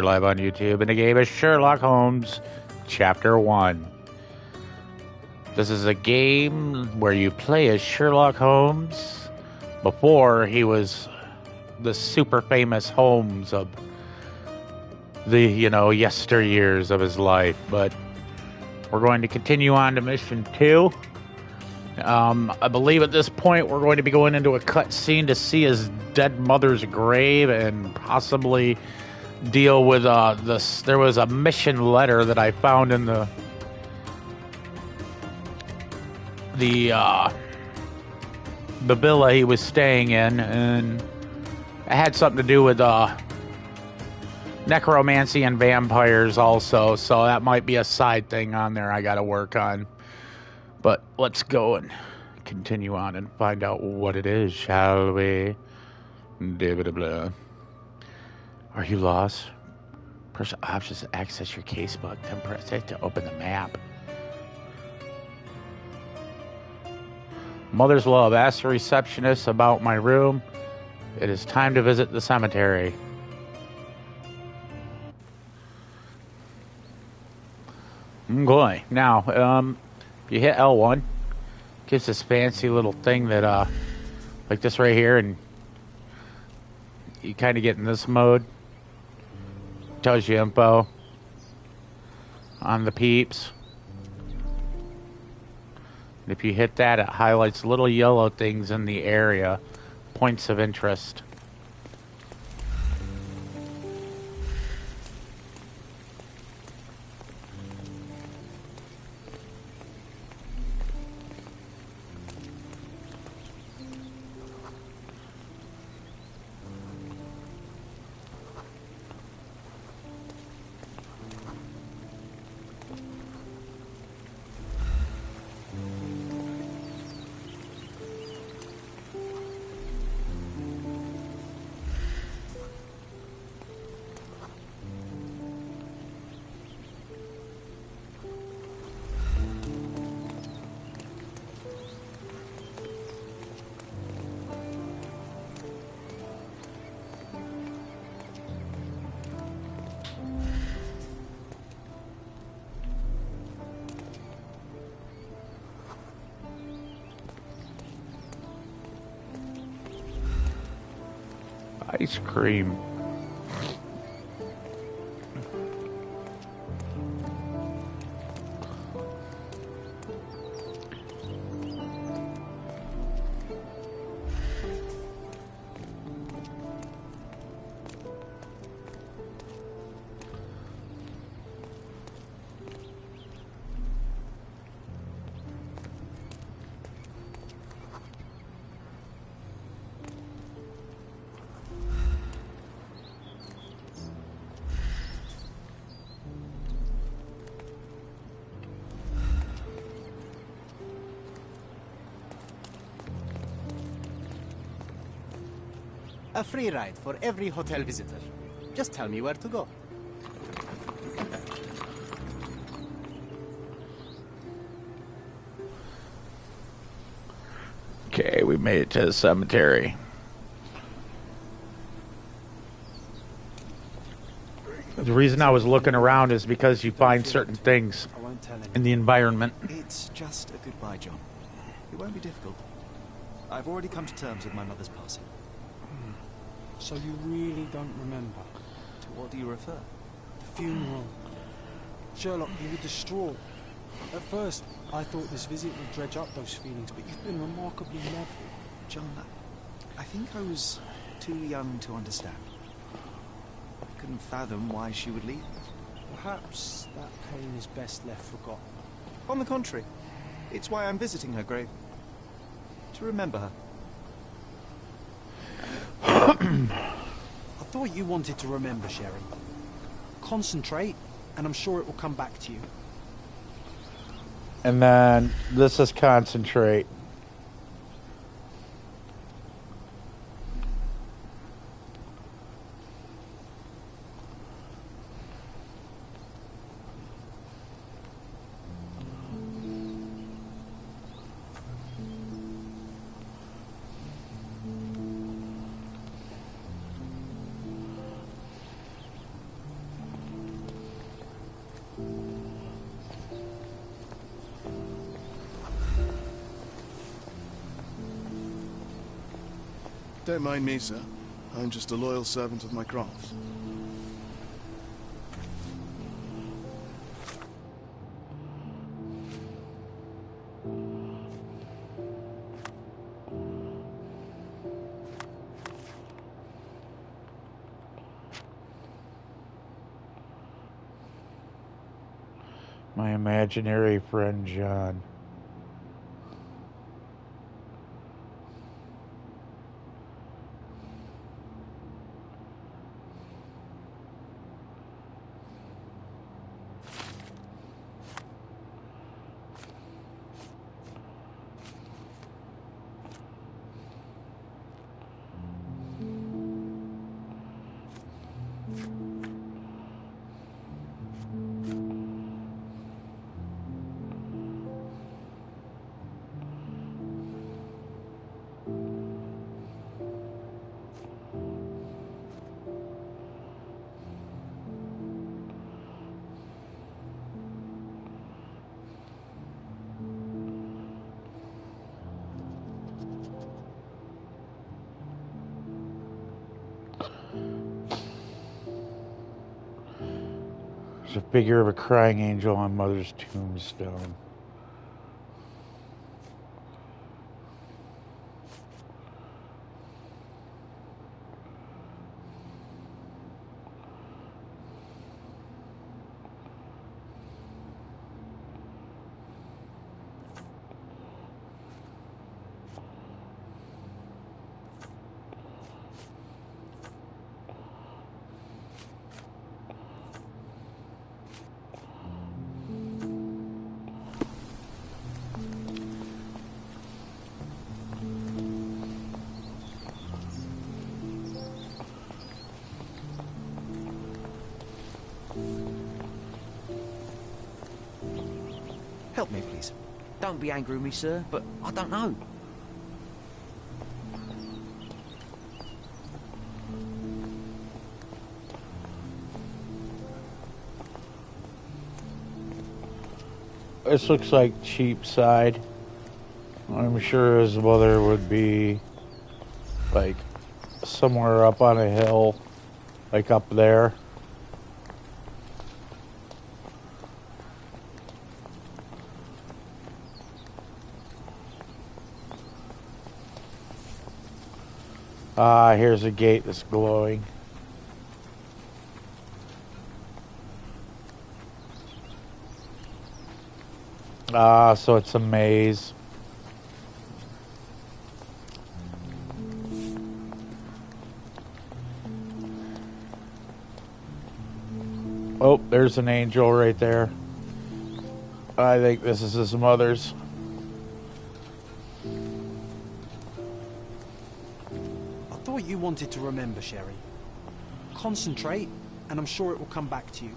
We're live on YouTube, and the game is Sherlock Holmes, Chapter 1. This is a game where you play as Sherlock Holmes before he was the super famous Holmes of the, yesteryears of his life. But we're going to continue on to Mission 2. I believe at this point we're going to be going into a cutscene to see his dead mother's grave and possibly deal with this. There was a mission letter that I found in the villa he was staying in, and it had something to do with necromancy and vampires also, so that might be a side thing on there I gotta work on. But let's go and continue on and find out what it is, shall we? Blah. Are you lost? Press options to access your casebook, then press it to open the map. Mother's love. Ask the receptionist about my room. It is time to visit the cemetery. Boy. Now, if you hit L1, gives this fancy little thing that, like this right here, and you kind of get in this mode. Tells you info on the peeps. And if you hit that, it highlights little yellow things in the area, points of interest. Ice cream. A free ride for every hotel visitor. Just tell me where to go. Okay, we made it to the cemetery. The reason I was looking around is because you find certain things in the environment. It's just a goodbye, John. It won't be difficult. I've already come to terms with my mother's passing. So you really don't remember? To what do you refer? The funeral. Sherlock, you were distraught. At first, I thought this visit would dredge up those feelings, but you've been remarkably level. John, I think I was too young to understand. I couldn't fathom why she would leave me. Perhaps that pain is best left forgotten. On the contrary, it's why I'm visiting her grave. To remember her. I thought you wanted to remember, Sherry. Concentrate, and I'm sure it will come back to you. And then this is concentrate. Don't mind me, sir. I'm just a loyal servant of my craft. My imaginary friend John. There's a figure of a crying angel on Mother's tombstone. Help me, please. Don't be angry with me, sir, but I don't know. This looks like Cheapside. I'm sure his mother would be like somewhere up on a hill, like up there. Ah, here's a gate that's glowing. Ah, so it's a maze. Oh, there's an angel right there. I think this is his mother's. I thought you wanted to remember, Sherry. Concentrate, and I'm sure it will come back to you.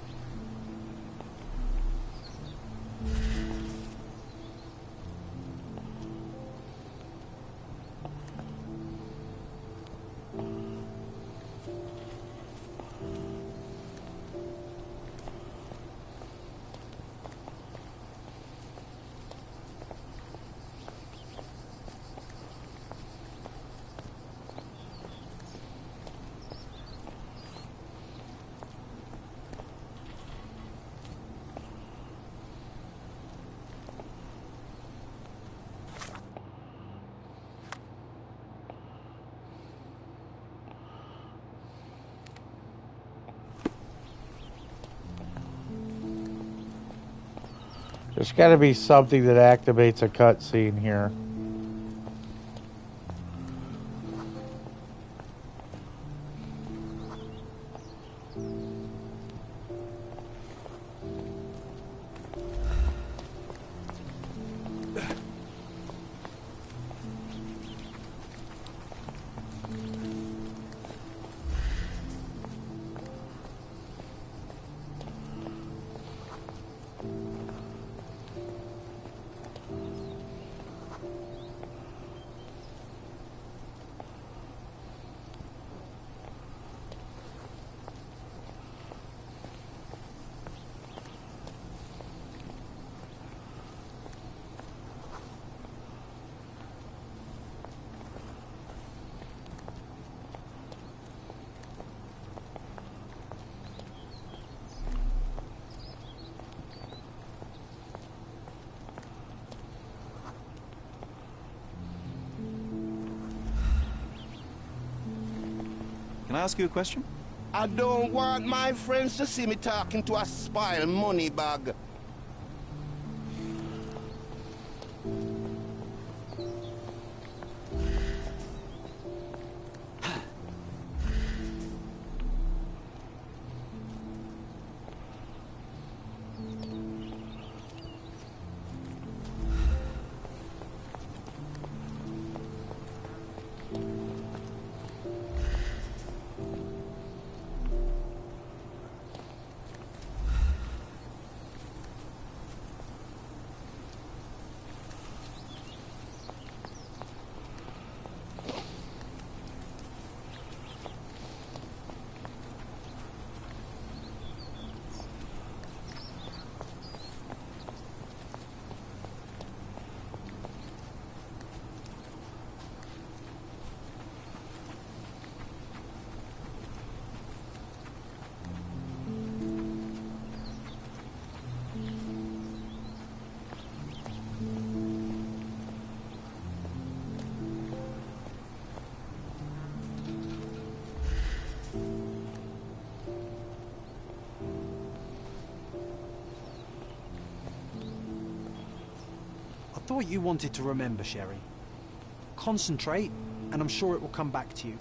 There's got to be something that activates a cutscene here. Can I ask you a question? I don't want my friends to see me talking to a spoiled money bag. I thought you wanted to remember, Sherry. Concentrate, and I'm sure it will come back to you.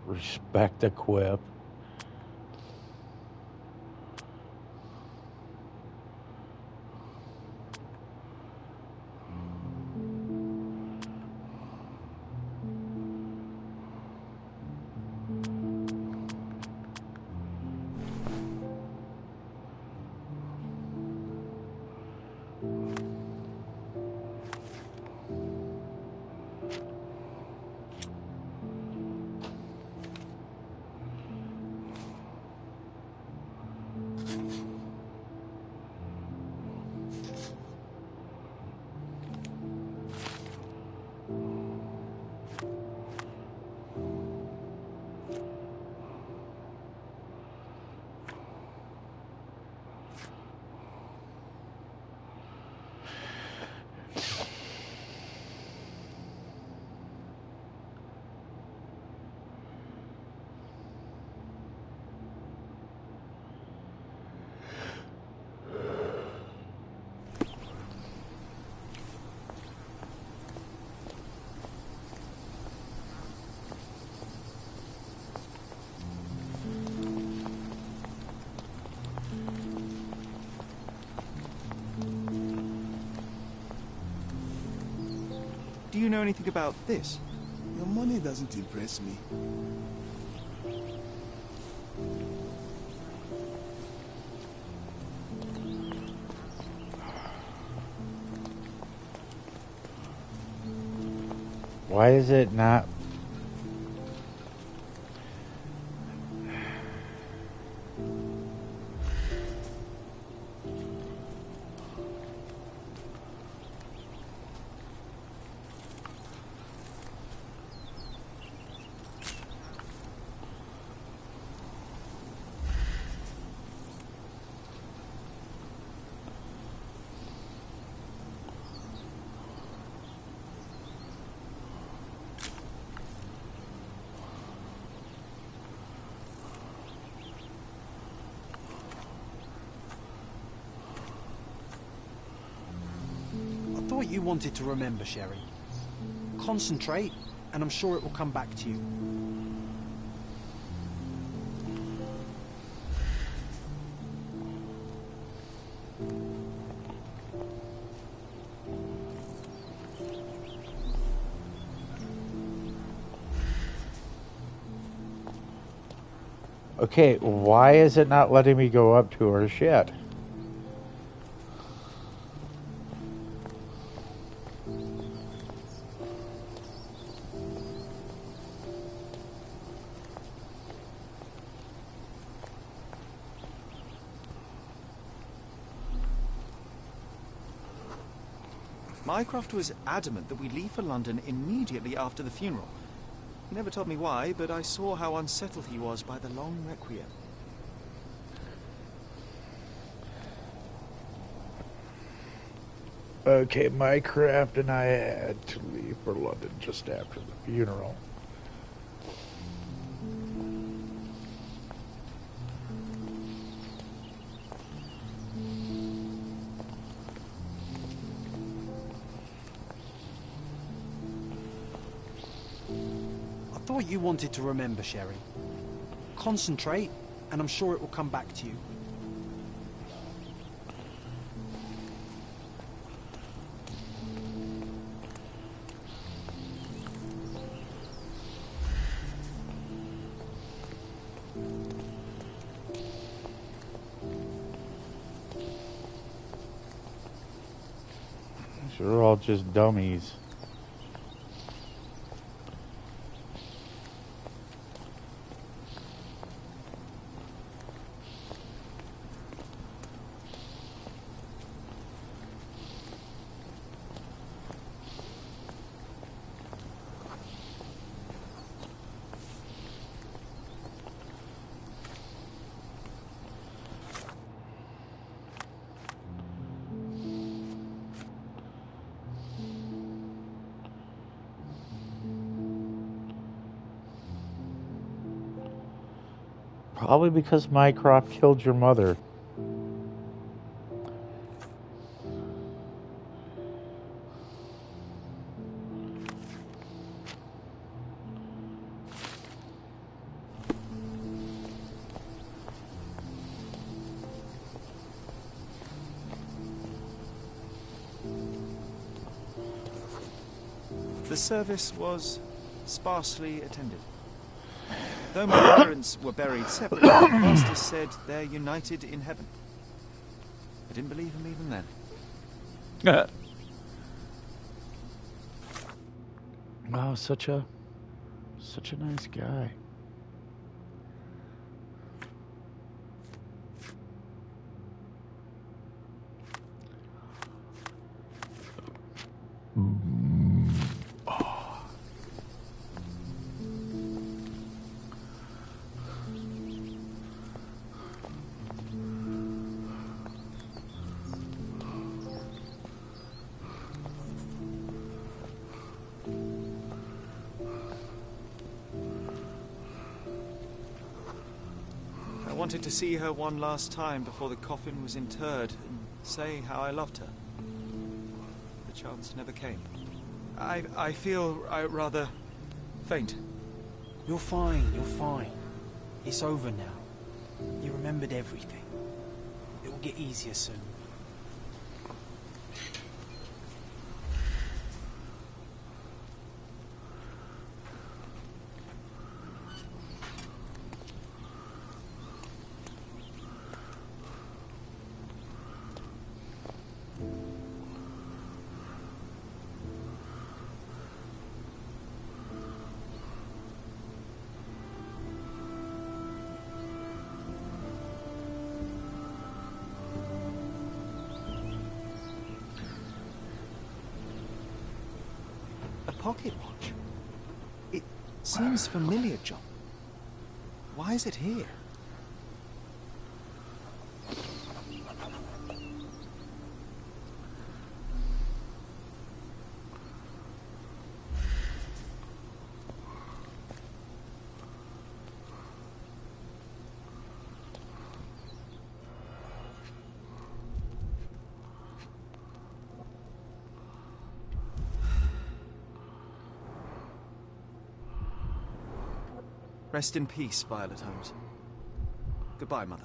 Respect the quip. Do you know anything about this? Your money doesn't impress me. Why is it not? thought you wanted to remember, Sherry. Concentrate, and I'm sure it will come back to you. Okay, why is it not letting me go up to her shit? Mycroft was adamant that we leave for London immediately after the funeral. He never told me why, but I saw how unsettled he was by the long requiem. Okay, Mycroft and I had to leave for London just after the funeral. I thought you wanted to remember, Sherry. Concentrate, and I'm sure it will come back to you. They're all just dummies. Probably because Mycroft killed your mother. The service was sparsely attended. Though my parents were buried separately, the pastor said they're united in heaven. I didn't believe him even then. Wow, such a nice guy. I wanted to see her one last time before the coffin was interred and say how I loved her. The chance never came. I feel rather faint. You're fine, you're fine. It's over now. You remembered everything. It will get easier soon. Pocket watch. It seems familiar, John. Why is it here? Rest in peace, Violet Holmes. Goodbye, Mother.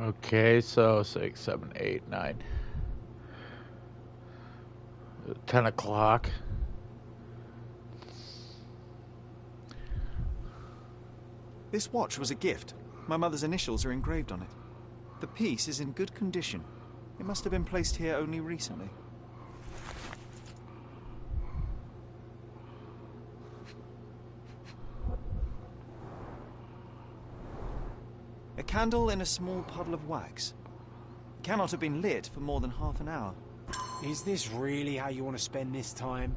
Okay, so 6, 7, 8, 9. 10 o'clock. This watch was a gift. My mother's initials are engraved on it. The piece is in good condition. It must have been placed here only recently. A candle in a small puddle of wax. It cannot have been lit for more than half an hour. Is this really how you want to spend this time?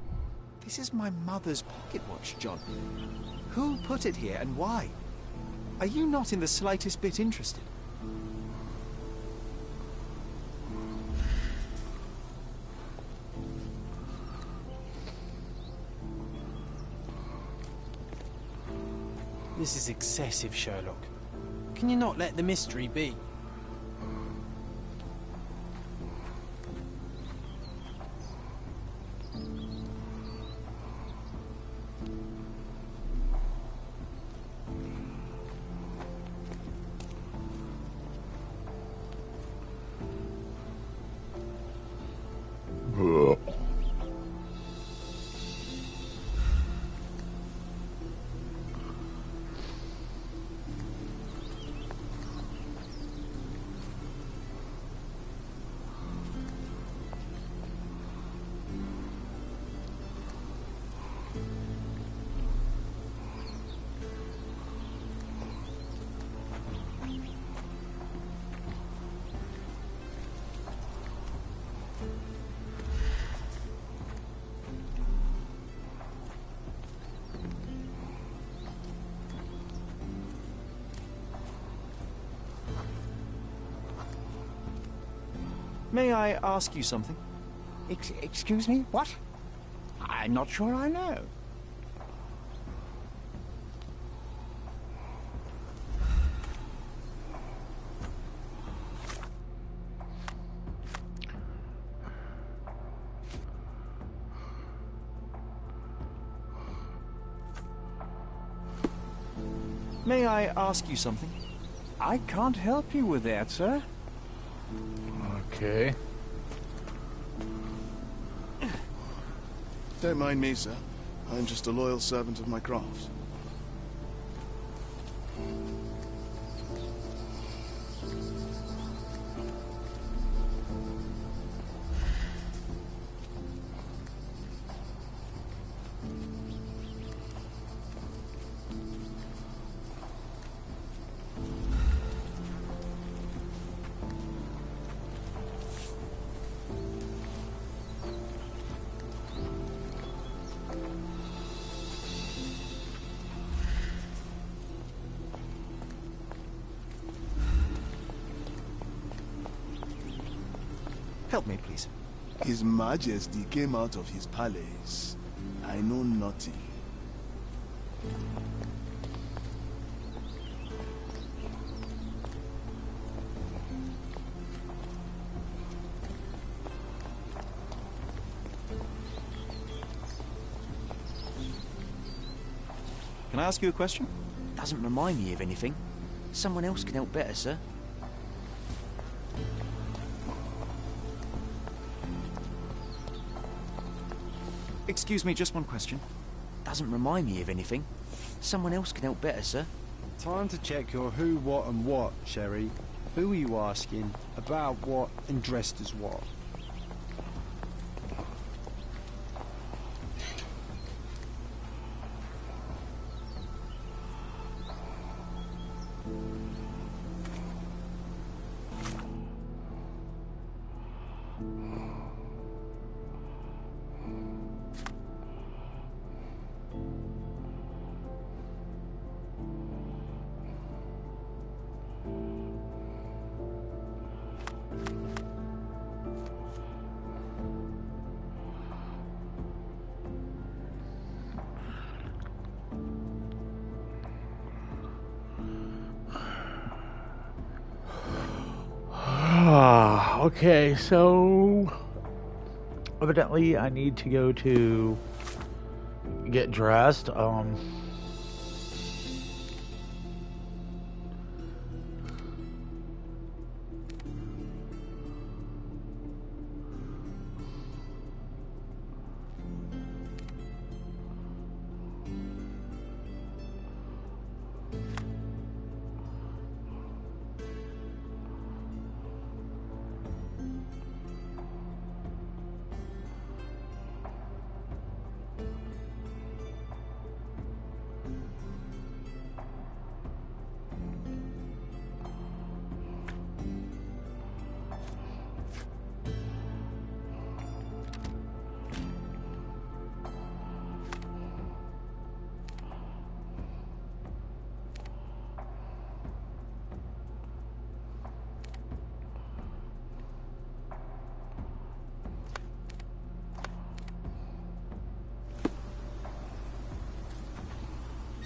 This is my mother's pocket watch, John. Who put it here and why? Are you not in the slightest bit interested? This is excessive, Sherlock. Can you not let the mystery be? May I ask you something? Excuse me? What? I'm not sure I know. May I ask you something? I can't help you with that, sir. Okay. Don't mind me, sir. I'm just a loyal servant of my craft. Help me, please. His Majesty came out of his palace. I know nothing. Can I ask you a question? Doesn't remind me of anything. Someone else can help better, sir. Excuse me, just one question. Doesn't remind me of anything. Someone else can help better, sir. Time to check your who, what and what, Sherry. Who are you asking, about what and dressed as what? Okay, so evidently I need to go to get dressed.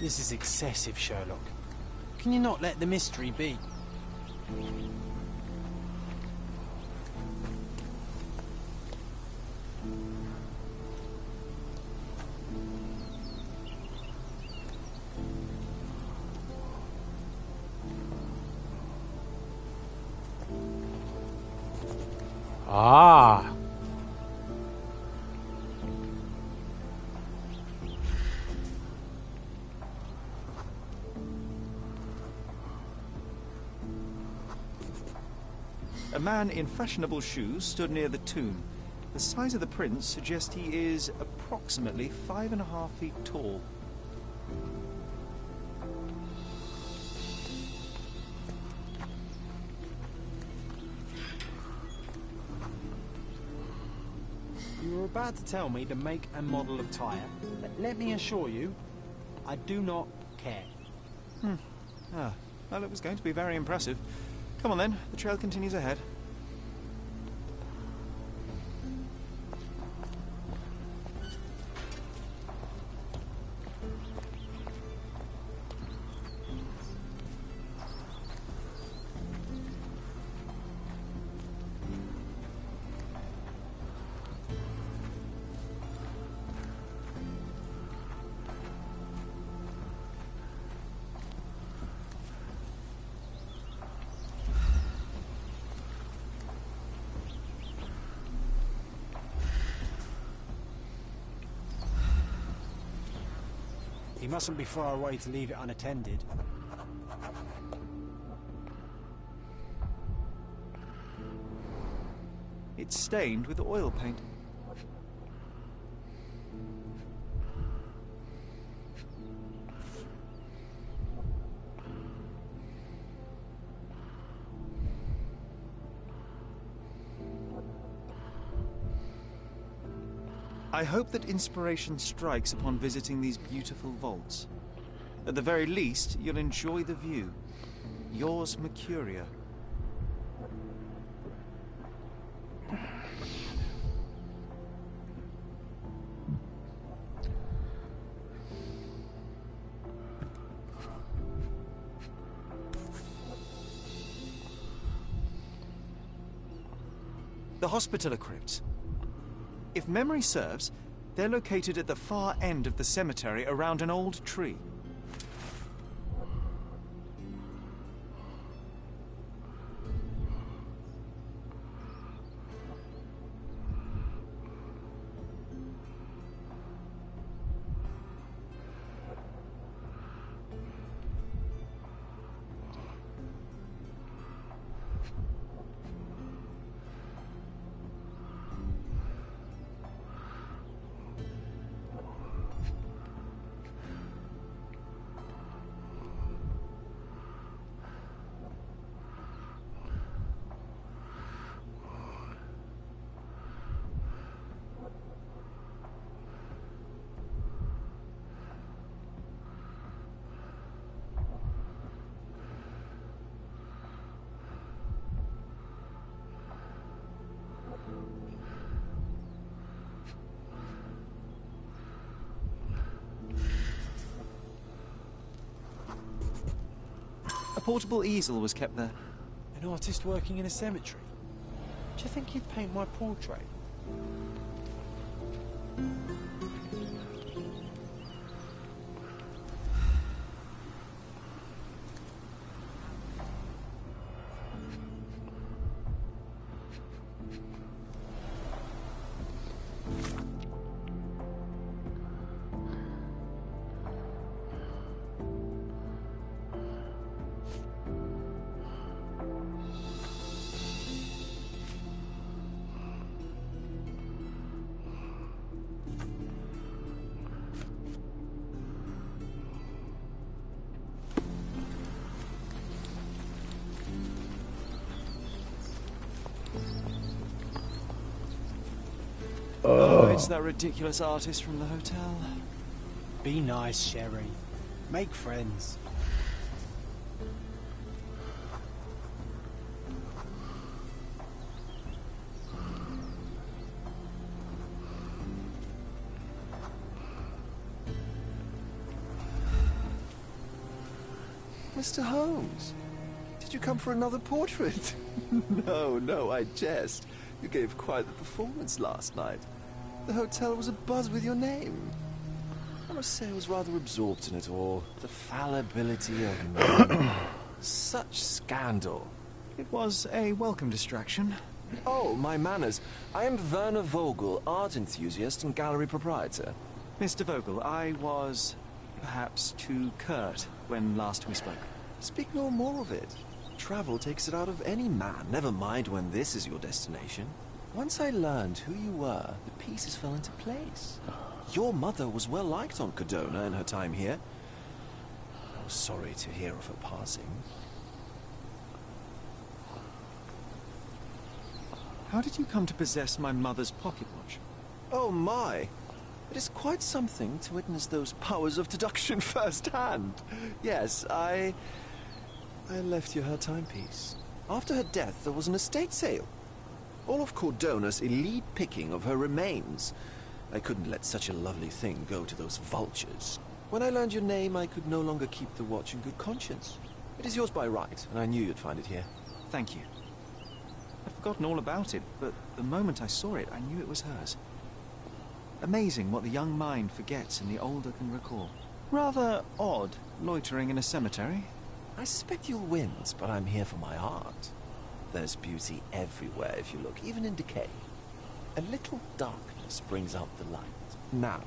This is excessive, Sherlock. Can you not let the mystery be? Ah. A man in fashionable shoes stood near the tomb. The size of the prints suggests he is approximately 5.5 feet tall. You were about to tell me the make and model of tyre, but let me assure you, I do not care. Well, it was going to be very impressive. Come on then, the trail continues ahead. He mustn't be far away to leave it unattended. It's stained with oil paint. I hope that inspiration strikes upon visiting these beautiful vaults. At the very least, you'll enjoy the view. Yours, Mercuria. The Hospitaller Crypts. If memory serves, they're located at the far end of the cemetery around an old tree. A portable easel was kept there. An artist working in a cemetery? Do you think he'd paint my portrait? Oh, it's that ridiculous artist from the hotel. Be nice, Sherry. Make friends. Mr. Holmes, did you come for another portrait? No, I jest. You gave quite the performance last night. The hotel was abuzz with your name. I must say I was rather absorbed in it all. The fallibility of men. Such scandal. It was a welcome distraction. Oh, my manners. I am Werner Vogel, art enthusiast and gallery proprietor. Mr. Vogel, I was perhaps too curt when last we spoke. Speak no more of it. Travel takes it out of any man, never mind when this is your destination. Once I learned who you were, the pieces fell into place. Your mother was well liked on Codona in her time here. I was sorry to hear of her passing. How did you come to possess my mother's pocket watch? Oh my! It is quite something to witness those powers of deduction firsthand. Yes, I left you her timepiece. After her death, there was an estate sale. All of Cordona's elite picking of her remains. I couldn't let such a lovely thing go to those vultures. When I learned your name, I could no longer keep the watch in good conscience. It is yours by right, and I knew you'd find it here. Thank you. I'd forgotten all about it, but the moment I saw it, I knew it was hers. Amazing what the young mind forgets and the older can recall. Rather odd, loitering in a cemetery. I suspect you'll win, but I'm here for my art. There's beauty everywhere if you look, even in decay. A little darkness brings out the light. Now,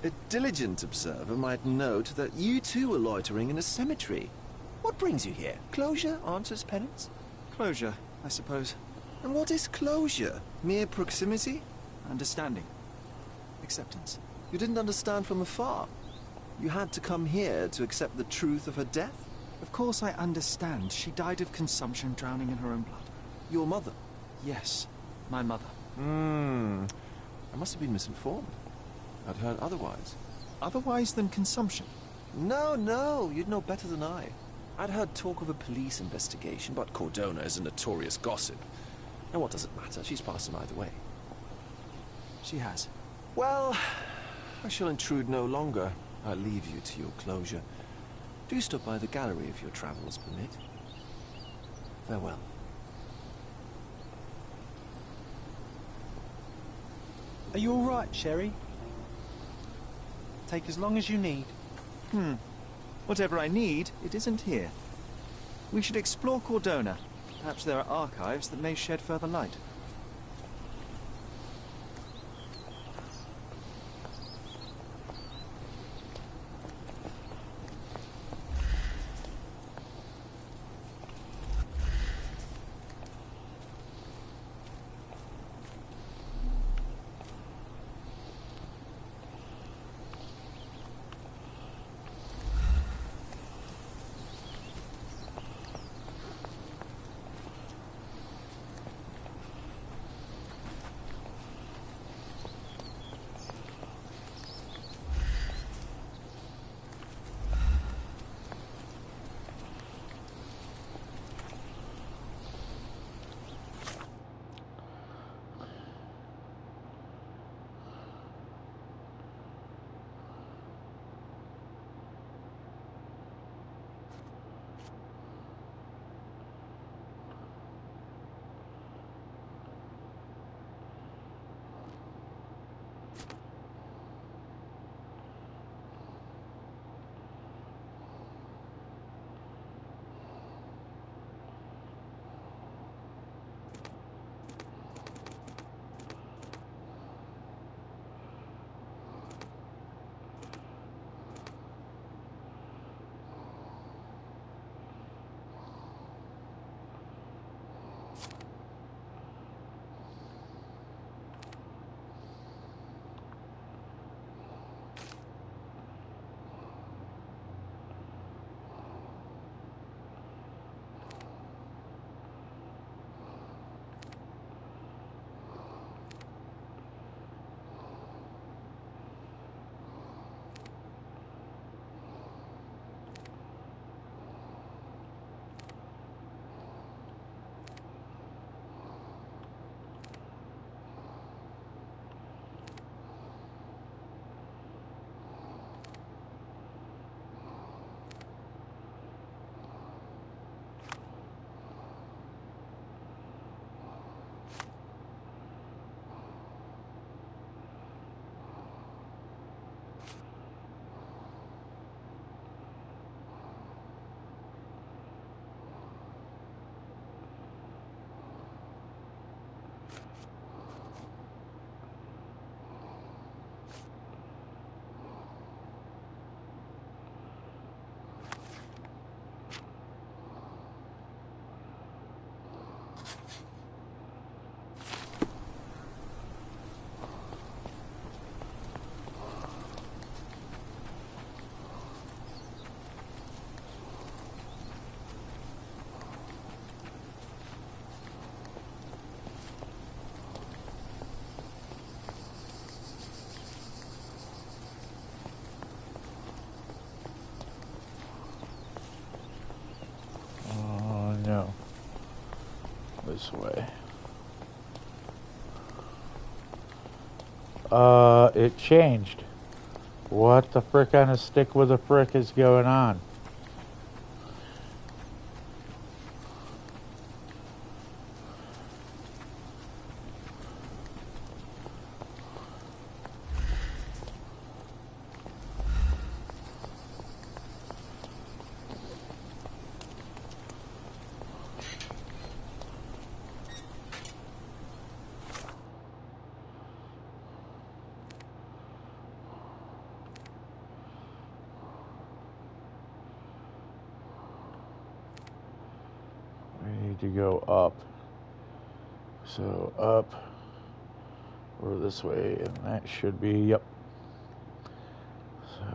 a diligent observer might note that you too are loitering in a cemetery. What brings you here? Closure answers penance? Closure, I suppose. And what is closure? Mere proximity? Understanding. Acceptance. You didn't understand from afar. You had to come here to accept the truth of her death? Of course I understand. She died of consumption, drowning in her own blood. Your mother? Yes, my mother. I must have been misinformed. I'd heard otherwise. Otherwise than consumption? No, you'd know better than I. I'd heard talk of a police investigation, but Cordona is a notorious gossip. And what does it matter? She's passed on either way. She has. Well, I shall intrude no longer. I'll leave you to your closure. Do stop by the gallery if your travels permit. Farewell. Are you all right, Sherry? Take as long as you need. Whatever I need, it isn't here. We should explore Cordona. Perhaps there are archives that may shed further light. this way. It changed. What the frick kind of stick with a frick is going on? To go up, so up or this way, and that should be, yep. So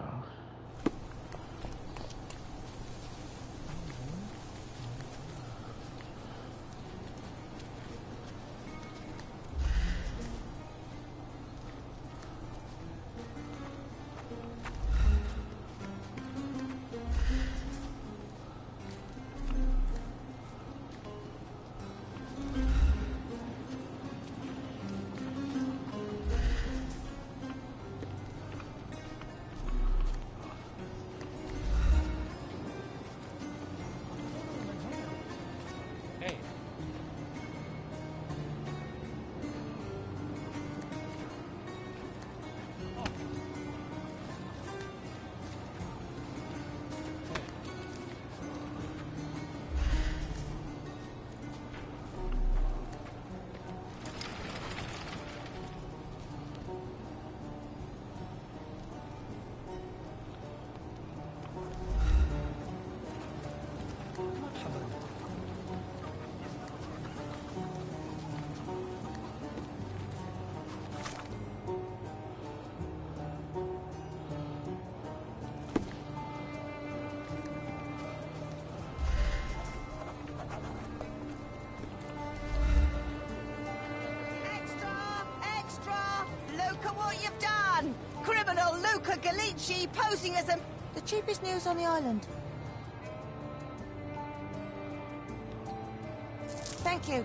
Posing as the cheapest news on the island. Thank you.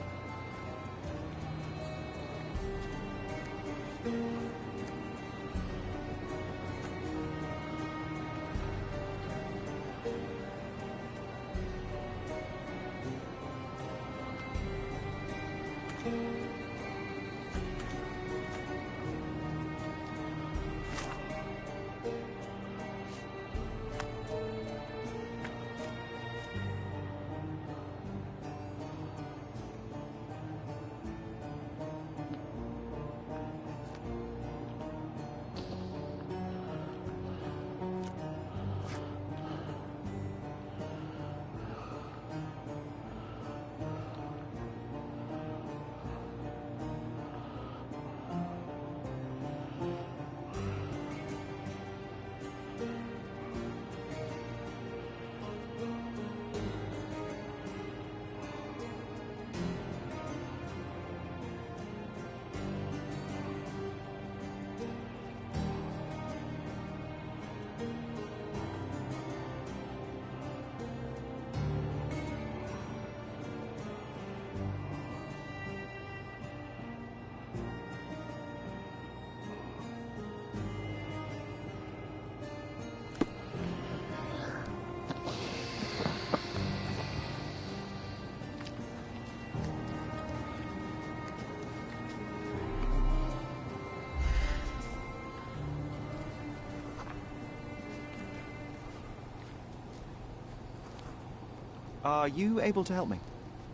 Are you able to help me?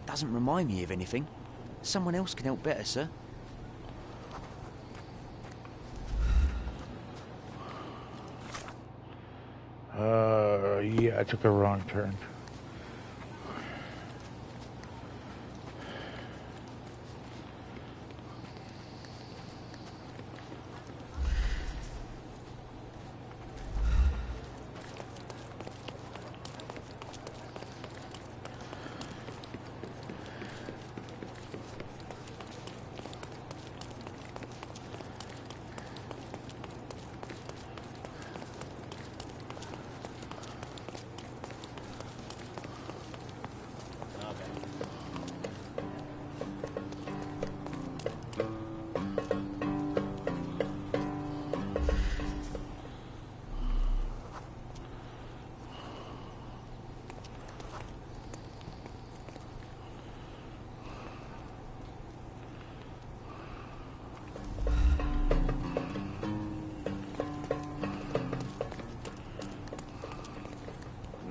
Doesn't remind me of anything. Someone else can help better, sir. Yeah, I took a wrong turn.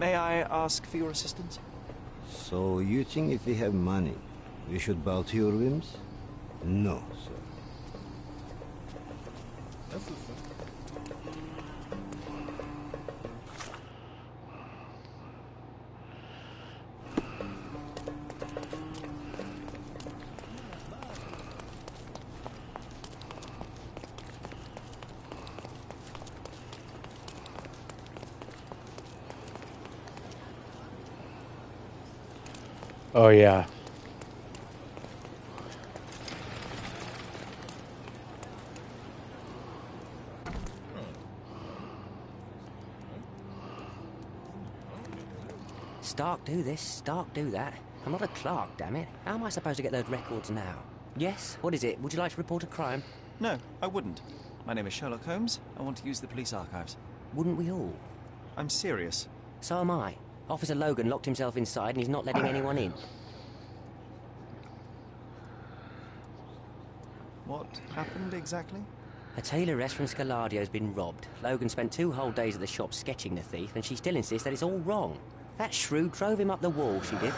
May I ask for your assistance? So you think if we have money, we should bow to your whims? No, sir. Oh, yeah. Stark do this, Stark do that. I'm not a clerk, damn it. How am I supposed to get those records now? Yes? What is it? Would you like to report a crime? No, I wouldn't. My name is Sherlock Holmes. I want to use the police archives. Wouldn't we all? I'm serious. So am I. Officer Logan locked himself inside and he's not letting anyone in. What happened exactly? A tailoress from Scaladio's been robbed. Logan spent 2 whole days at the shop sketching the thief, and she still insists that it's all wrong. That shrew drove him up the wall, she did.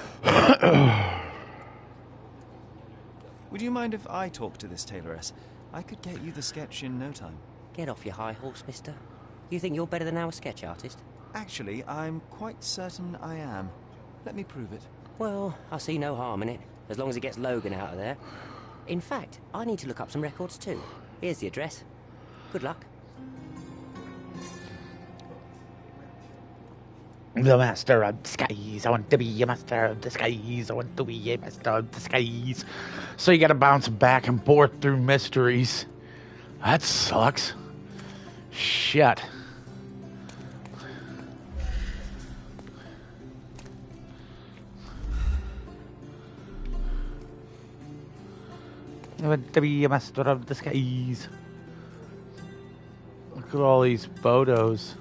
Would you mind if I talk to this tailoress? I could get you the sketch in no time. Get off your high horse, mister. You think you're better than our sketch artist? Actually, I'm quite certain I am. Let me prove it. Well, I see no harm in it, as long as it gets Logan out of there. In fact, I need to look up some records too. Here's the address. Good luck. The master of disguise. I want to be a master of disguise. I want to be a master of disguise. So you gotta bounce back and forth through mysteries. That sucks. Shit. I want to be a master of disguise. Look at all these photos.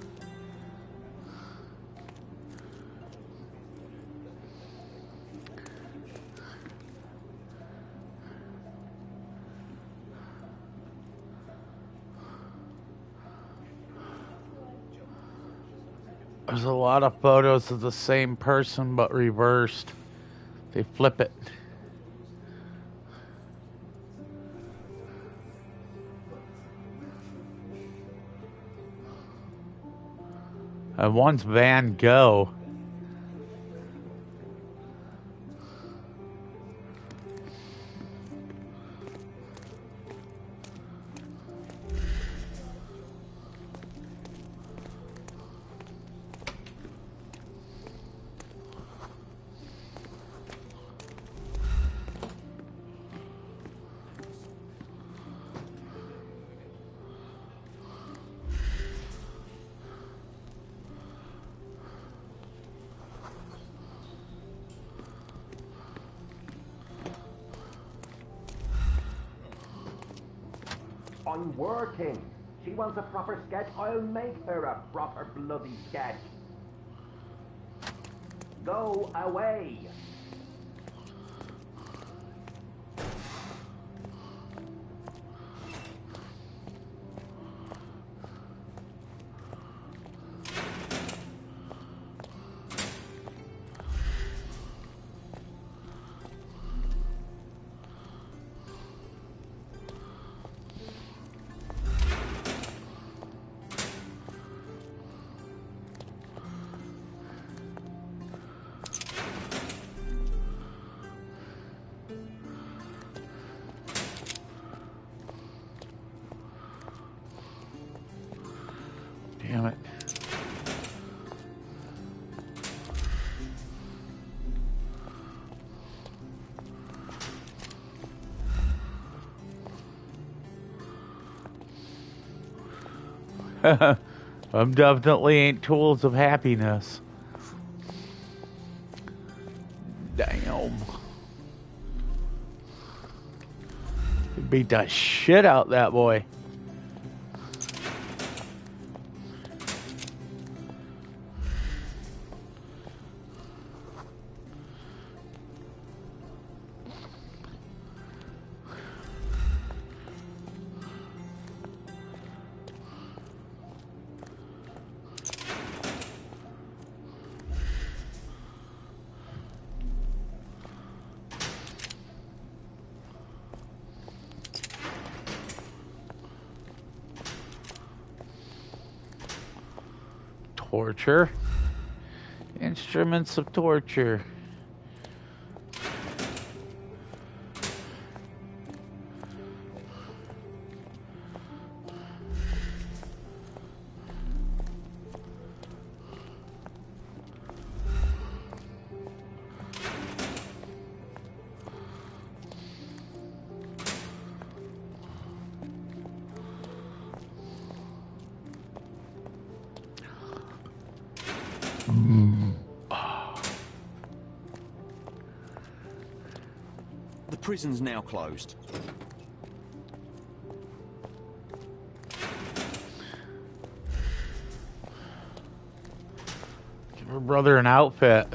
There's a lot of photos of the same person but reversed. They flip it. And one's Van Gogh. I'm working. She wants a proper sketch. I'll make her a proper bloody sketch. Go away. Damn it. I'm definitely ain't tools of happiness. Damn. He beat the shit out that boy. Torture. Instruments of torture. The prison's now closed. Give her brother an outfit.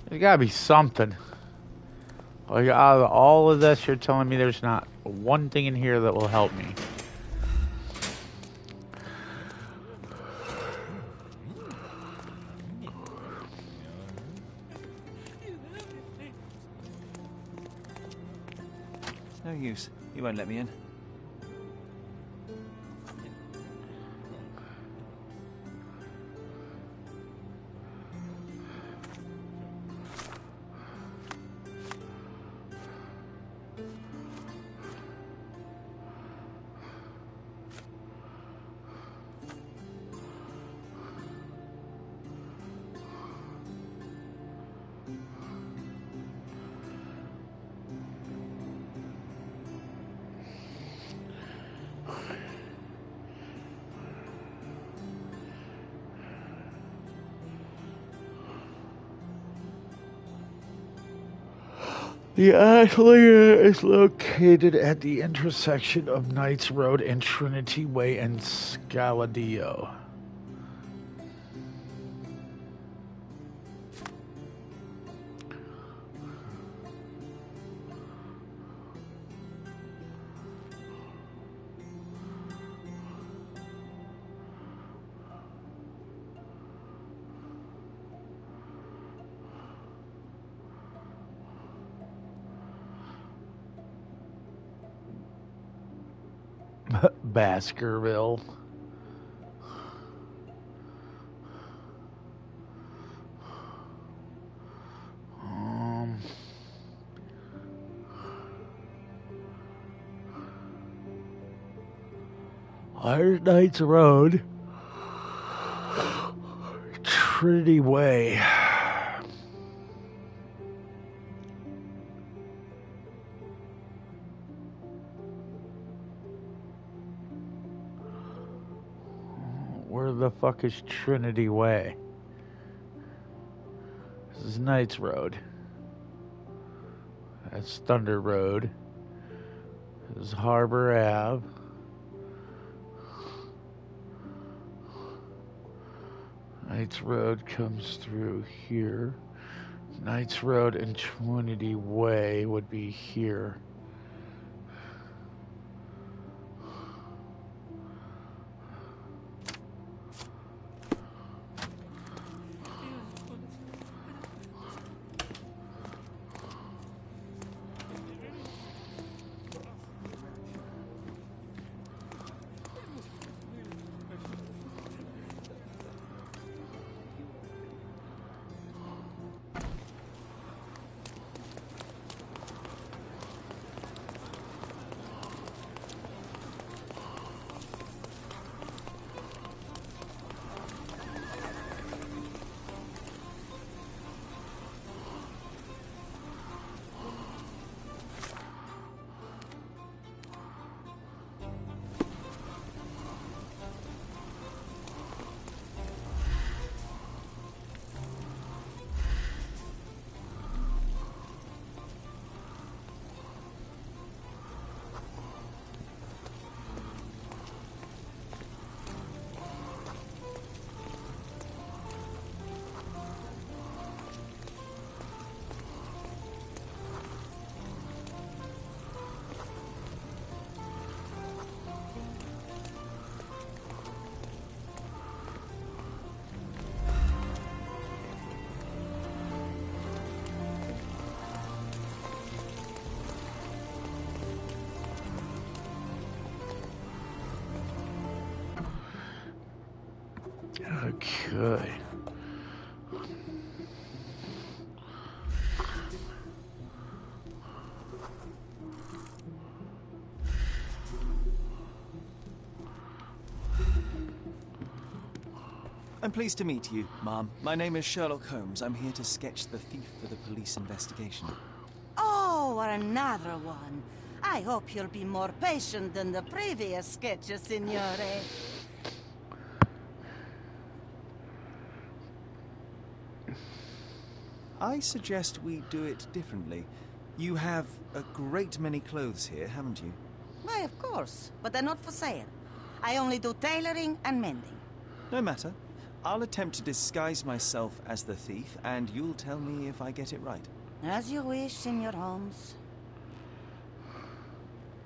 There's gotta be something. Like, out of all of this, you're telling me there's not one thing in here that will help me. No use. He won't let me in. The atelier is located at the intersection of Knights Road and Trinity Way in Scaladio. Baskerville. Iron Knights Road, Trinity Way. Where the fuck is Trinity Way? This is Knights Road. That's Thunder Road. This is Harbor Ave. Knights Road comes through here. Knights Road and Trinity Way would be here. Okay. I'm pleased to meet you, Ma'am. My name is Sherlock Holmes. I'm here to sketch the thief for the police investigation. Oh, another one. I hope you'll be more patient than the previous sketches, Signore. I suggest we do it differently. You have a great many clothes here, haven't you? Why, of course, but they're not for sale. I only do tailoring and mending. No matter. I'll attempt to disguise myself as the thief, and you'll tell me if I get it right. As you wish, Senor Holmes.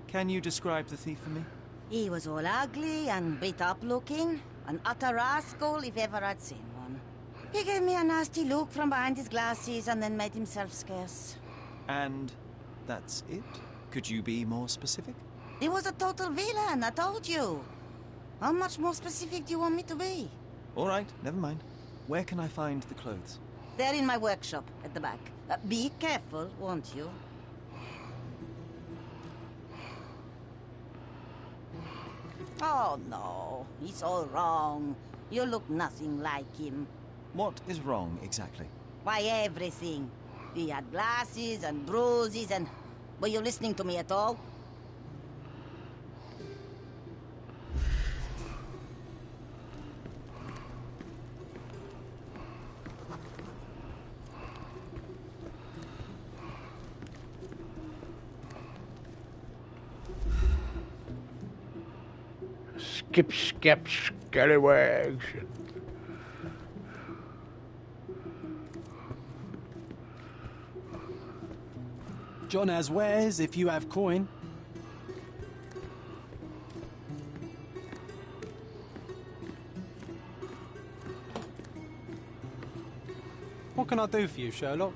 Can you describe the thief for me? He was all ugly and beat up looking. An utter rascal if ever I'd seen one. He gave me a nasty look from behind his glasses and then made himself scarce. And that's it? Could you be more specific? He was a total villain, I told you. How much more specific do you want me to be? All right, never mind. Where can I find the clothes? They're in my workshop at the back. Be careful, won't you? Oh, no. He's all wrong. You look nothing like him. What is wrong, exactly? Why, everything. He had glasses and bruises and... Were you listening to me at all? Skip, skip, scallywags. John has wares if you have coin. What can I do for you, Sherlock?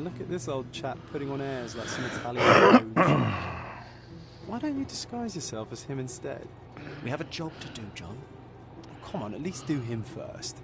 Look at this old chap putting on airs like some Italian Doge. Why don't you disguise yourself as him instead? We have a job to do, John. Oh, come on, at least do him first.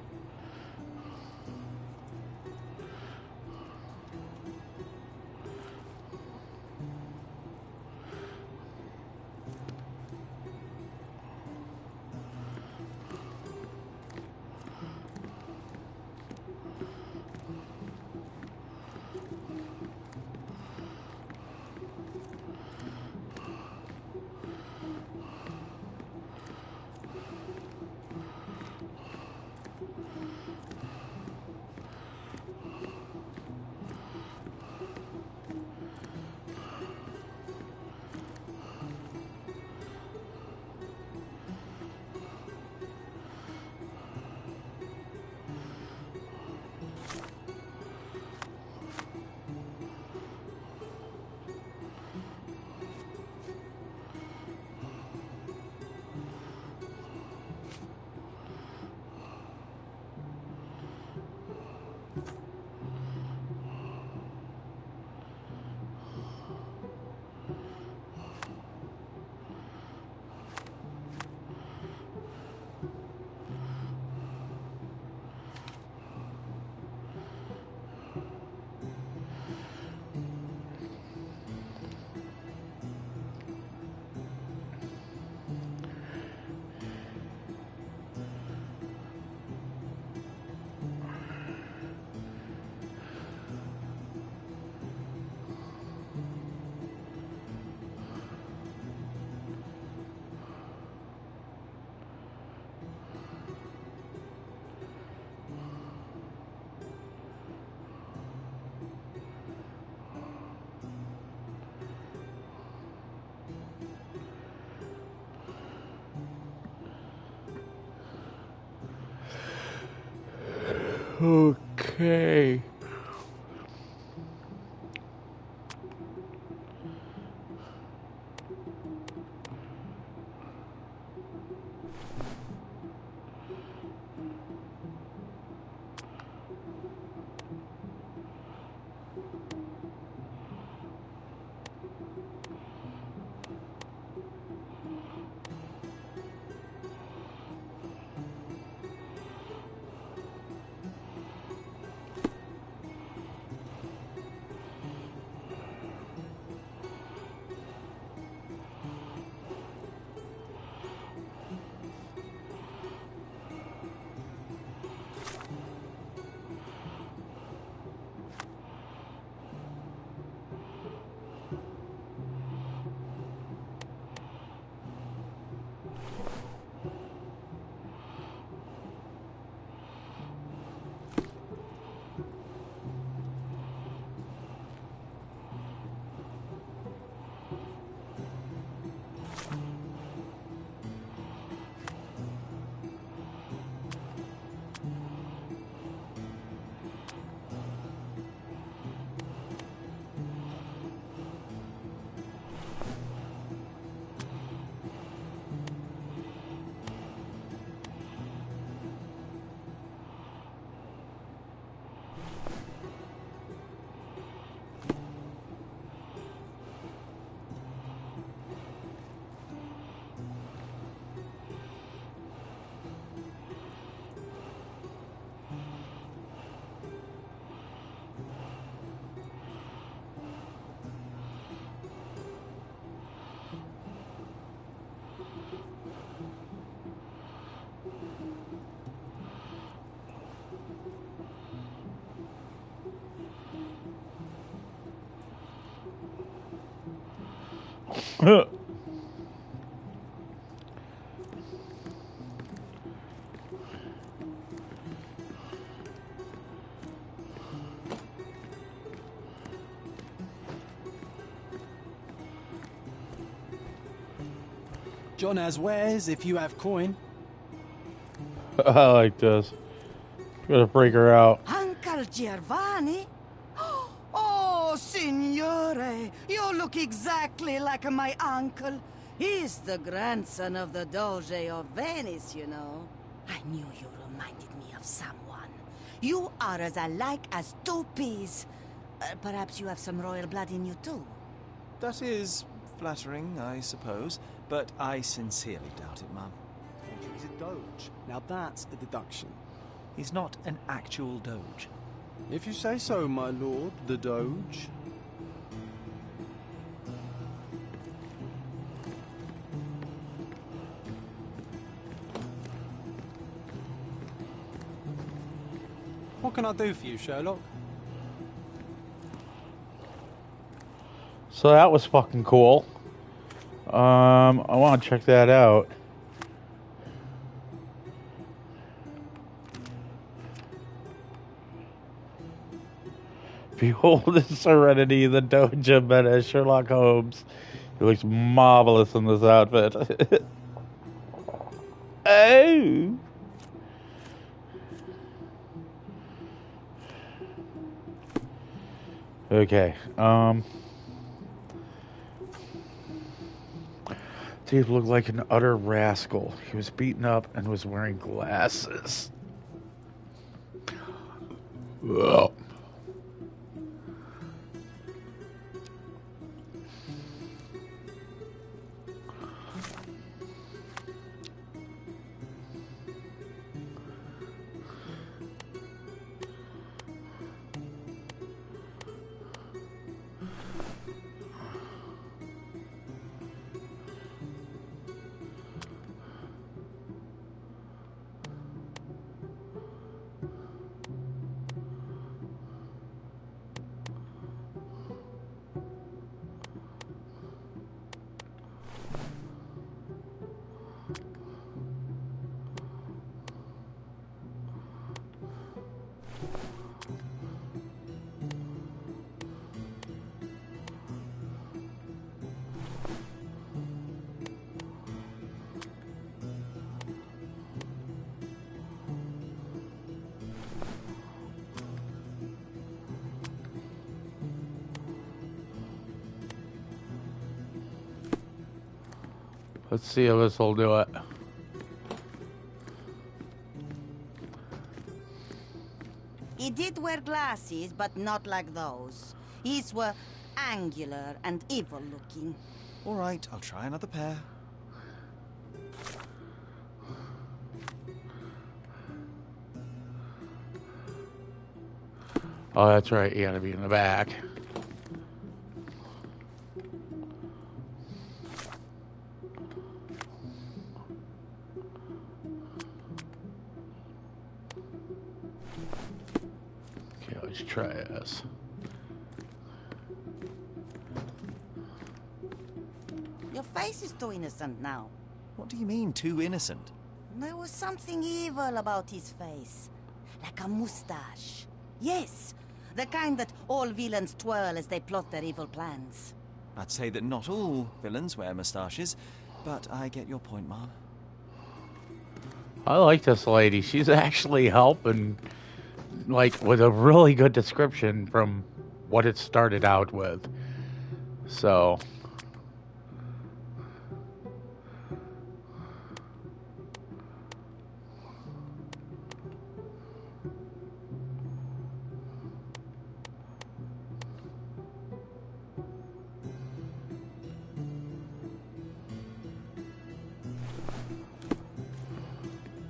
Okay. John has wares if you have coin. I like this. Gotta break her out. Uncle Giovanni? Oh, signore, you look exactly like my uncle. He's the grandson of the Doge of Venice, you know. I knew you reminded me of someone. You are as alike as two peas. Perhaps you have some royal blood in you, too. That is flattering, I suppose, but I sincerely doubt it, Mum. He's a doge. Now that's a deduction. He's not an actual doge. If you say so, my lord, the doge. What can I do for you, Sherlock? So that was fucking cool. I want to check that out. Behold the serenity, the Doge of Venice, Sherlock Holmes. He looks marvelous in this outfit. Oh! Okay, Steve looked like an utter rascal. He was beaten up and was wearing glasses. Ugh. Let's see if this will do it. He did wear glasses, but not like those. His were angular and evil-looking. All right, I'll try another pair. Oh, that's right. You gotta be in the back. Okay, let's try this. Your face is too innocent now. What do you mean, too innocent? There was something evil about his face. Like a mustache. Yes, the kind that all villains twirl as they plot their evil plans. I'd say that not all villains wear moustaches, but I get your point, Mom. I like this lady. She's actually helping, like, with a really good description from what it started out with. So...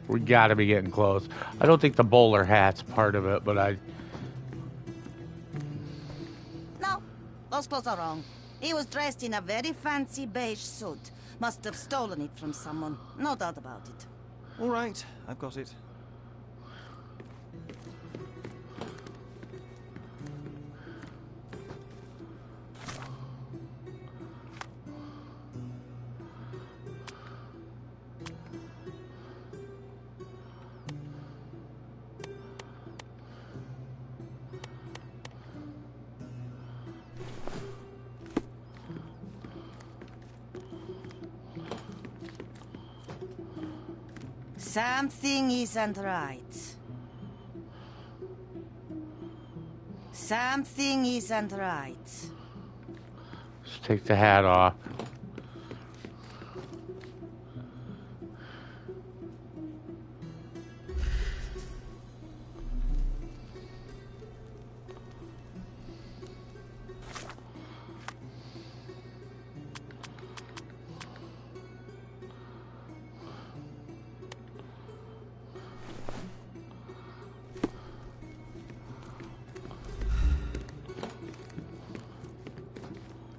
we gotta be getting close. I don't think the bowler hat's part of it, but No, those clothes are wrong. He was dressed in a very fancy beige suit. Must have stolen it from someone. No doubt about it. All right, I've got it. Something isn't right. Something isn't right. let's take the hat off.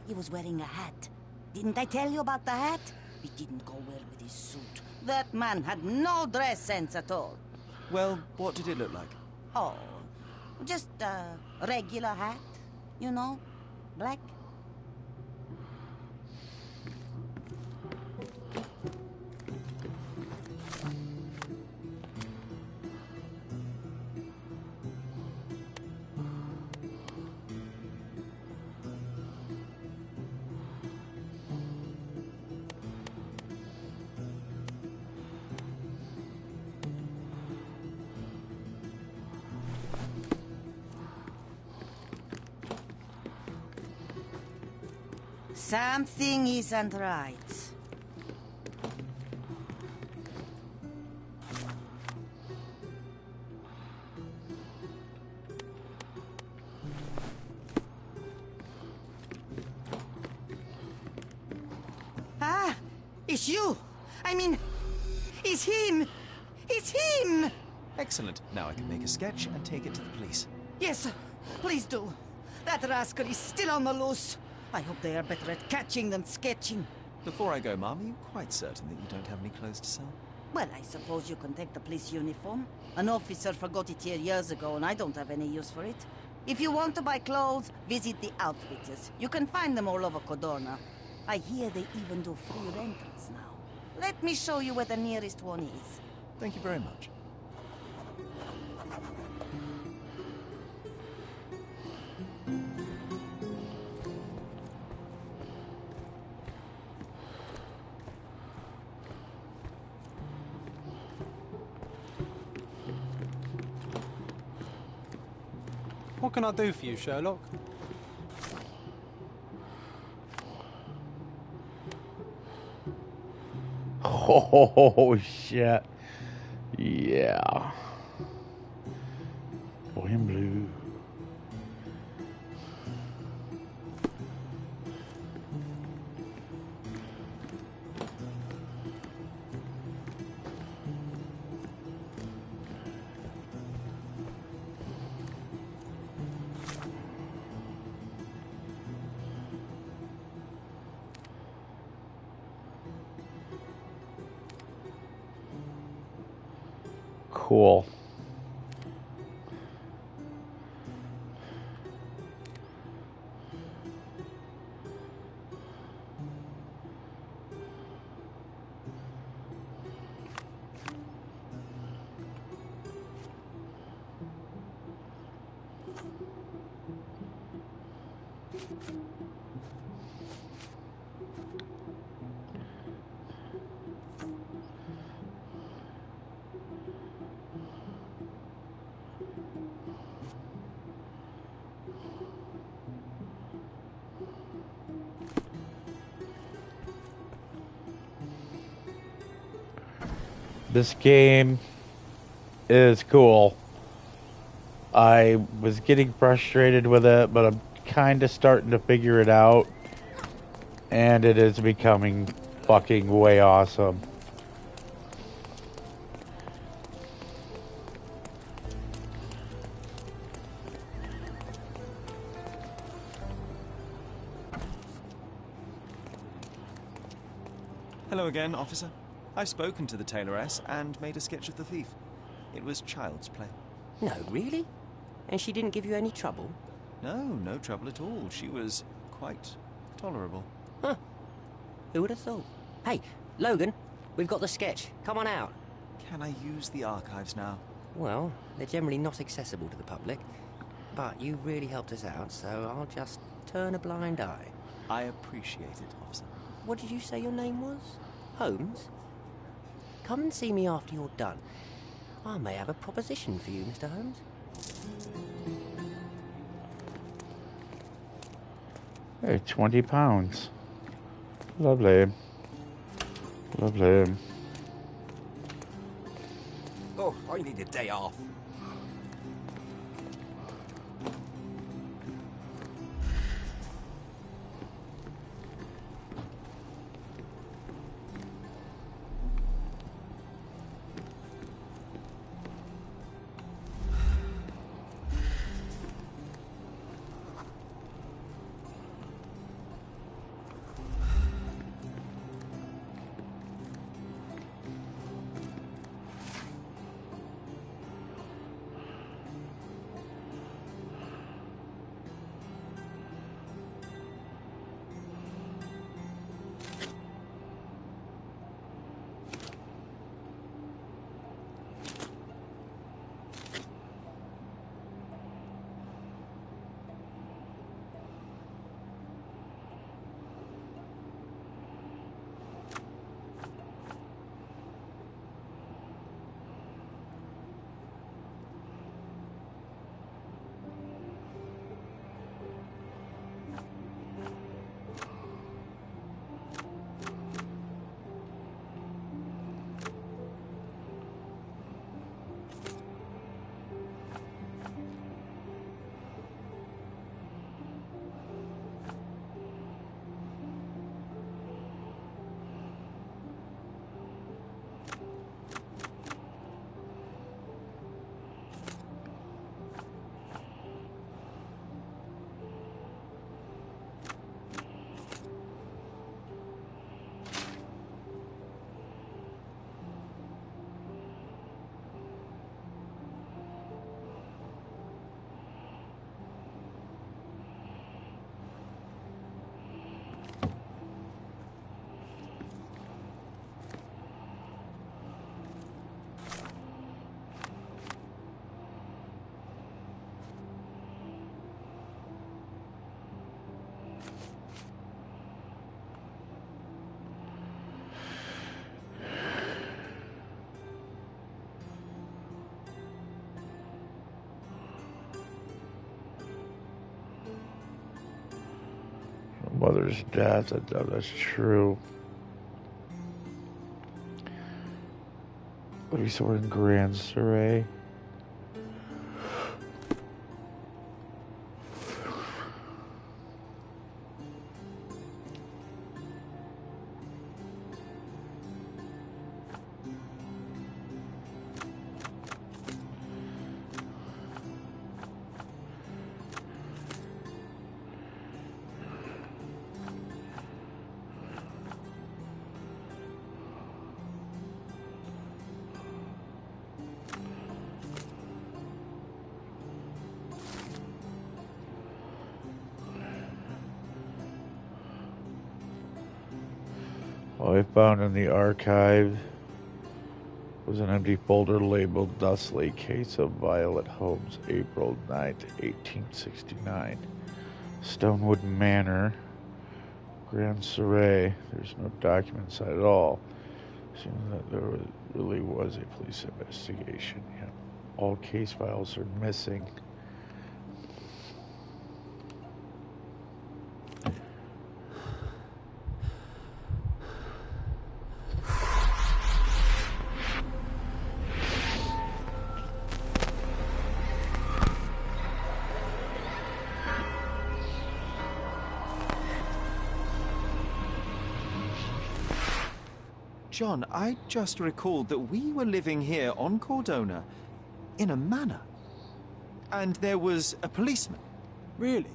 He was wearing a hat. Didn't I tell you about the hat? It didn't go well with his suit. That man had no dress sense at all. Well, what did it look like? Oh, just a regular hat, you know, black. Something isn't right. Ah, it's you. I mean, it's him. It's him. Excellent. Now I can make a sketch and take it to the police. Yes, please do. That rascal is still on the loose. I hope they are better at catching than sketching. Before I go, Mom, are you quite certain that you don't have any clothes to sell? Well, I suppose you can take the police uniform. An officer forgot it here years ago, and I don't have any use for it. If you want to buy clothes, visit the outfitters. You can find them all over Codorna. I hear they even do free rentals now. Let me show you where the nearest one is. Thank you very much. What can I do for you, Sherlock? Oh, shit. Yeah. Boy in blue. Cool. This game is cool. I was getting frustrated with it, but I'm kind of starting to figure it out. And it is becoming fucking way awesome. Hello again, officer. I've spoken to the tailoress and made a sketch of the thief. It was child's play. No, really? And she didn't give you any trouble? No, no trouble at all. She was quite tolerable. Huh. Who would have thought? Hey, Logan, we've got the sketch. Come on out. Can I use the archives now? Well, they're generally not accessible to the public. But you really helped us out, so I'll just turn a blind eye. I appreciate it, officer. What did you say your name was? Holmes? Come and see me after you're done. I may have a proposition for you, Mr. Holmes. Hey, 20 pounds. Lovely. Lovely. Oh, I need a day off. Mother's death, that's true. Resort in Grand Surrey. All I found in the archive was an empty folder labeled Thusly, Case of Violet Holmes, April 9th, 1869. Stonewood Manor, Grand Surrey. There's no document inside at all. Seems that there really was a police investigation. Yeah. All case files are missing. John, I just recalled that we were living here on Cordona in a manor. And there was a policeman. Really?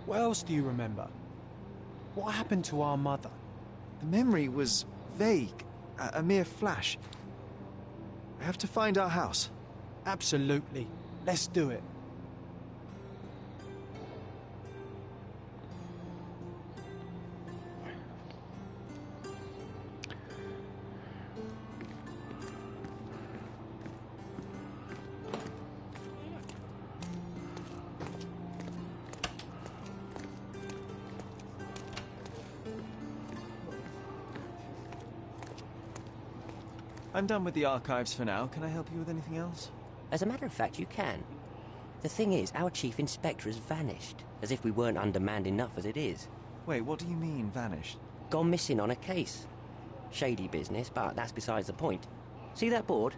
What else do you remember? What happened to our mother? The memory was vague, a mere flash. I have to find our house. Absolutely. Let's do it. I'm done with the archives for now. Can I help you with anything else? As a matter of fact, you can. The thing is, our chief inspector has vanished, as if we weren't undermanned enough as it is. Wait, what do you mean, vanished? Gone missing on a case. Shady business, but that's besides the point. See that board?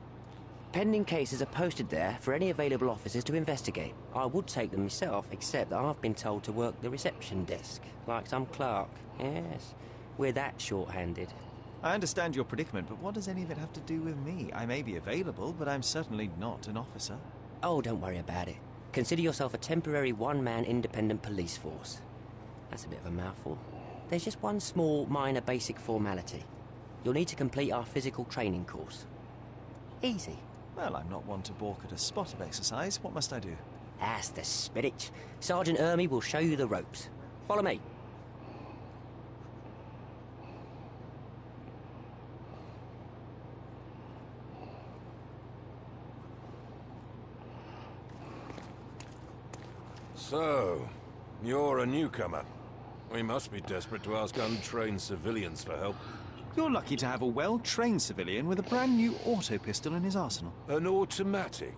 Pending cases are posted there for any available officers to investigate. I would take them myself, except that I've been told to work the reception desk, like some clerk. Yes, we're that short-handed. I understand your predicament, but what does any of it have to do with me? I may be available, but I'm certainly not an officer. Oh, don't worry about it. Consider yourself a temporary one-man independent police force. That's a bit of a mouthful. There's just one small, minor basic formality. You'll need to complete our physical training course. Easy. Well, I'm not one to balk at a spot of exercise. What must I do? That's the spirit. Sergeant Ermy will show you the ropes. Follow me. So, you're a newcomer. We must be desperate to ask untrained civilians for help. You're lucky to have a well-trained civilian with a brand new auto pistol in his arsenal. An automatic?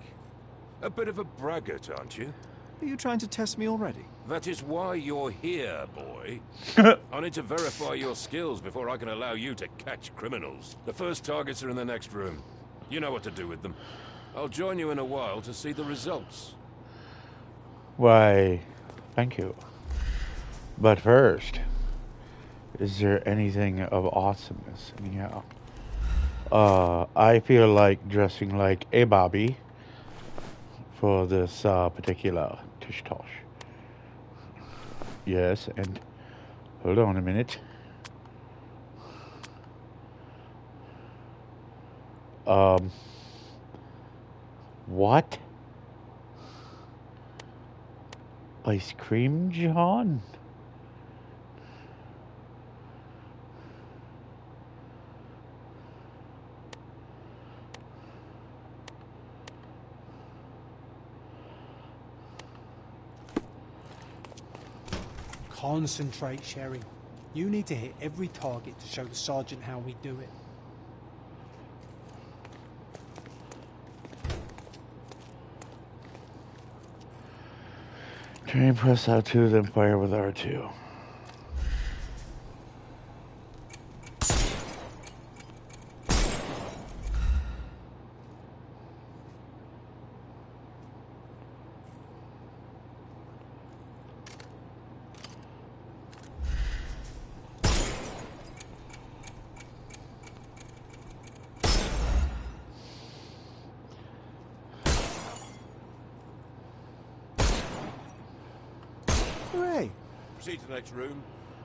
A bit of a braggart, aren't you? Are you trying to test me already? That is why you're here, boy. I need to verify your skills before I can allow you to catch criminals. The first targets are in the next room. You know what to do with them. I'll join you in a while to see the results. Why, thank you. But first, is there anything of awesomeness in here? I feel like dressing like a Bobby for this particular tish-tosh. Yes, and hold on a minute. What? Ice cream, John? Concentrate, Sherry. You need to hit every target to show the sergeant how we do it. Train press R2, then fire with R2. Proceed to the next room.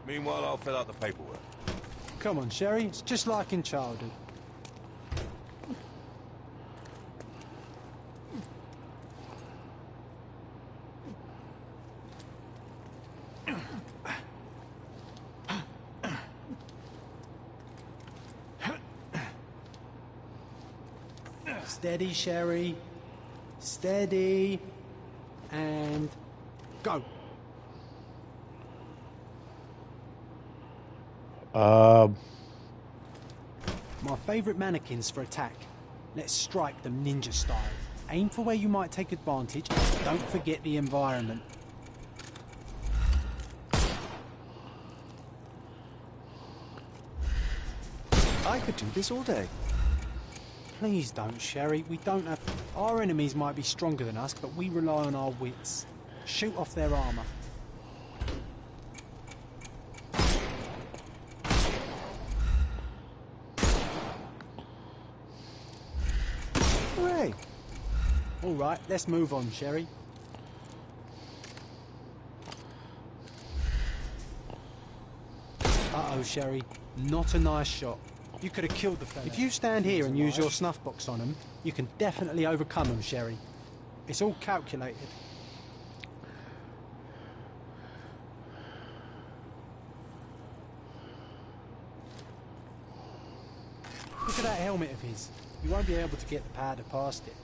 Meanwhile, I'll fill out the paperwork. Come on, Sherry. It's just like in childhood. Steady, Sherry. Steady. And go. My favourite mannequins for attack. Let's strike them ninja style. Aim for where you might take advantage. Don't forget the environment. I could do this all day. Please don't, Sherry. We don't have... Our enemies might be stronger than us, but we rely on our wits. Shoot off their armour. Hooray! All right, let's move on, Sherry. Uh-oh, Sherry. Not a nice shot. You could have killed the fella. If you stand here and use your snuff box on them, you can definitely overcome them, Sherry. It's all calculated. Look at that helmet of his. You won't be able to get the powder past it.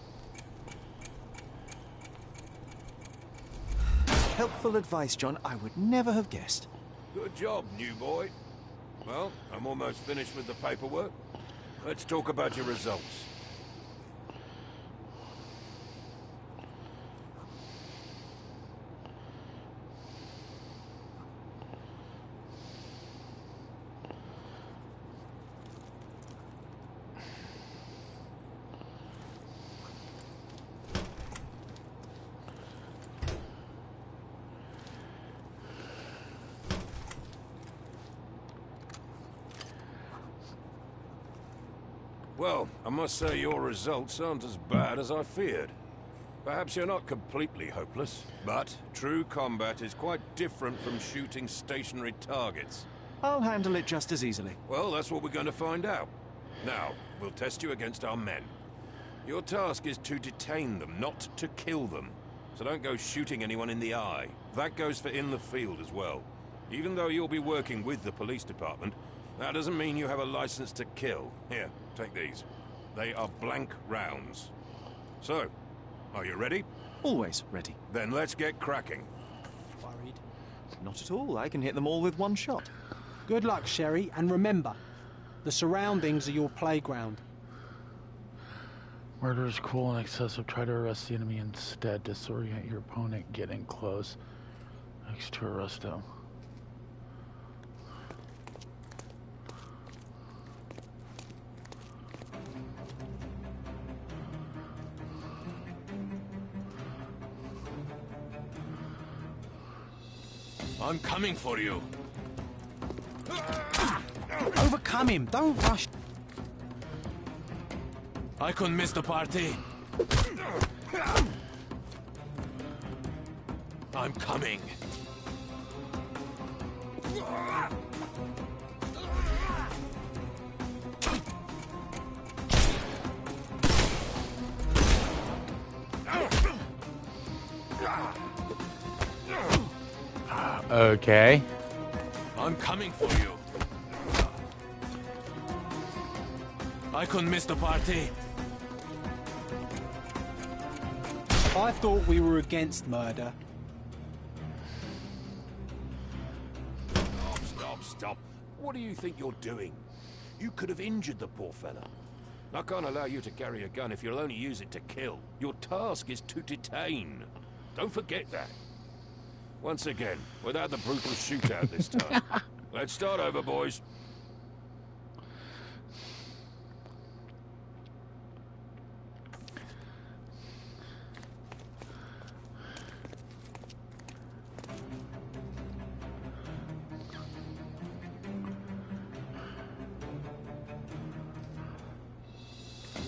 Helpful advice, John. I would never have guessed. Good job, new boy. Well, I'm almost finished with the paperwork. Let's talk about your results. Well, I must say your results aren't as bad as I feared. Perhaps you're not completely hopeless, but true combat is quite different from shooting stationary targets. I'll handle it just as easily. Well, that's what we're going to find out. Now, we'll test you against our men. Your task is to detain them, not to kill them. So don't go shooting anyone in the eye. That goes for in the field as well. Even though you'll be working with the police department, that doesn't mean you have a license to kill. Here, take these. They are blank rounds. So, are you ready? Always ready. Then let's get cracking. Worried? Not at all. I can hit them all with one shot. Good luck, Sherry, and remember, the surroundings are your playground. Murder is cruel and excessive. Try to arrest the enemy instead. Disorient your opponent. Get in close. Next to arrest him. I'm coming for you. Overcome him. Don't rush. I couldn't miss the party. I'm coming. Okay. I'm coming for you. I couldn't miss the party. I thought we were against murder. Stop. What do you think you're doing? You could have injured the poor fella. I can't allow you to carry a gun if you'll only use it to kill. Your task is to detain. Don't forget that. Once again, without the brutal shootout this time. Let's start over, boys.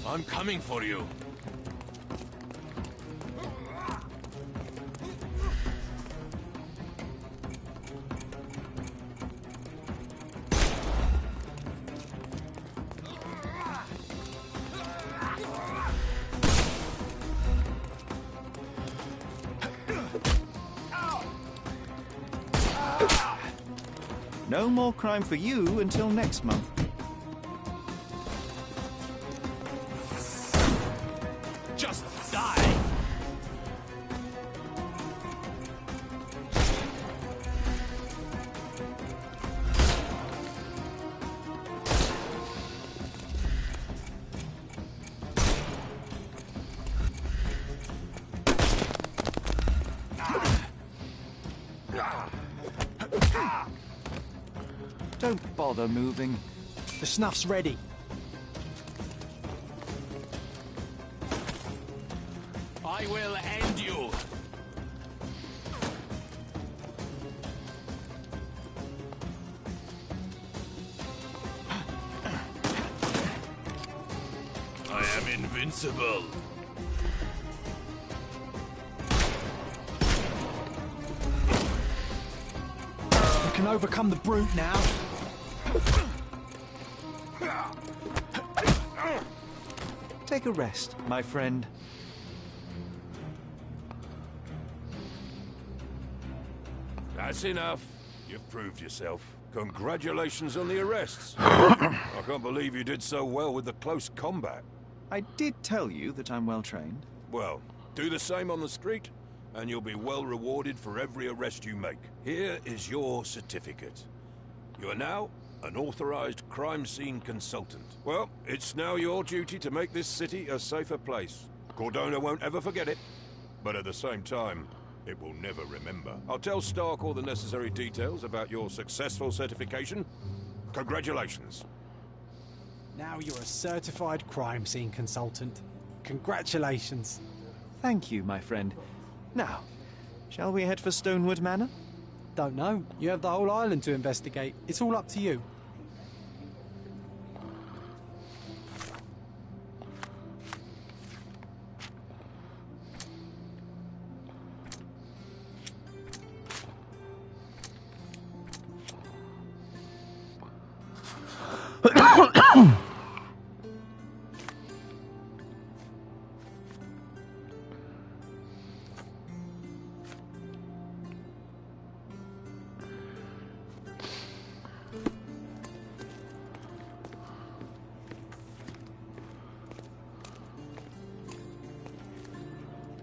I'm coming for you. No more crime for you until next month. Just die! Don't bother moving. The snuff's ready. I will end you! I am invincible. We can overcome the brute now. Take a rest, my friend. That's enough. You've proved yourself. Congratulations on the arrests. I can't believe you did so well with the close combat. I did tell you that I'm well trained. Well, do the same on the street, and you'll be well rewarded for every arrest you make. Here is your certificate. You are now an authorized crime scene consultant. Well, it's now your duty to make this city a safer place. Cordona won't ever forget it, but at the same time, it will never remember. I'll tell Stark all the necessary details about your successful certification. Congratulations. Now you're a certified crime scene consultant. Congratulations. Thank you, my friend. Now, shall we head for Stonewood Manor? Don't know. You have the whole island to investigate. It's all up to you.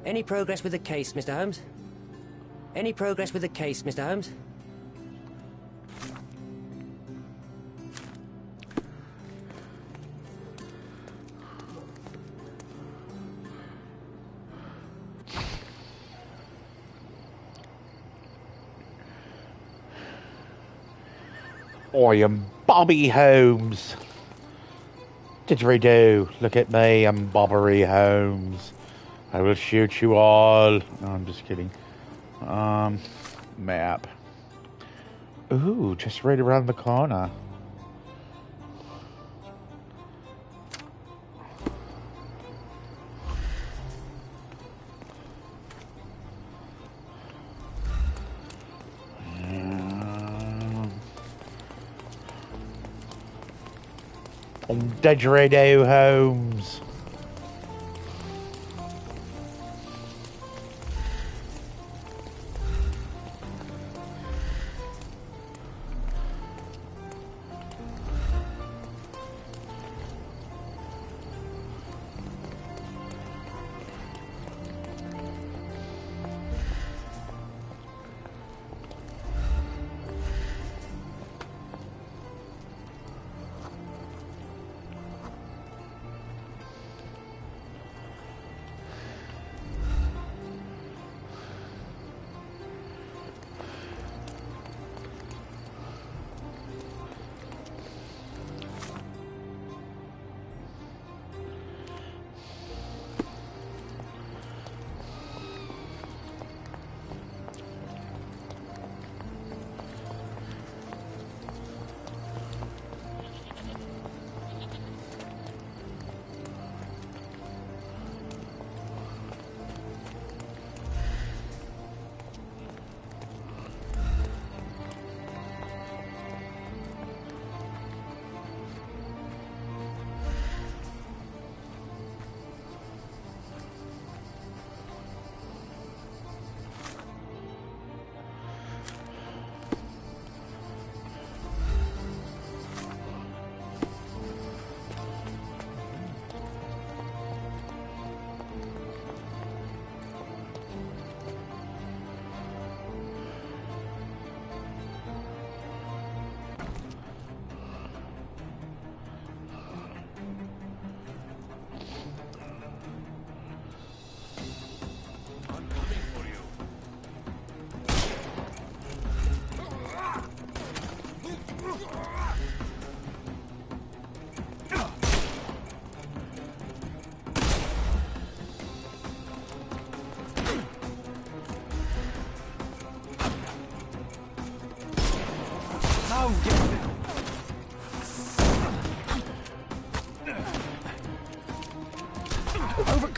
Any progress with the case, Mr. Holmes? Any progress with the case, Mr. Holmes? I am Bobby Holmes. Didgeridoo, look at me, I'm Bobbery Holmes. I will shoot you all. No, I'm just kidding. Map. Ooh, just right around the corner. Didgeridoo Holmes.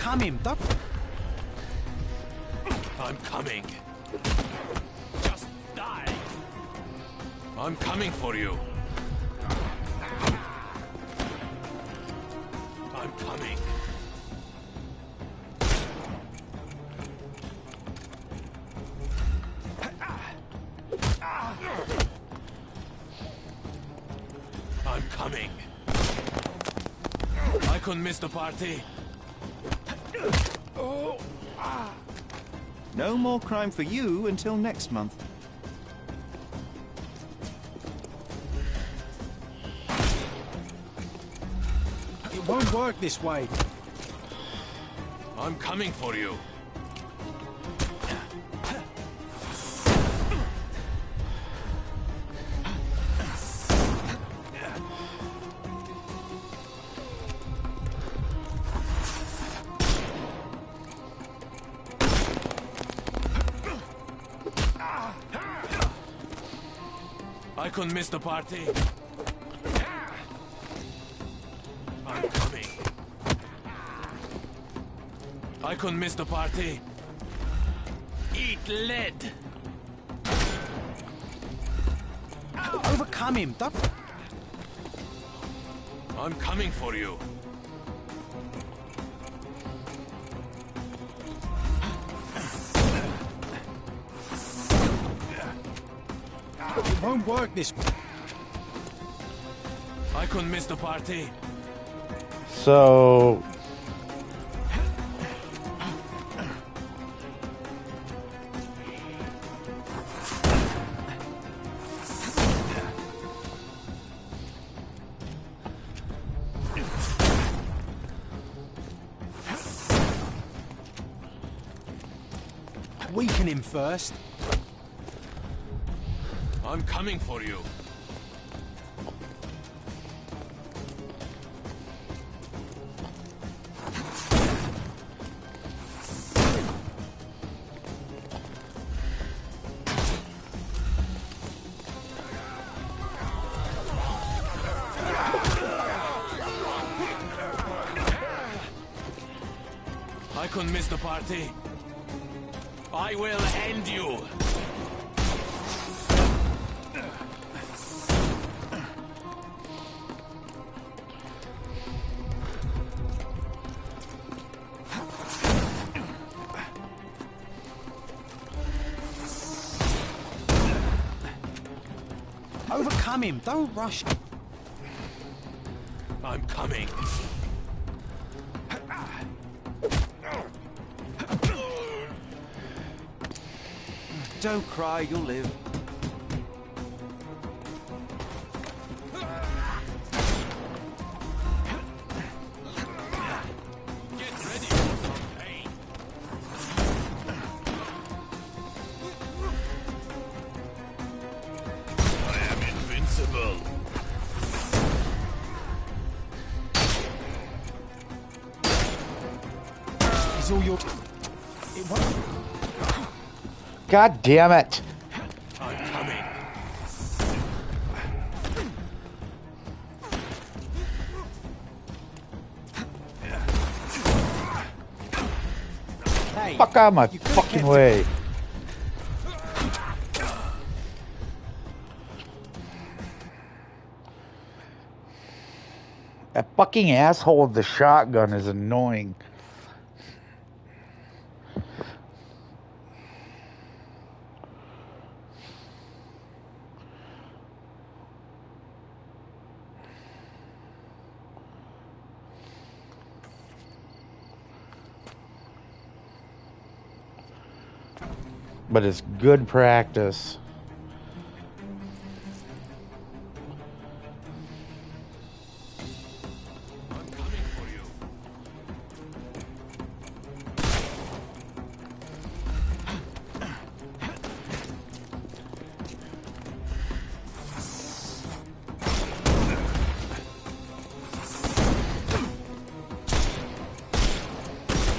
Overcome him. Don't... I'm coming. Just die. I'm coming for you. I'm coming. I'm coming. I couldn't miss the party. No more crime for you until next month. It won't work this way. I'm coming for you. I couldn't miss the party. I'm coming. I couldn't miss the party. Eat lead. Overcome him. Don't... I'm coming for you. It won't work this way. I couldn't miss the party. So... Weaken him first. I'm coming for you. I couldn't miss the party. I will end you. Overcome him. Don't rush. I'm coming. Don't cry, you'll live. Get ready for some pain. I am invincible. It's all your... It won't... God damn it! I'm coming. Hey, Fuck out of my fucking way! That fucking asshole with the shotgun is annoying. But it's good practice. I'm coming for you.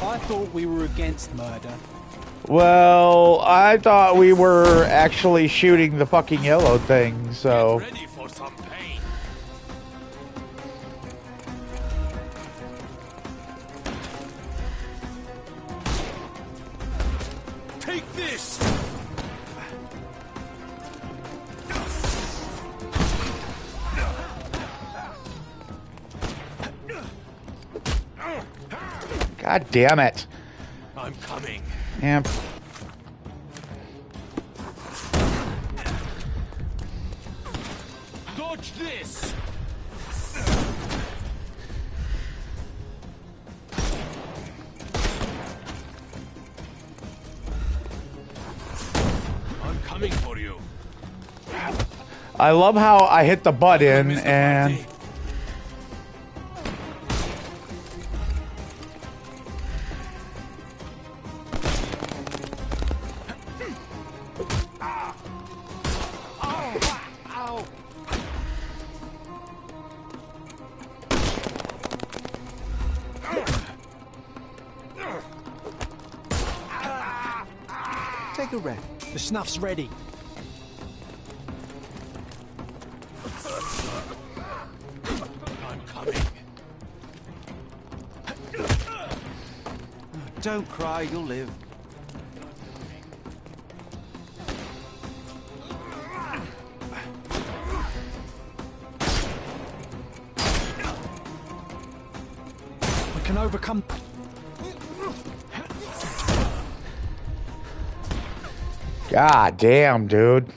I thought we were against murder. Well, I thought we were actually shooting the fucking yellow thing, so... Get ready for some pain. Take this! God damn it. I'm coming. Yeah. Dodge this! I'm coming for you. I love how I hit the button and... Take a rest. The snuff's ready. I'm coming. Don't cry, you'll live. We can overcome... God damn, dude.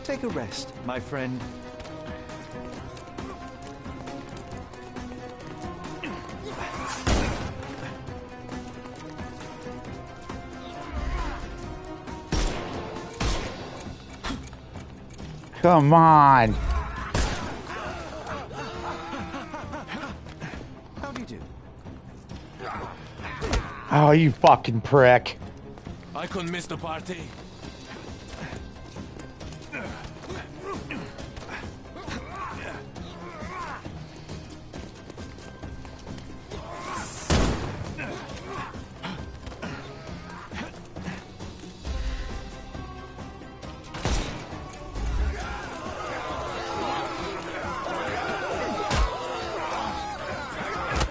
Take a rest, my friend. Come on. How do you do? Oh, you fucking prick. I couldn't miss the party.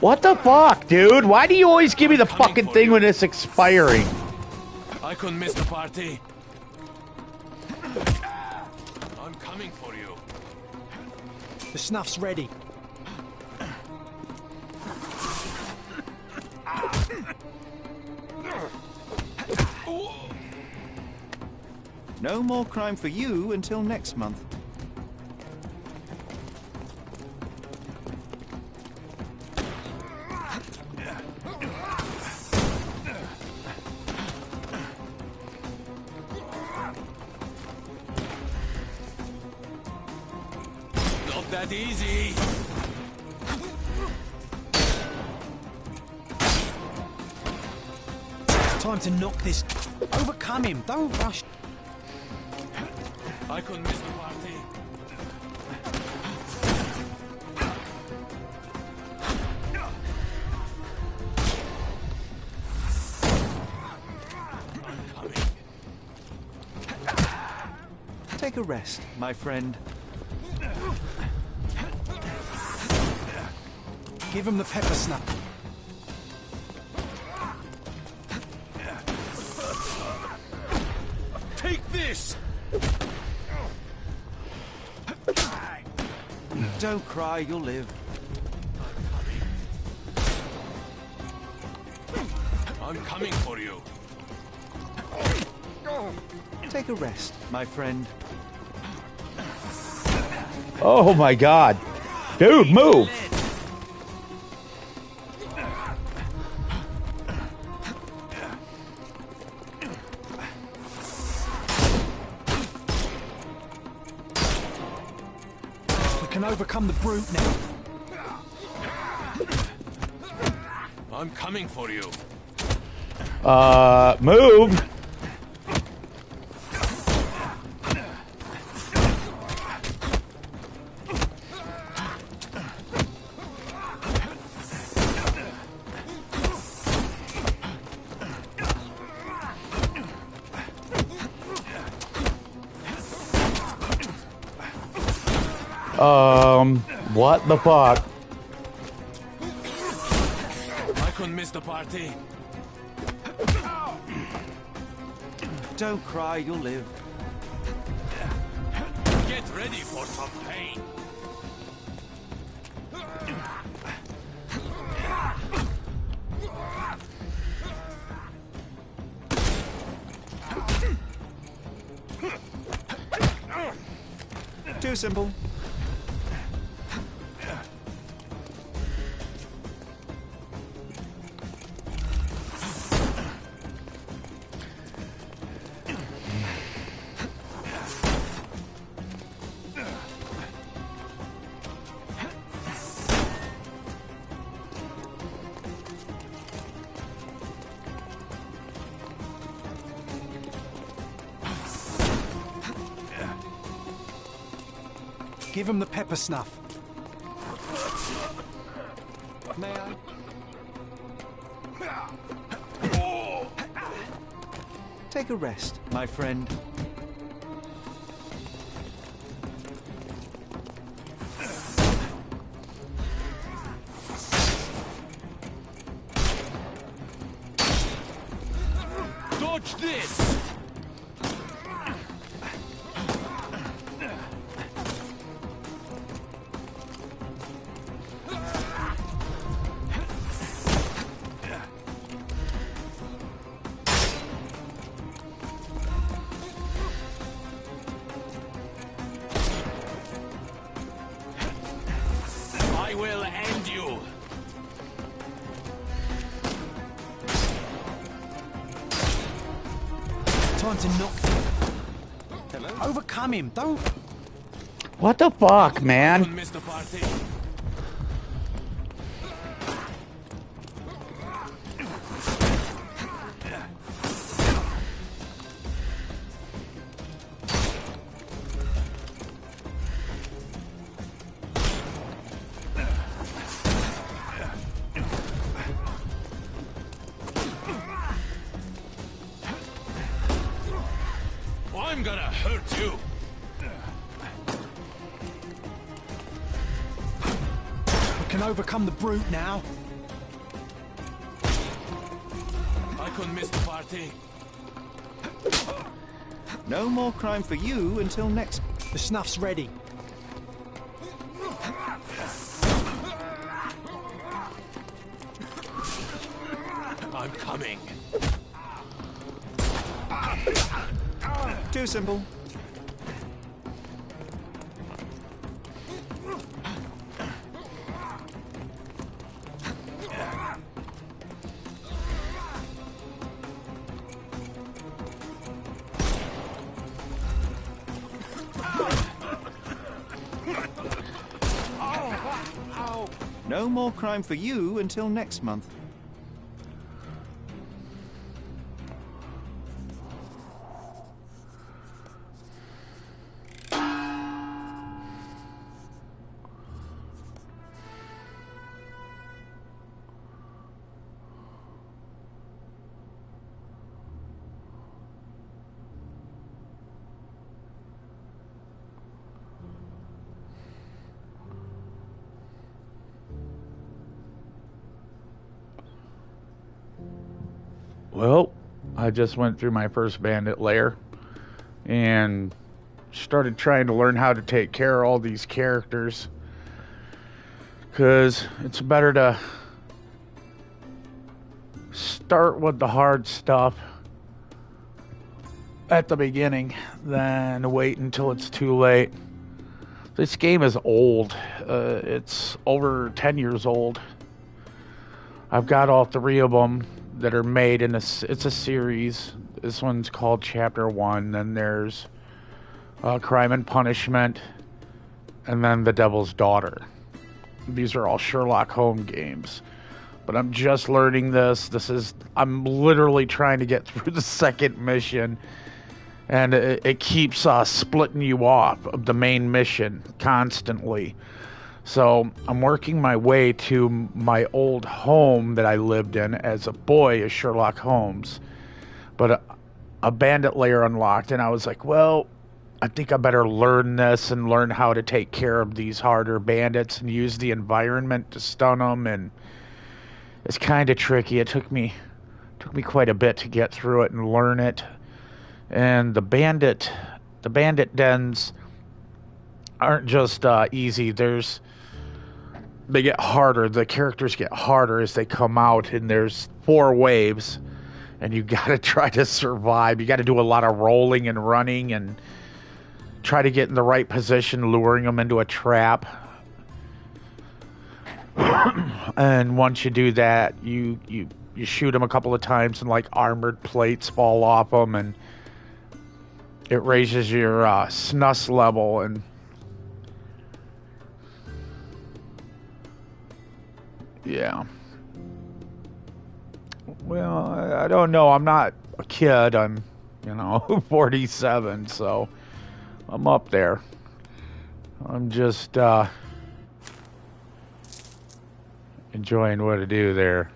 What the fuck, dude? Why do you always give me the fucking thing when it's expiring? I couldn't miss the party. I'm coming for you. The snuff's ready. No more crime for you until next month. Not that easy. Time to knock this. Overcome him. Don't rush. I couldn't miss the party. I'm coming. Take a rest, my friend. Give him the pepper snuff. Take this! Don't cry, you'll live. I'm coming for you. Take a rest, my friend. Oh my god. Dude, move! We can overcome the brute now. I'm coming for you. Move! What the fuck? I couldn't miss the party. Don't cry, you'll live. Get ready for some pain. Too simple. Give him the pepper snuff. May I? Take a rest, my friend. Dodge this! I will end you. Time to knock. Hello? Overcome him. Don't. What the fuck, man? Couldn't miss the party. I'm gonna hurt you. We can overcome the brute now. I couldn't miss the party. No more crime for you until next. The snuff's ready. I'm coming. Too simple. No more crime for you until next month. Well, I just went through my first bandit lair and started trying to learn how to take care of all these characters, because it's better to start with the hard stuff at the beginning than wait until it's too late. This game is old. It's over 10 years old. I've got all 3 of them that are made in it's a series. This one's called Chapter 1. Then there's Crime and Punishment, and then The Devil's Daughter. These are all Sherlock Holmes games. But I'm just learning this. I'm literally trying to get through the second mission, and it keeps splitting you off of the main mission constantly. So I'm working my way to my old home that I lived in as a boy as Sherlock Holmes. But a bandit lair unlocked, and I was like, well, I think I better learn this and learn how to take care of these harder bandits and use the environment to stun them. And it's kind of tricky. It took me quite a bit to get through it and learn it. And the bandit dens aren't just easy. They get harder. The characters get harder as they come out, and there's 4 waves, and you got to try to survive. You got to do a lot of rolling and running and try to get in the right position, luring them into a trap. And once you do that, you shoot them a couple of times, and like armored plates fall off them, and it raises your snus level. And yeah. Well, I don't know. I'm not a kid. I'm, 47, so I'm up there. I'm just enjoying what I do there.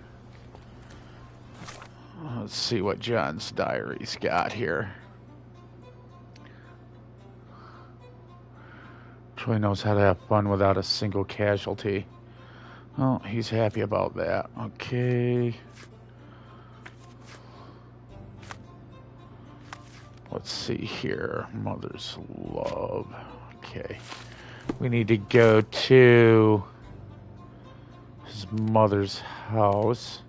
Let's see what John's diary's got here. Troy knows how to have fun without a single casualty. Oh, he's happy about that. Okay. Let's see here. Mother's love. Okay. We need to go to his mother's house.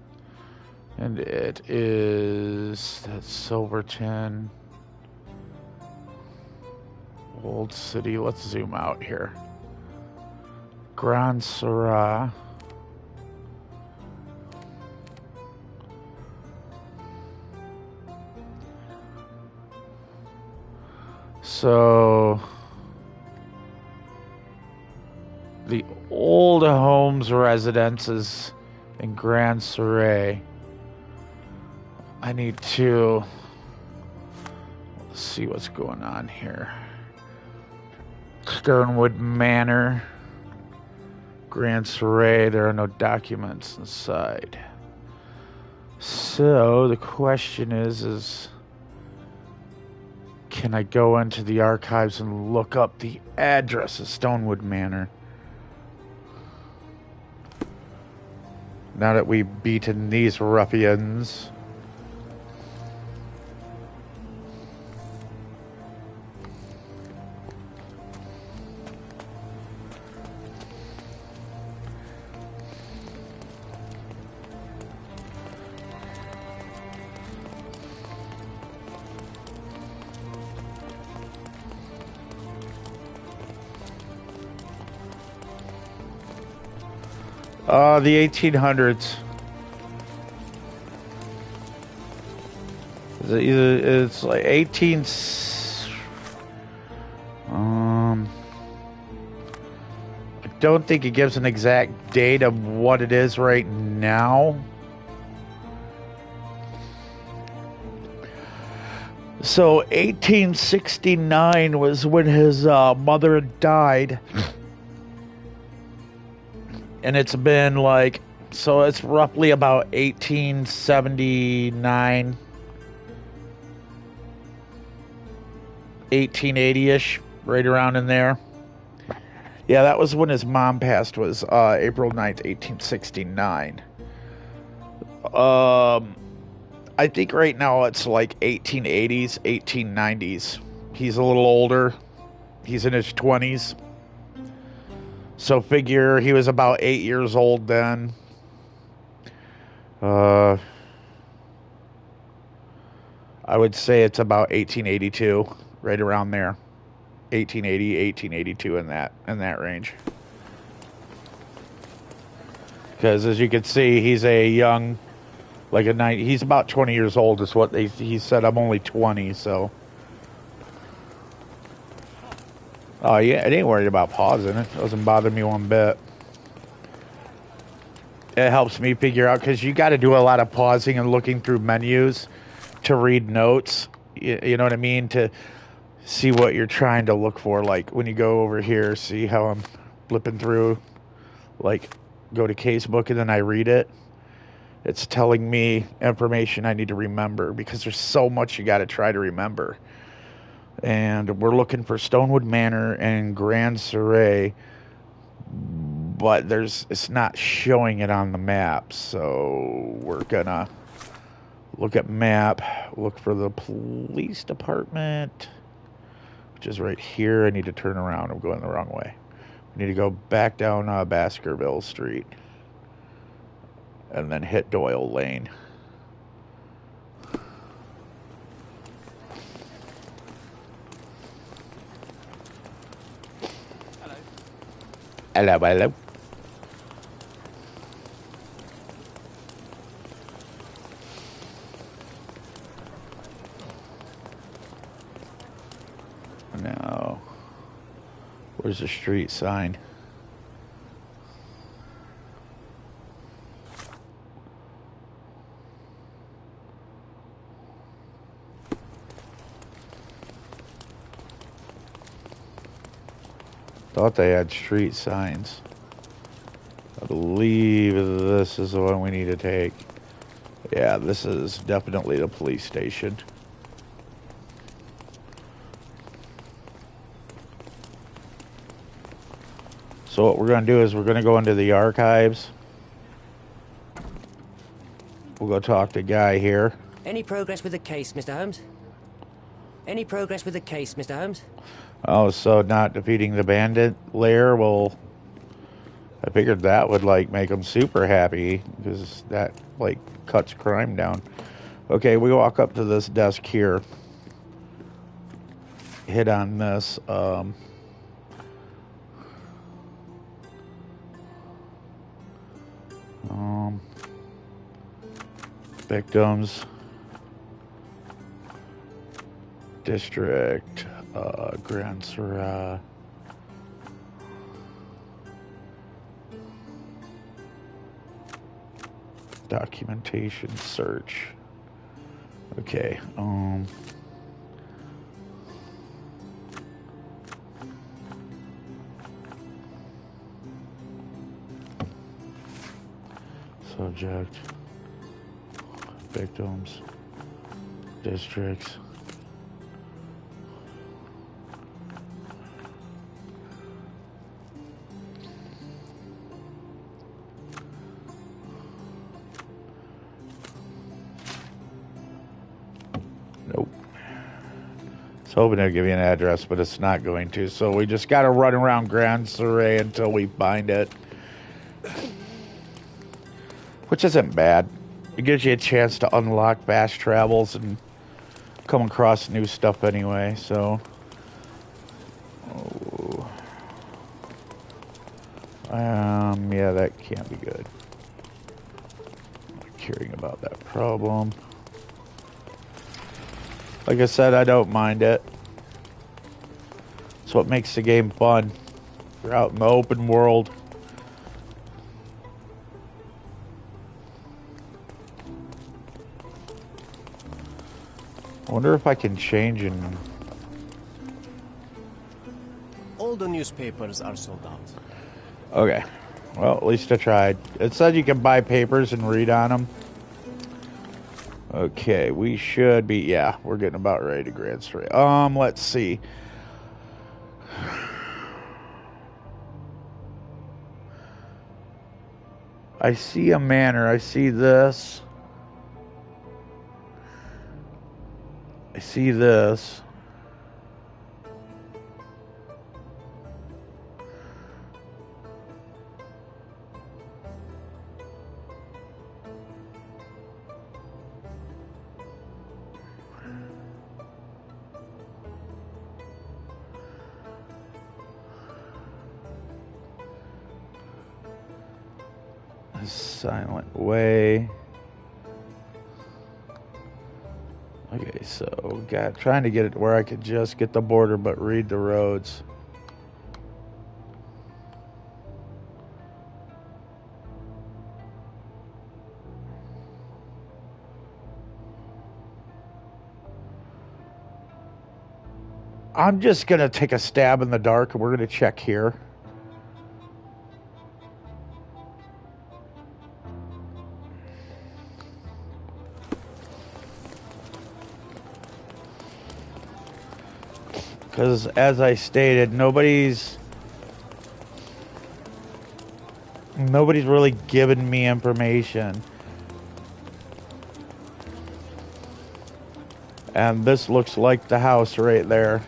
And it is that Silverton. Old City. Let's zoom out here. Grand Syrah. So the old Holmes residence is in Grand Syrah. I need to see what's going on here. Sternwood Manor, Grand Syrah. There are no documents inside. So the question is can I go into the archives and look up the address of Stonewood Manor? Now that we've beaten these ruffians. The 1800s. It's like 18. I don't think it gives an exact date of what it is right now. So 1869 was when his mother died. And it's been like, so it's roughly about 1879, 1880-ish, right around in there. Yeah, that was when his mom passed, was April 9th, 1869. I think right now it's like 1880s, 1890s. He's a little older. He's in his 20s. So figure he was about 8 years old then. I would say it's about 1882, right around there. 1880, 1882 in that range. Because as you can see, he's a young, like a night. He's about 20 years old, is what he said. I'm only 20, so. Oh yeah, it ain't worried about pausing. It doesn't bother me one bit. It helps me figure out, because you got to do a lot of pausing and looking through menus to read notes. You know what I mean? To see what you're trying to look for. Like when you go over here, see how I'm flipping through, like go to casebook and then I read it. It's telling me information I need to remember, because there's so much you got to try to remember. And we're looking for Stonewood Manor and Grand Surrey, but it's not showing it on the map, so we're gonna look at map, look for the police department, which is right here. I need to turn around. I'm going the wrong way. We need to go back down Baskerville Street and then hit Doyle Lane. Hello, hello. Now, where's the street sign? Thought they had street signs. I believe this is the one we need to take. Yeah, this is definitely the police station. So what we're going to do is we're going to go into the archives. We'll go talk to Guy here. Any progress with the case, Mr. Holmes? Any progress with the case, Mr. Holmes? Oh, so not defeating the bandit lair? Well, I figured that would, like, make them super happy, because that, like, cuts crime down. Okay, we walk up to this desk here. Hit on this, victims, district, Grand Surrey. Documentation search. Okay, subject, victims, districts. Nope. It's hoping to give you an address, but it's not going to. So we just got to run around Grand Surrey until we find it. Which isn't bad. It gives you a chance to unlock fast travels and come across new stuff anyway, so. Oh. Yeah, that can't be good. I'm not caring about that problem. Like I said, I don't mind it. It's what makes the game fun. You're out in the open world. I wonder if I can change and... All the newspapers are sold out. Okay. Well, at least I tried. It said you can buy papers and read on them. Okay, we should be... Yeah, we're getting about ready to Grand Surrey. Let's see. I see a manor. I see this. I see this. A silent way. Okay, so trying to get it where I could just get the border but read the roads. I'm just going to take a stab in the dark and we're going to check here. Because as I stated, nobody's really given me information. And this looks like the house right there.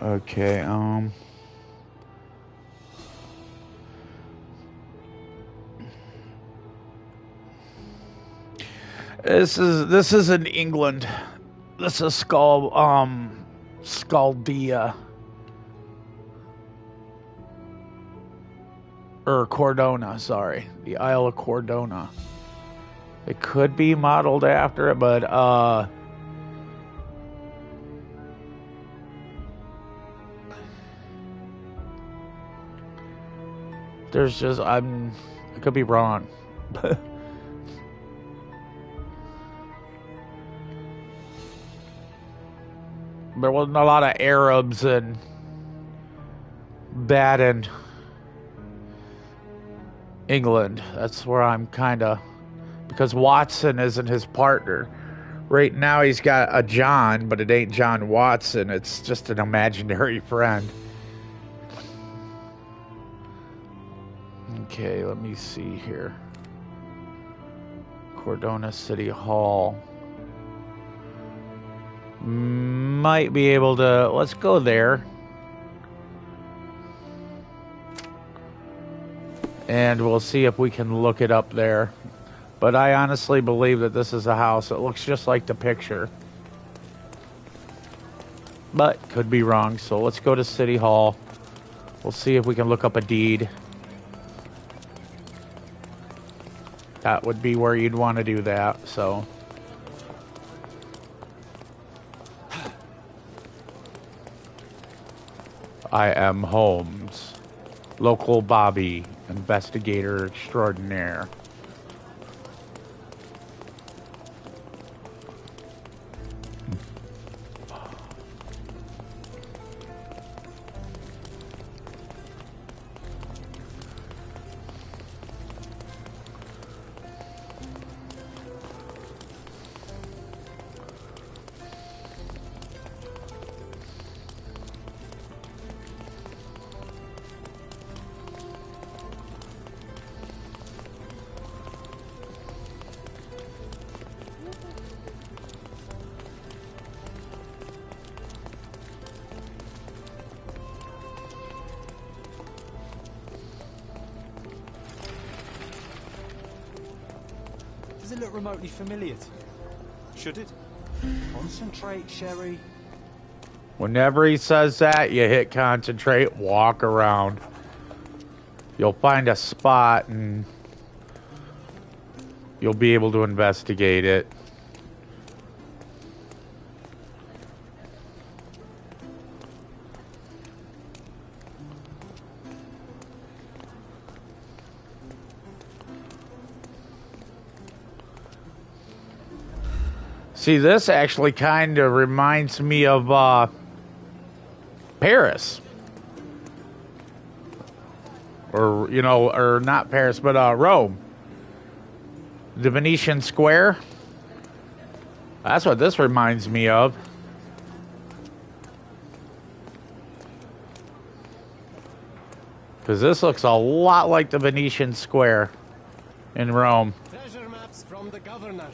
Okay, this is in England. This is Scaldia. Or Cordona, sorry. The Isle of Cordona. It could be modeled after it, but there's just I could be wrong. There wasn't a lot of Arabs and that in England. That's where I'm kind of, because Watson isn't his partner. Right now he's got a John, but it ain't John Watson. It's just an imaginary friend. Okay, let me see here. Cordona City Hall. Might be able to, let's go there. And we'll see if we can look it up there. But I honestly believe that this is a house. It looks just like the picture. But could be wrong. So let's go to City Hall. We'll see if we can look up a deed. That would be where you'd want to do that. So I am Holmes, local Bobby, investigator extraordinaire. Does it look remotely familiar to you? Should it? Concentrate, Sherry. Whenever he says that, you hit concentrate, walk around. You'll find a spot and you'll be able to investigate it. See, this actually kind of reminds me of Paris. Or, you know, or not Paris, but Rome. The Venetian Square. That's what this reminds me of. Because this looks a lot like the Venetian Square in Rome. Treasure maps from the governor.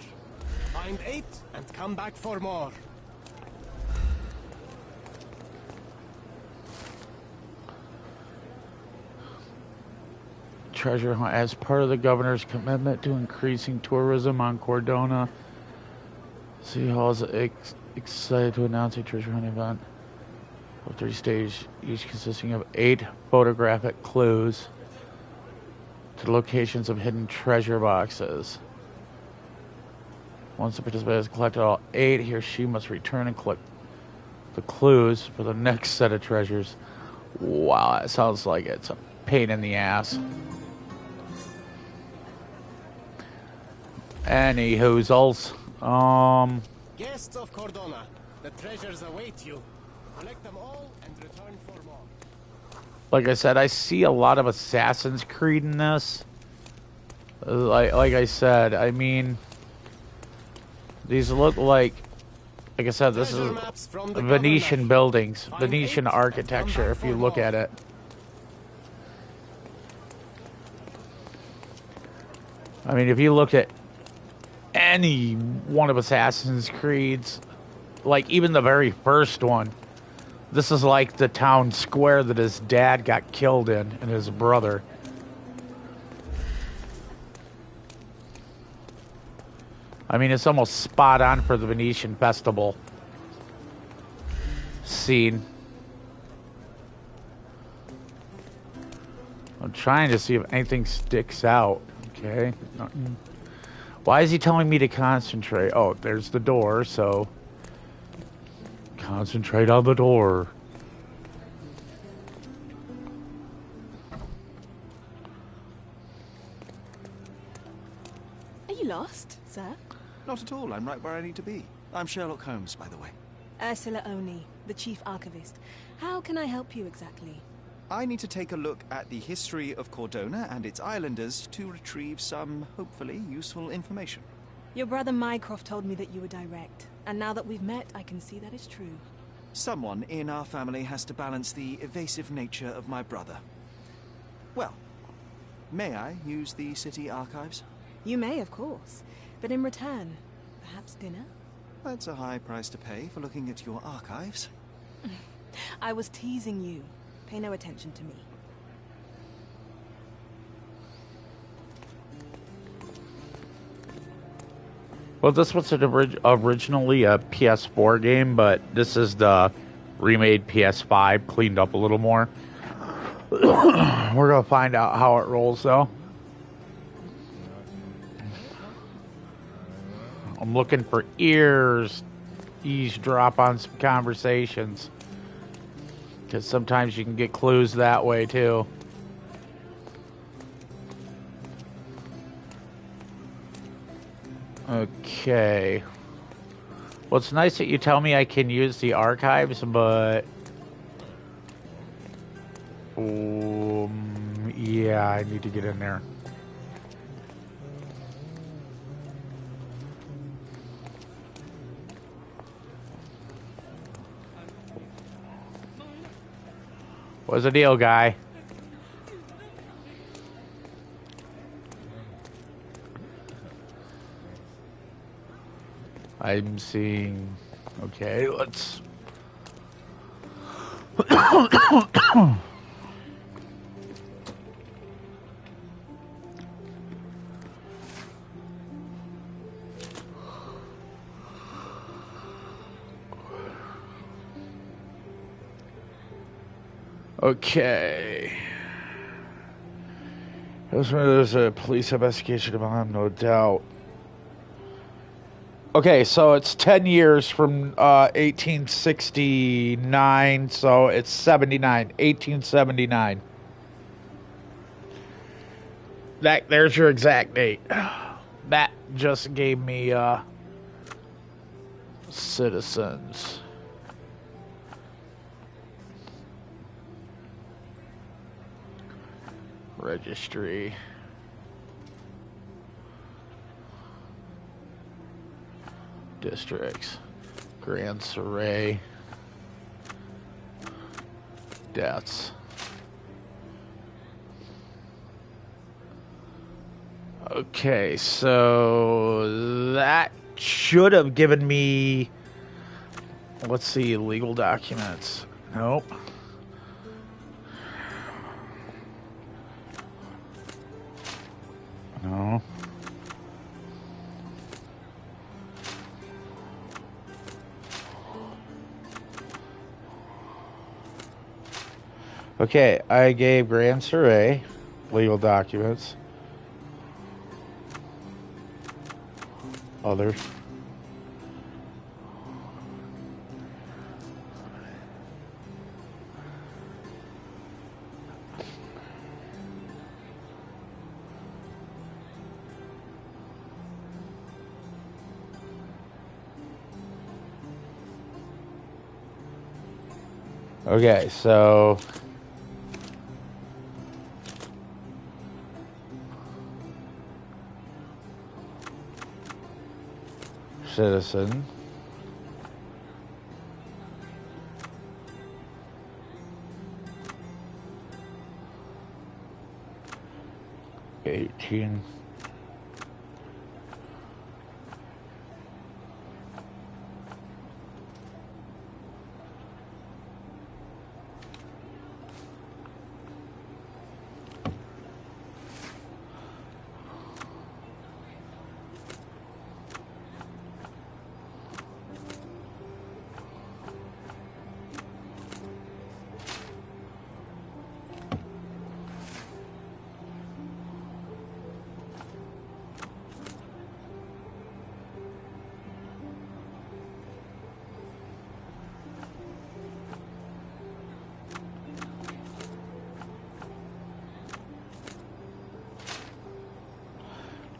Find 8 and come back for more. Treasure hunt as part of the governor's commitment to increasing tourism on Cordona. City Hall is excited to announce a treasure hunt event of 3 stages, each consisting of 8 photographic clues to locations of hidden treasure boxes. Once the participant has collected all 8, he or she must return and collect the clues for the next set of treasures. Wow, that sounds like it's a pain in the ass. Any hoozles. Guests of Cordona, the treasures await you. Collect them all and return for more. Like I said, I see a lot of Assassin's Creed in this. Like I said, I mean, these look like I said, this is Venetian buildings, Venetian architecture, if you look at it. I mean, if you look at any one of Assassin's Creed's, like even the very first one, this is like the town square that his dad got killed in, and his brother. I mean, it's almost spot on for the Venetian festival scene. I'm trying to see if anything sticks out. Okay. Nothing. Why is he telling me to concentrate? Oh, there's the door, so concentrate on the door. Are you lost, sir? Not at all. I'm right where I need to be. I'm Sherlock Holmes, by the way. Ursula Oni, the chief archivist. How can I help you exactly? I need to take a look at the history of Cordona and its islanders to retrieve some, hopefully, useful information. Your brother Mycroft told me that you were direct, and now that we've met, I can see that is true. Someone in our family has to balance the evasive nature of my brother. Well, may I use the city archives? You may, of course, but in return, perhaps dinner? That's a high price to pay for looking at your archives. I was teasing you. Pay no attention to me. Well, this was originally a PS4 game, but this is the remade PS5, cleaned up a little more. We're going to find out how it rolls, though. I'm looking for eavesdrop on some conversations. Because sometimes you can get clues that way, too. Okay. Well, it's nice that you tell me I can use the archives, but... yeah, I need to get in there. What's the deal, guy? I'm seeing... okay, let's... okay. There's a police investigation of him, no doubt. Okay, so it's 10 years from 1869, so it's 1879. There's your exact date. That just gave me citizens. Registry. Districts. Grand Surrey. Deaths. Okay, so that should have given me, let's see, legal documents. Nope. No. Okay, I gave Grand Surrey legal documents. Others. Okay, so citizen. $18.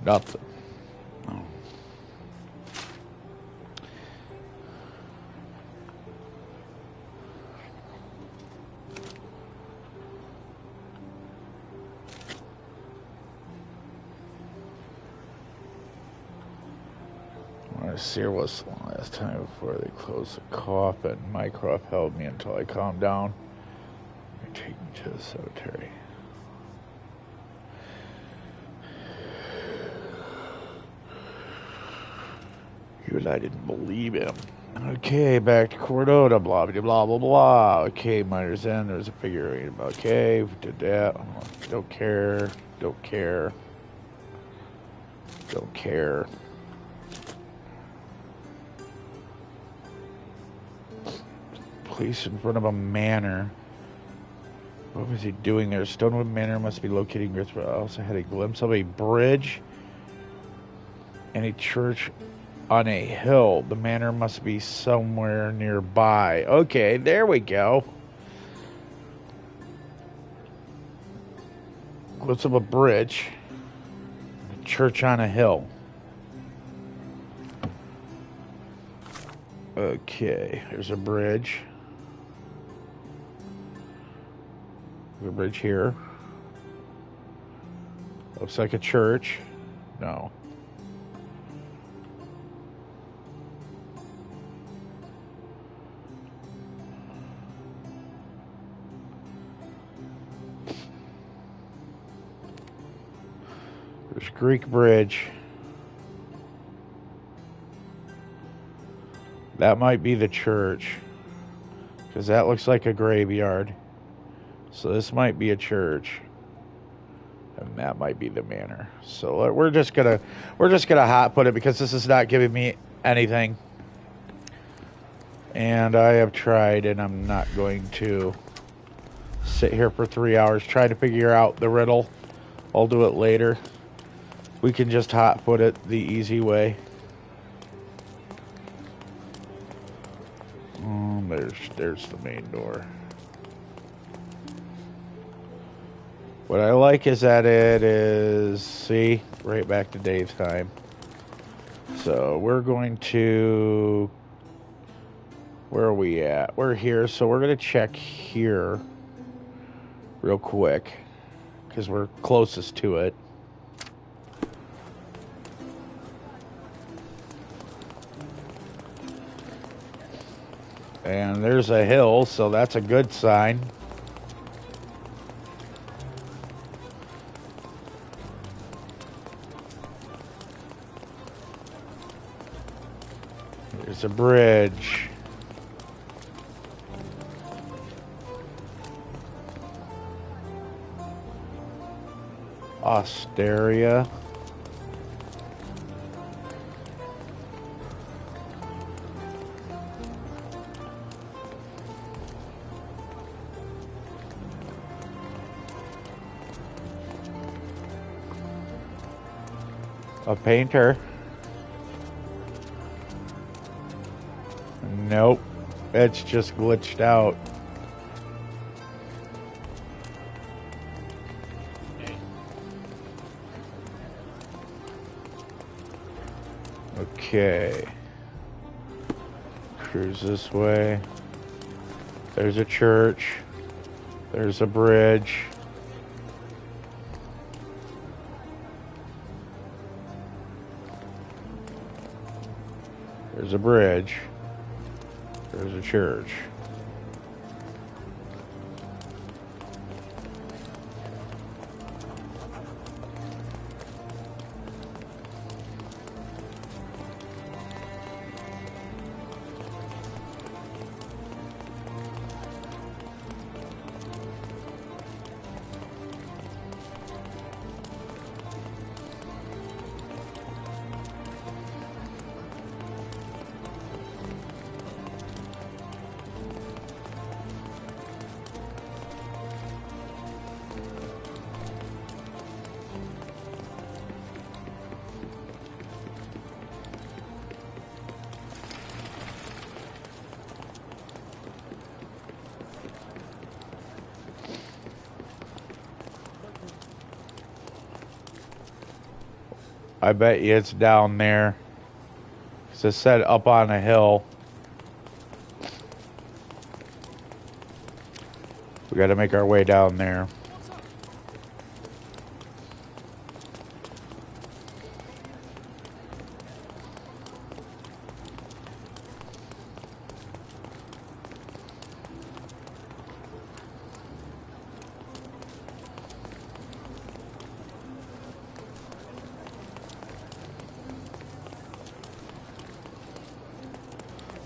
Nothing. No. Let's see, what's the last time before they closed the coffin? Mycroft held me until I calmed down. They take me to the cemetery. Even I didn't believe him. Okay, back to Cordona, blah, blah, blah, blah, blah. Okay, Miner's End, there's a figurine. Okay, did that. Don't care, don't care. Don't care. Police in front of a manor. What was he doing there? Stonewood Manor must be located near. I also had a glimpse of a bridge and a church on a hill. The manor must be somewhere nearby. Okay, there we go. Glimpse of a bridge. A church on a hill. Okay, there's a bridge. There's a bridge here. Looks like a church. No. There's Greek bridge. That might be the church, because that looks like a graveyard. So this might be a church, and that might be the manor. So we're just gonna hot put it because this is not giving me anything, and I have tried, and I'm not going to sit here for 3 hours trying to figure out the riddle. I'll do it later. We can just hot put it the easy way. There's the main door. What I like is that it is, see, right back to daytime. So we're going to, where are we at? We're here, so we're going to check here real quick because we're closest to it. And there's a hill, so that's a good sign. There's a bridge. Osteria. A painter. Nope. It's just glitched out. Okay. Cruise this way. There's a church. There's a bridge. There's a bridge. There's a church. I bet you it's down there. 'Cause it said up on a hill. We gotta make our way down there.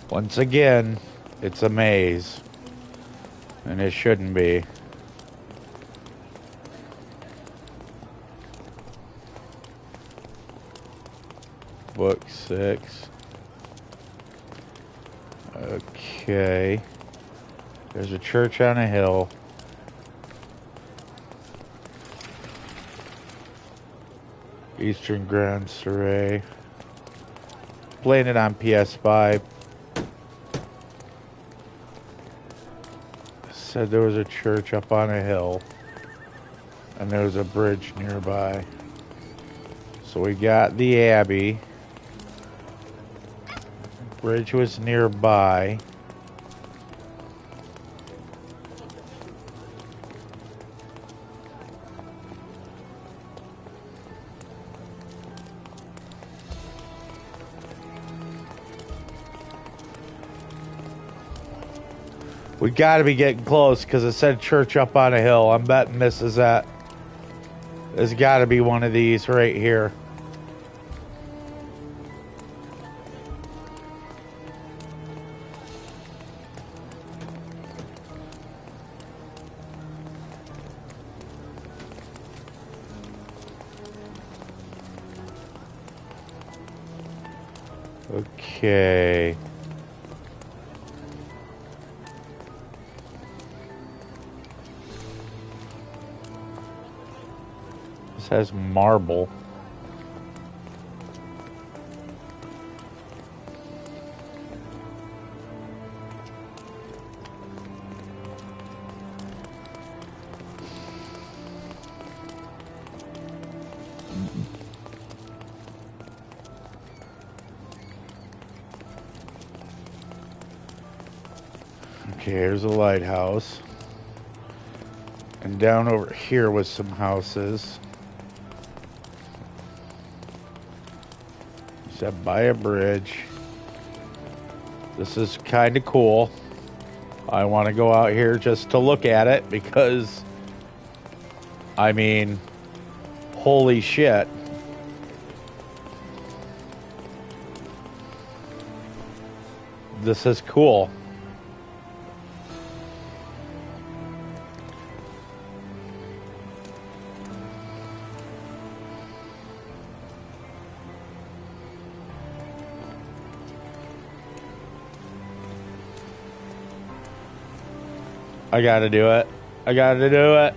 Once again, it's a maze. And it shouldn't be. Book 6. Okay. There's a church on a hill. Eastern Grand Surrey. Playing it on PS5. Said there was a church up on a hill. And there was a bridge nearby. So we got the Abbey. Bridge was nearby. We gotta be getting close because it said church up on a hill. I'm betting this is that. There's gotta be one of these right here. Okay. This has marble. Okay, here's a lighthouse. And down over here was some houses. Set by a bridge. This is kind of cool. I want to go out here just to look at it because, I mean, holy shit. This is cool. I gotta do it. I gotta do it.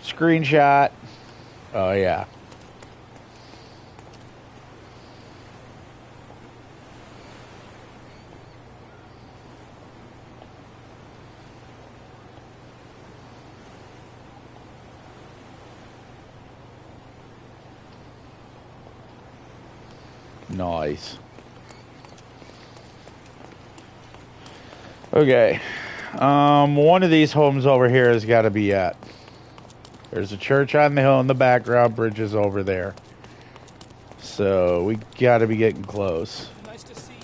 Screenshot. Oh, yeah. Nice. Okay. One of these homes over here has got to be at. There's a church on the hill in the background. Bridge is over there. So we got to be getting close. Nice to see you.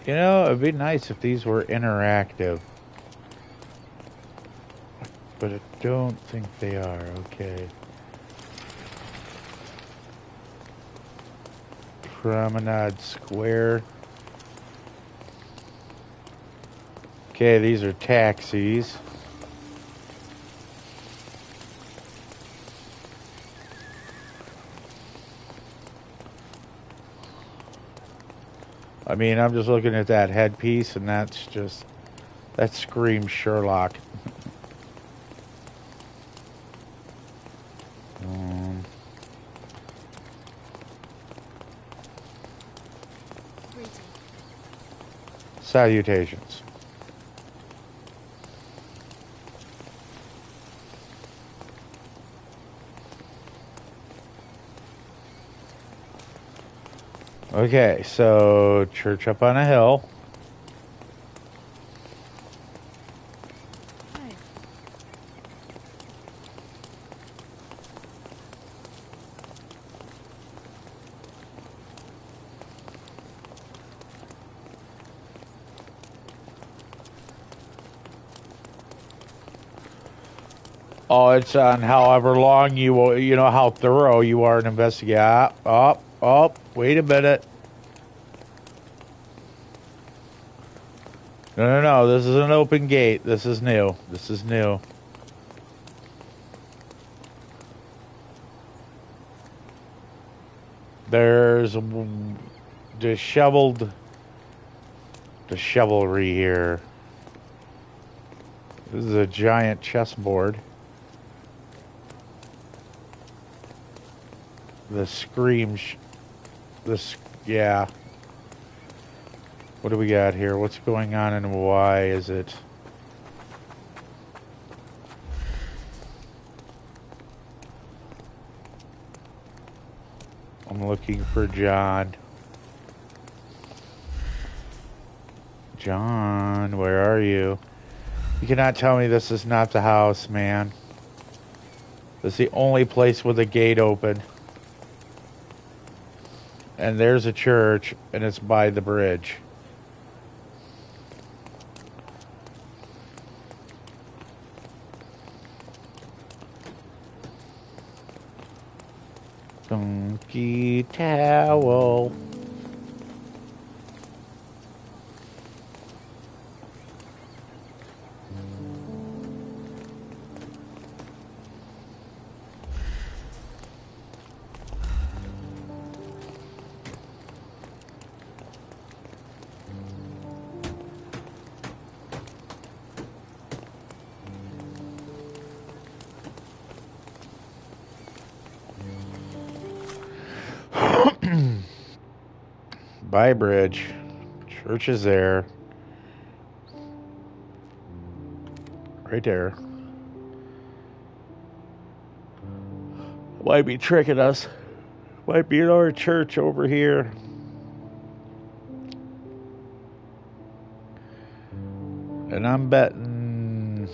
You know, it'd be nice if these were interactive. But I don't think they are. Okay. Promenade Square. Okay, these are taxis. I mean, I'm just looking at that headpiece, and that screams Sherlock. Salutations. Okay, so church up on a hill. Oh, it's on however long you know how thorough you are in investigating. Oh, wait a minute. No, this is an open gate. This is new. This is new. There's dishevelry here. This is a giant chessboard. The scream. Yeah. What do we got here? What's going on and why is it? I'm looking for John. John, where are you? You cannot tell me this is not the house, man. This is the only place with a gate open. And there's a church, and it's by the bridge. Donkey towel. By bridge. Church is there. Right there. Might be tricking us. Might be our church over here. And I'm betting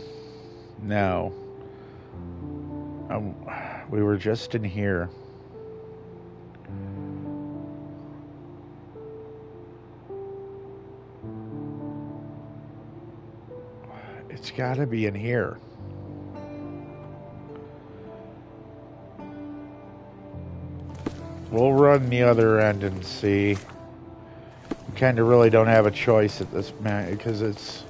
no. We were just in here. It's got to be in here. We'll run the other end and see. We kind of really don't have a choice at this moment because it's,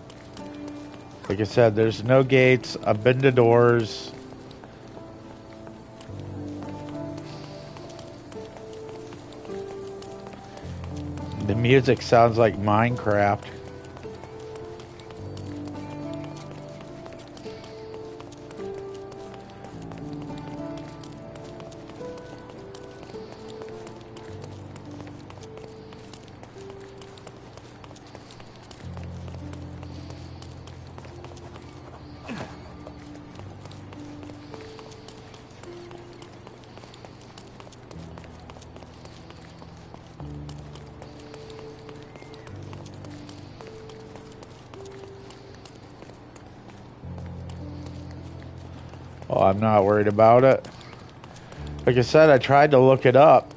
like I said, there's no gates. I've been to doors. The music sounds like Minecraft. Oh, I'm not worried about it. Like I said, I tried to look it up.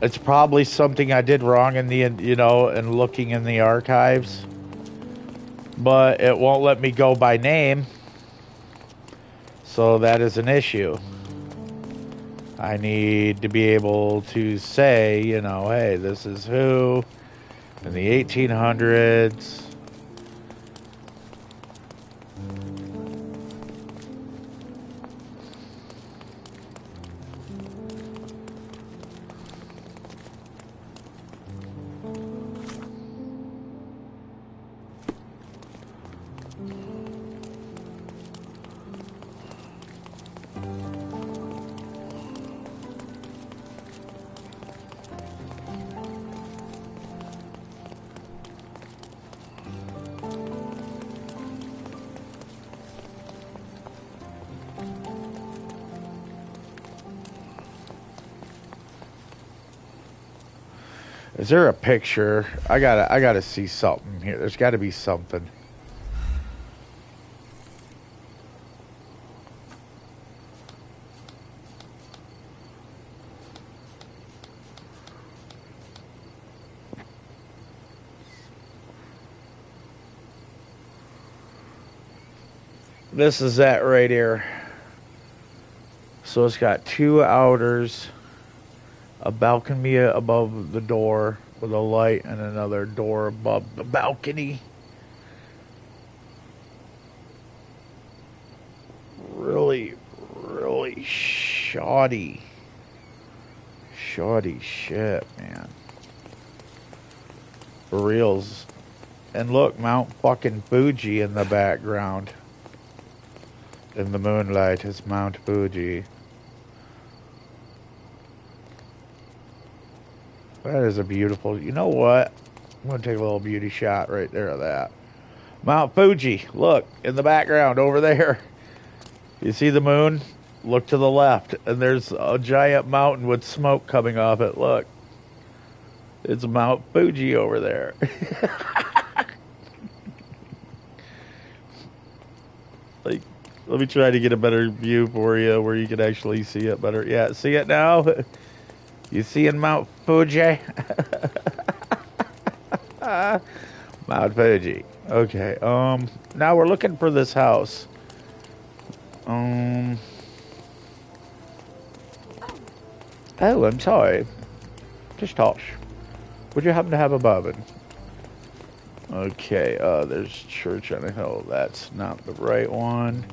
It's probably something I did wrong in the, in looking in the archives. But it won't let me go by name. So that is an issue. I need to be able to say, hey, this is who in the 1800s. Is there a picture? I gotta see something here. There's got to be something. This is that right here. So it's got two outers, a balcony above the door with a light, and another door above the balcony. Really, really shoddy shit, man. For reals. And look, Mount fucking Fuji in the background. In the moonlight is Mount Fuji. That is a beautiful... You know what? I'm going to take a little beauty shot right there of that. Mount Fuji. Look, in the background over there. You see the moon? Look to the left. And there's a giant mountain with smoke coming off it. Look. It's Mount Fuji over there. Like, let me try to get a better view for you where you can actually see it better. Yeah, see it now? You seeing Mount Fuji? Mount Fuji. Okay, now we're looking for this house. Oh, I'm sorry. Just tosh. Would you happen to have a bourbon? Okay, there's church on a hill. That's not the right one.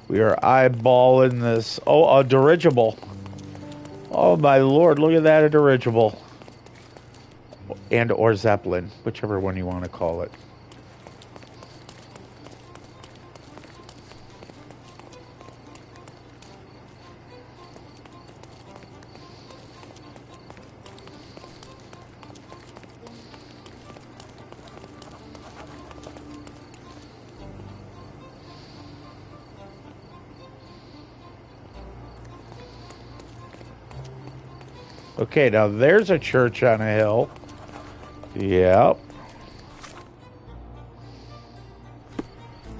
We are eyeballing this. Oh, a dirigible. Oh my lord, look at that, a dirigible. And or Zeppelin, whichever one you want to call it. Okay, now there's a church on a hill. Yep.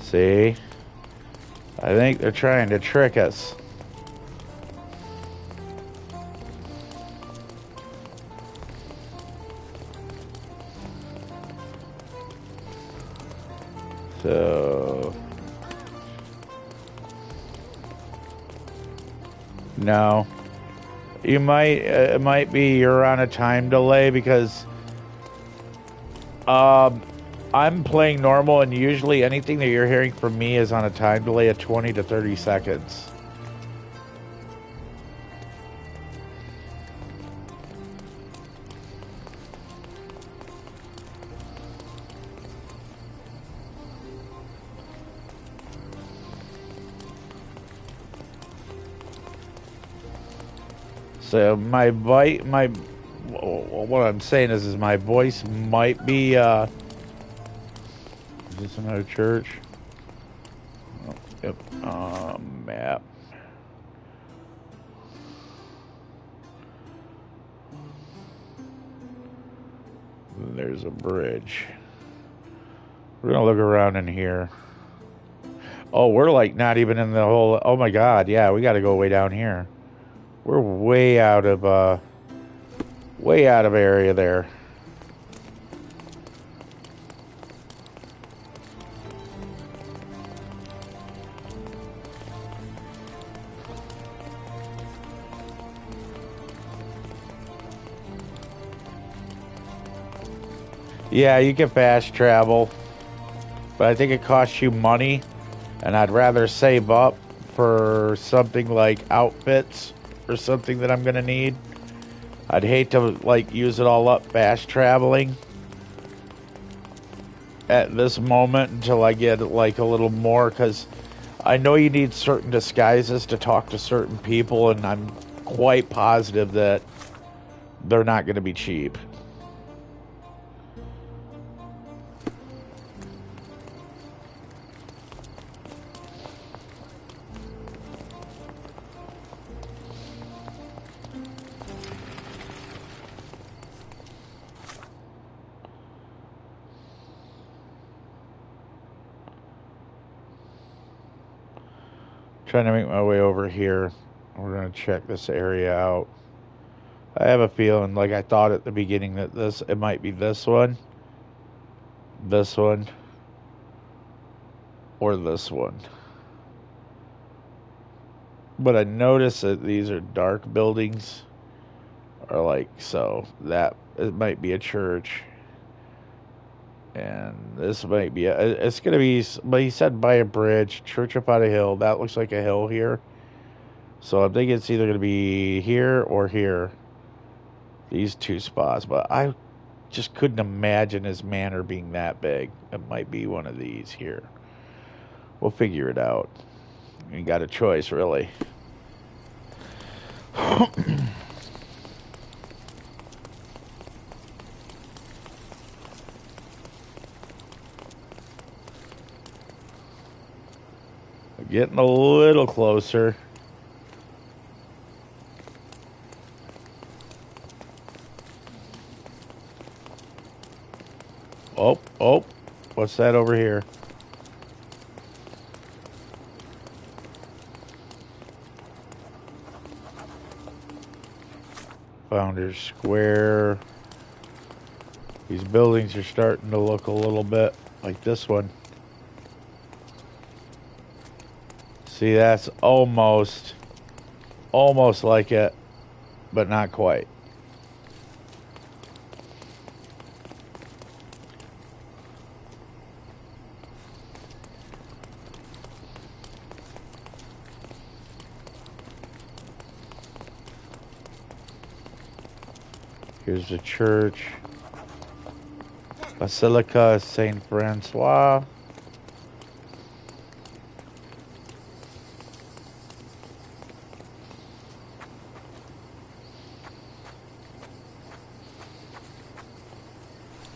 See? I think they're trying to trick us. So... No. You might, it might be you're on a time delay because I'm playing normal and usually anything that you're hearing from me is on a time delay of 20 to 30 seconds. So what I'm saying is my voice might be, is this another church? Oh, yep, map. There's a bridge. We're gonna look around in here. Oh, we're like not even in the whole, oh my god, yeah, we gotta go way down here. We're way out of area there. Yeah, you can fast travel, but I think it costs you money, and I'd rather save up for something like outfits or something that I'm gonna need. I'd hate to like use it all up fast traveling at this moment until I get like a little more, because I know you need certain disguises to talk to certain people, and I'm quite positive that they're not going to be cheap. Trying to make my way over here. We're going to check this area out. I have a feeling, like I thought at the beginning, that it might be this one, or this one. But I noticed that these are dark buildings, or like, so that it might be a church. And this might be it's going to be, but he said by a bridge, church up on a hill. That looks like a hill here. So I think it's either going to be here or here. These two spots. But I just couldn't imagine his manor being that big. It might be one of these here. We'll figure it out. You got a choice, really. Getting a little closer. Oh, what's that over here? Founders Square. These buildings are starting to look a little bit like this one. See, that's almost like it, but not quite. Here's the church. Basilica Saint Francois.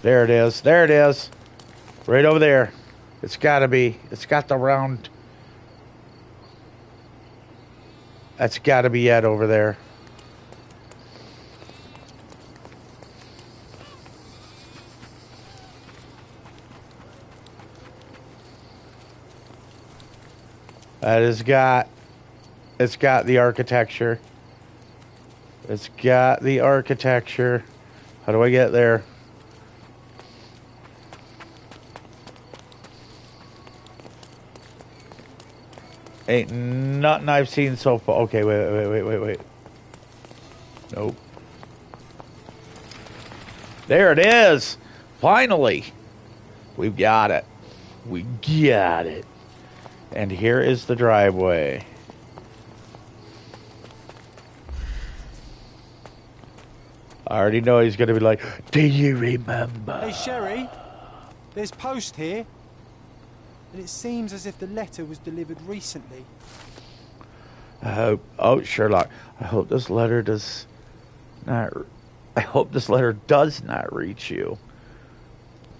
There it is. There it is. Right over there. It's got to be. It's got the round. That's got to be it over there. That has got... It's got the architecture. It's got the architecture. How do I get there? Ain't nothing I've seen so far. Okay, wait. Nope. There it is! Finally! We've got it. We got it. And here is the driveway. I already know he's going to be like, do you remember? Hey, Sherry, there's post here. And it seems as if the letter was delivered recently. I hope... Oh, Sherlock. I hope this letter does not... I hope this letter does not reach you.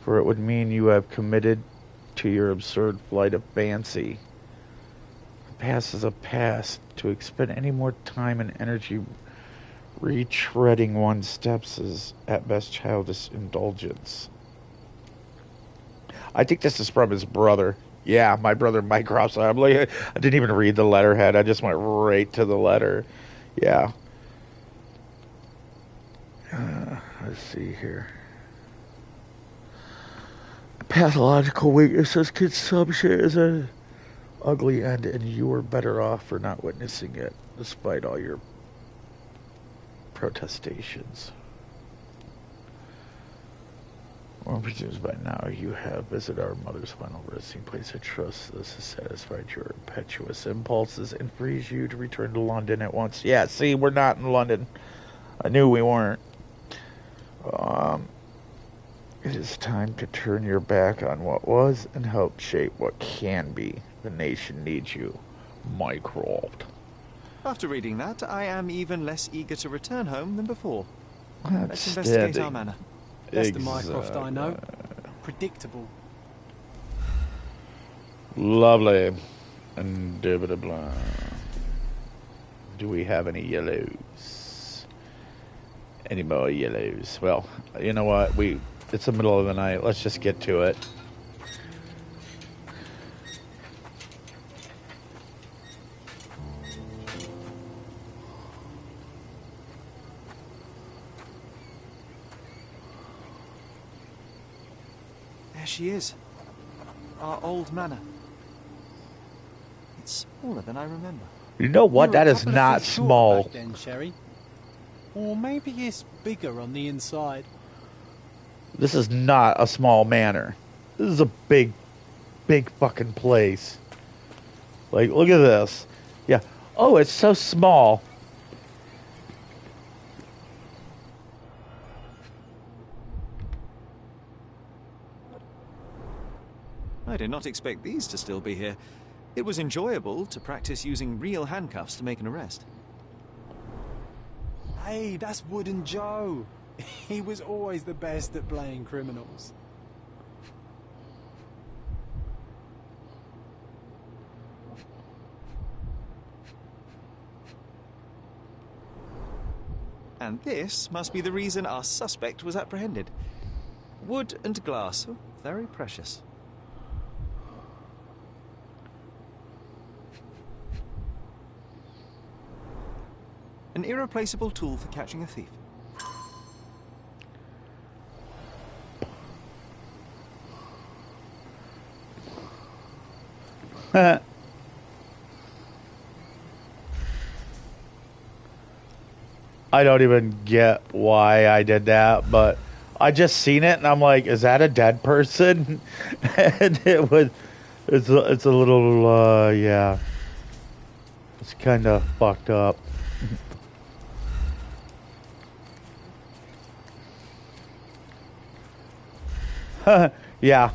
For it would mean you have committed to your absurd flight of fancy. The past is a past. To expend any more time and energy retreading one's steps is at best childish indulgence. I think this is from his brother. Yeah, my brother Mycroft. I'm like, I didn't even read the letterhead. I just went right to the letter. Yeah. Let's see here. Pathological weaknesses, consumption is an ugly end, and you are better off for not witnessing it, despite all your protestations. One presumes by now you have visited our mother's final resting place of trust. This has satisfied your impetuous impulses and frees you to return to London at once. Yeah, see, we're not in London. I knew we weren't. It is time to turn your back on what was and help shape what can be. The nation needs you, Mycroft. After reading that, I am even less eager to return home than before. Let's Outstanding. investigate our manor. That's the Mycroft I know. Predictable. Lovely. Indubitably. Do we have any yellows? Any more yellows? Well, you know what? It's the middle of the night. Let's just get to it. There she is. Our old manor. It's smaller than I remember. You know what? That is not small. Back then, Sherry. Or maybe it's bigger on the inside. This is not a small manor. This is a big fucking place. Like, look at this. Yeah. Oh, it's so small. I did not expect these to still be here. It was enjoyable to practice using real handcuffs to make an arrest. Hey, that's Wooden Joe. He was always the best at playing criminals. And this must be the reason our suspect was apprehended. Wood and glass. Oh, very precious. An irreplaceable tool for catching a thief. I don't even get why I did that, but I just seen it and I'm like, is that a dead person? And it's a little, yeah. It's kind of fucked up. Yeah,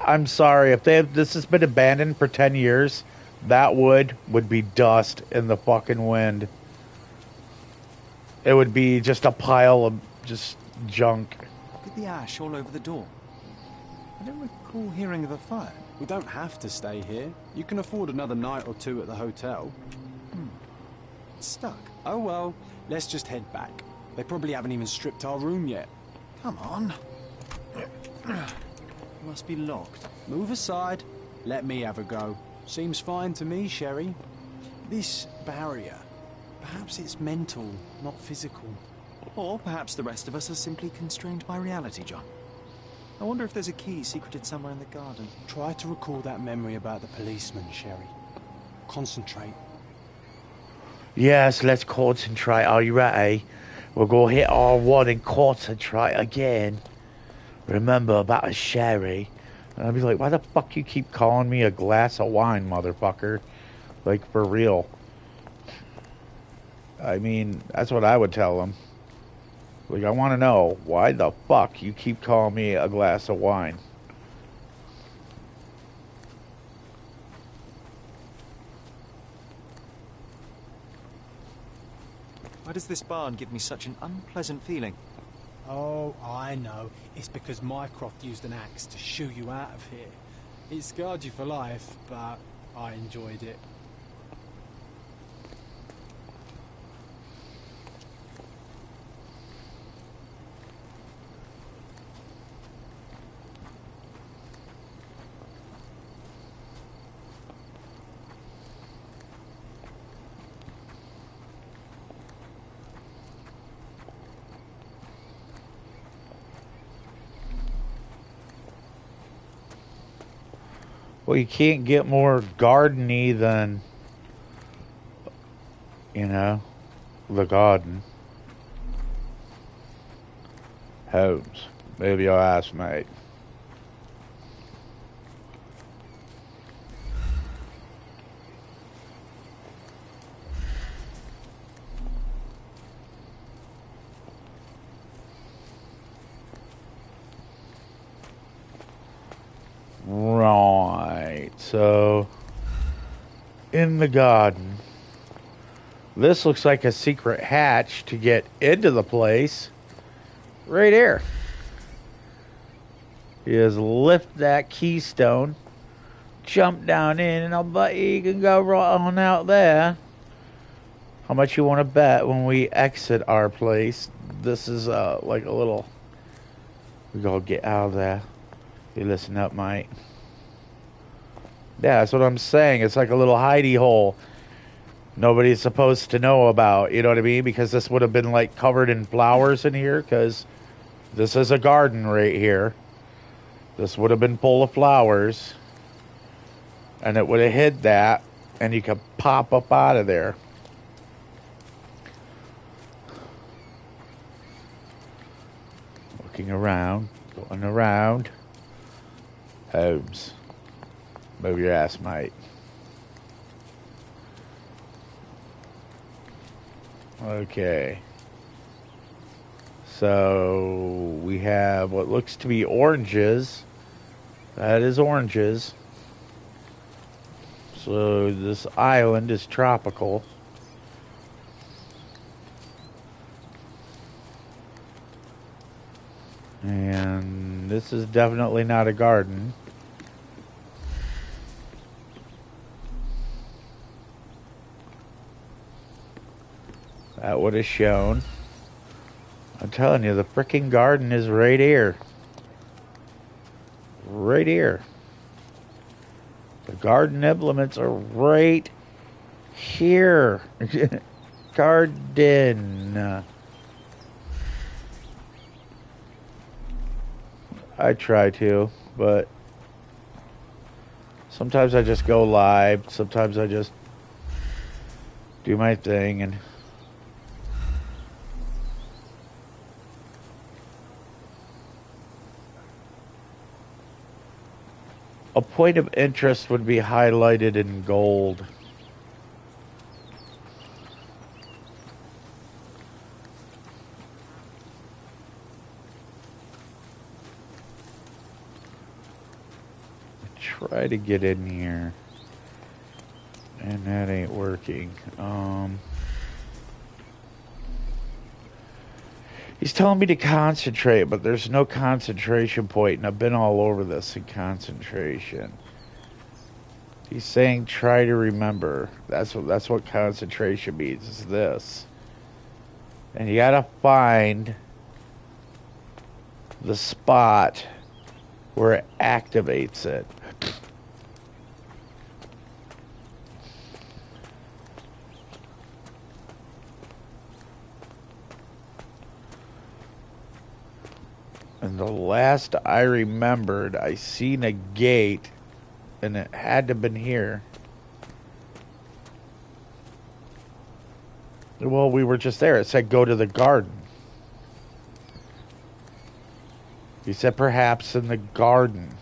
I'm sorry. If this has been abandoned for 10 years, that wood would be dust in the fucking wind. It would be just a pile of just junk. Look at the ash all over the door. I don't recall hearing of a fire. We don't have to stay here. You can afford another night or two at the hotel. It's stuck. Oh well, let's just head back. They probably haven't even stripped our room yet. Come on. Must be locked. Move aside. Let me have a go. Seems fine to me, Sherry. This barrier, perhaps it's mental, not physical. Or perhaps the rest of us are simply constrained by reality, John. I wonder if there's a key secreted somewhere in the garden. Try to recall that memory about the policeman, Sherry. Concentrate. Yes, let's concentrate. Are you ready? We'll go hit R1 and concentrate again. Remember about a sherry. And I'll be like, why the fuck you keep calling me a glass of wine, motherfucker? Like, for real. I mean, that's what I would tell him. Like, I want to know, why the fuck you keep calling me a glass of wine? Why does this barn give me such an unpleasant feeling? Oh, I know. It's because Mycroft used an axe to shoo you out of here. It scarred you for life, but I enjoyed it. Well, you can't get more gardeny than, you know, the garden. Holmes, move your ass, mate. Right, so in the garden, this looks like a secret hatch to get into the place. Right here. You just lift that keystone, jump down in, and I'll bet you can go right on out there. How much you want to bet when we exit our place? This is like a little. We gotta get out of there. You listen up, mate. Yeah, that's what I'm saying. It's like a little hidey hole nobody's supposed to know about. You know what I mean? Because this would have been like covered in flowers in here. Because this is a garden right here. This would have been full of flowers. And it would have hid that. And you could pop up out of there. Looking around. Going around. Holmes. Move your ass, mate. Okay. So we have what looks to be oranges. That is oranges. So this island is tropical. And this is definitely not a garden. That would have shown. I'm telling you, the frickin' garden is right here. Right here. The garden implements are right here. Garden. I try to, but sometimes I just go live. Sometimes I just do my thing and a point of interest would be highlighted in gold. Try to get in here. And that ain't working. He's telling me to concentrate, but there's no concentration point, and I've been all over this in concentration. He's saying try to remember. That's what concentration means, is this. And you gotta find the spot where it activates it. And the last I remembered, I seen a gate, and it had to have been here. Well, we were just there. It said go to the garden. He said perhaps in the garden.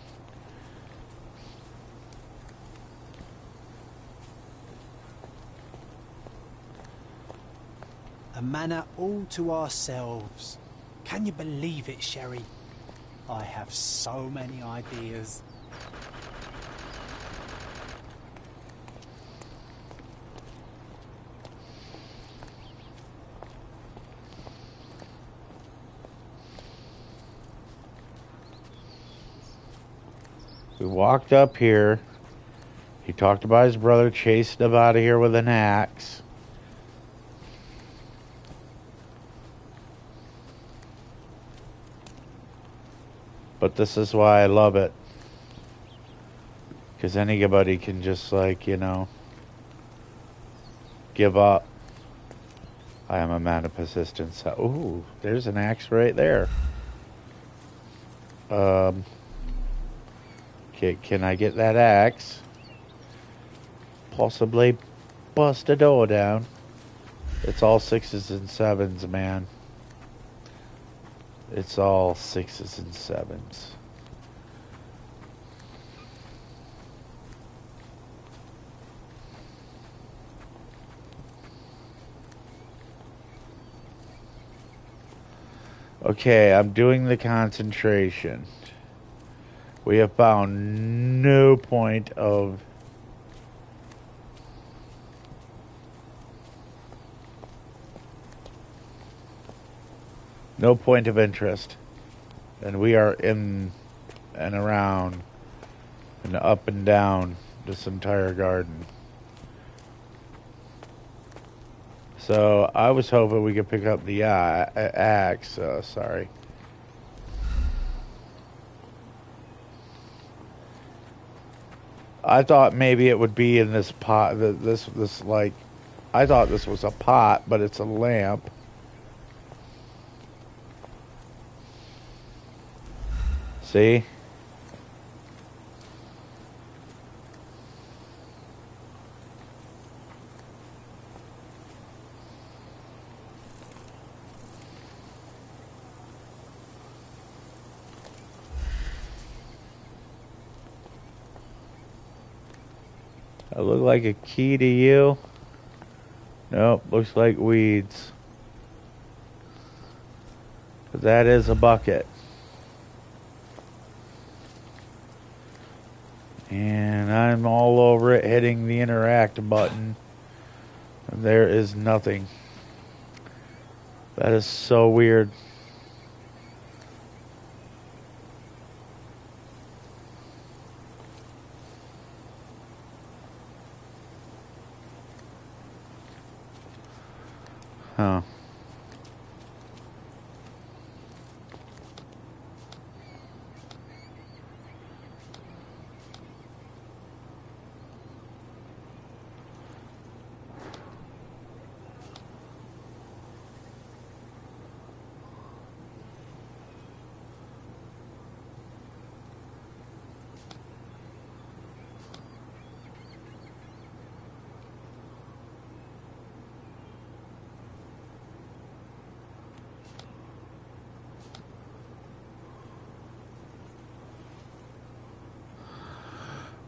A manor all to ourselves. Can you believe it, Sherry? I have so many ideas. We walked up here. He talked about his brother chasing him out of here with an axe. But this is why I love it. Because anybody can just, like, you know, give up. I am a man of persistence. Ooh, there's an axe right there. Can I get that axe? Possibly bust a door down. It's all 6s and 7s, man. It's all 6s and 7s. Okay, I'm doing the concentration. We have found no point of interest. And we are in and around and up and down this entire garden. So I was hoping we could pick up the axe. Sorry. I thought maybe it would be in this pot. This like, I thought this was a pot, but it's a lamp. See? That look like a key to you? Nope, looks like weeds. That is a bucket. And I'm all over it, hitting the interact button. And there is nothing. That is so weird. Huh.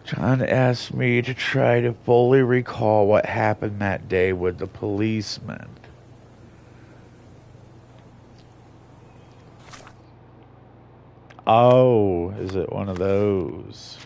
John asked me to try to fully recall what happened that day with the policeman. Oh, is it one of those?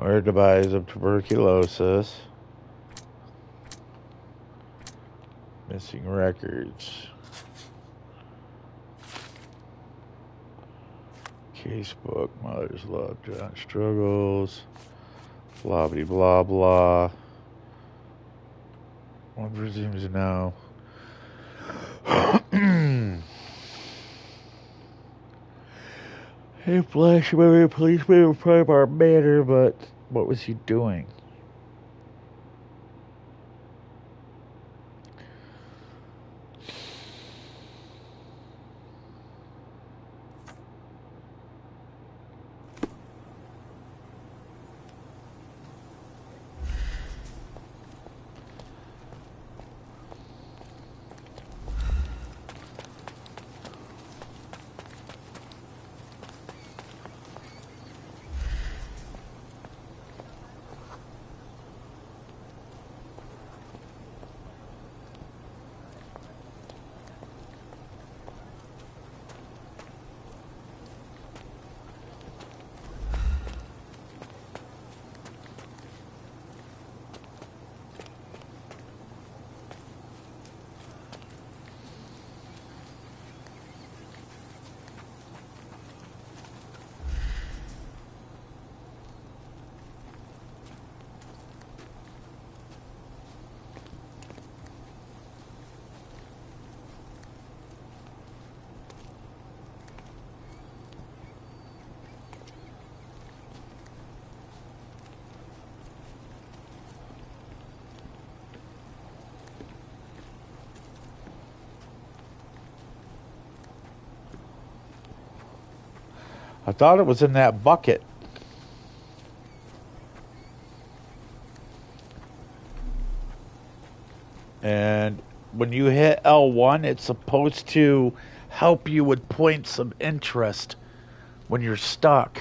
Or device of tuberculosis. Missing records. Casebook, Mother's Love, John Struggles. Blah blah blah blah. One presumes no. Hey, Flash, maybe a policeman was part of our manor, but what was he doing? I thought it was in that bucket. And when you hit L1, it's supposed to help you with points of interest when you're stuck.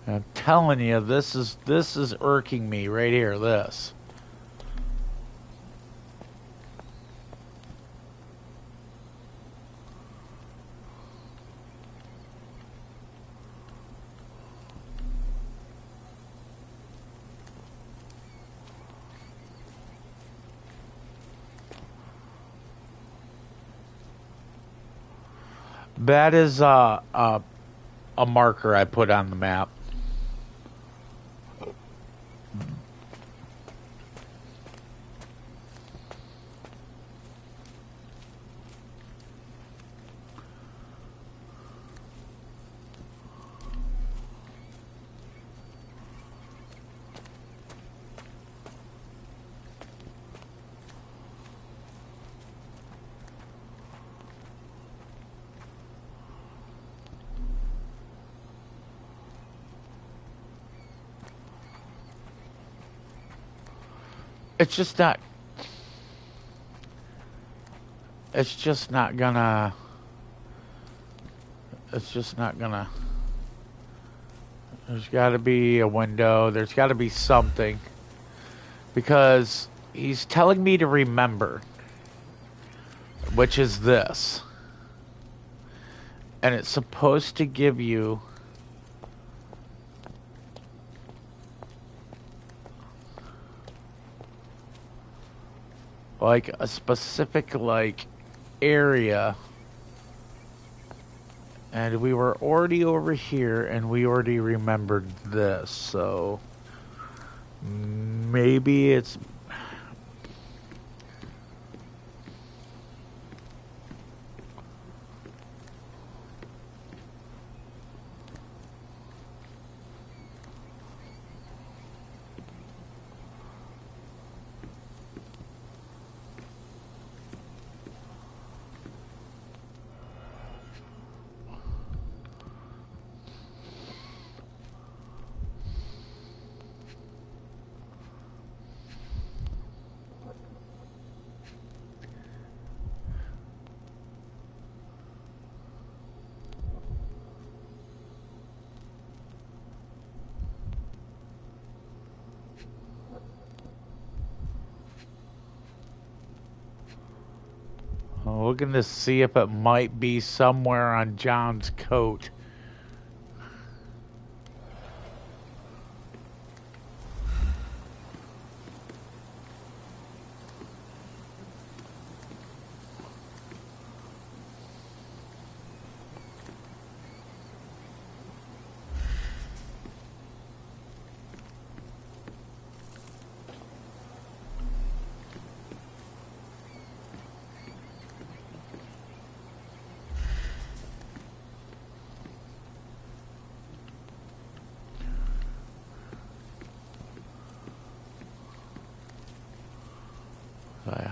I'm telling you, this is irking me right here, this. That is a marker I put on the map. It's just not. It's just not gonna. It's just not gonna. There's got to be a window. There's got to be something. Because he's telling me to remember. Which is this. And it's supposed to give you. Like a specific area, and we were already over here and we already remembered this, so maybe it's looking to see if it might be somewhere on John's coat.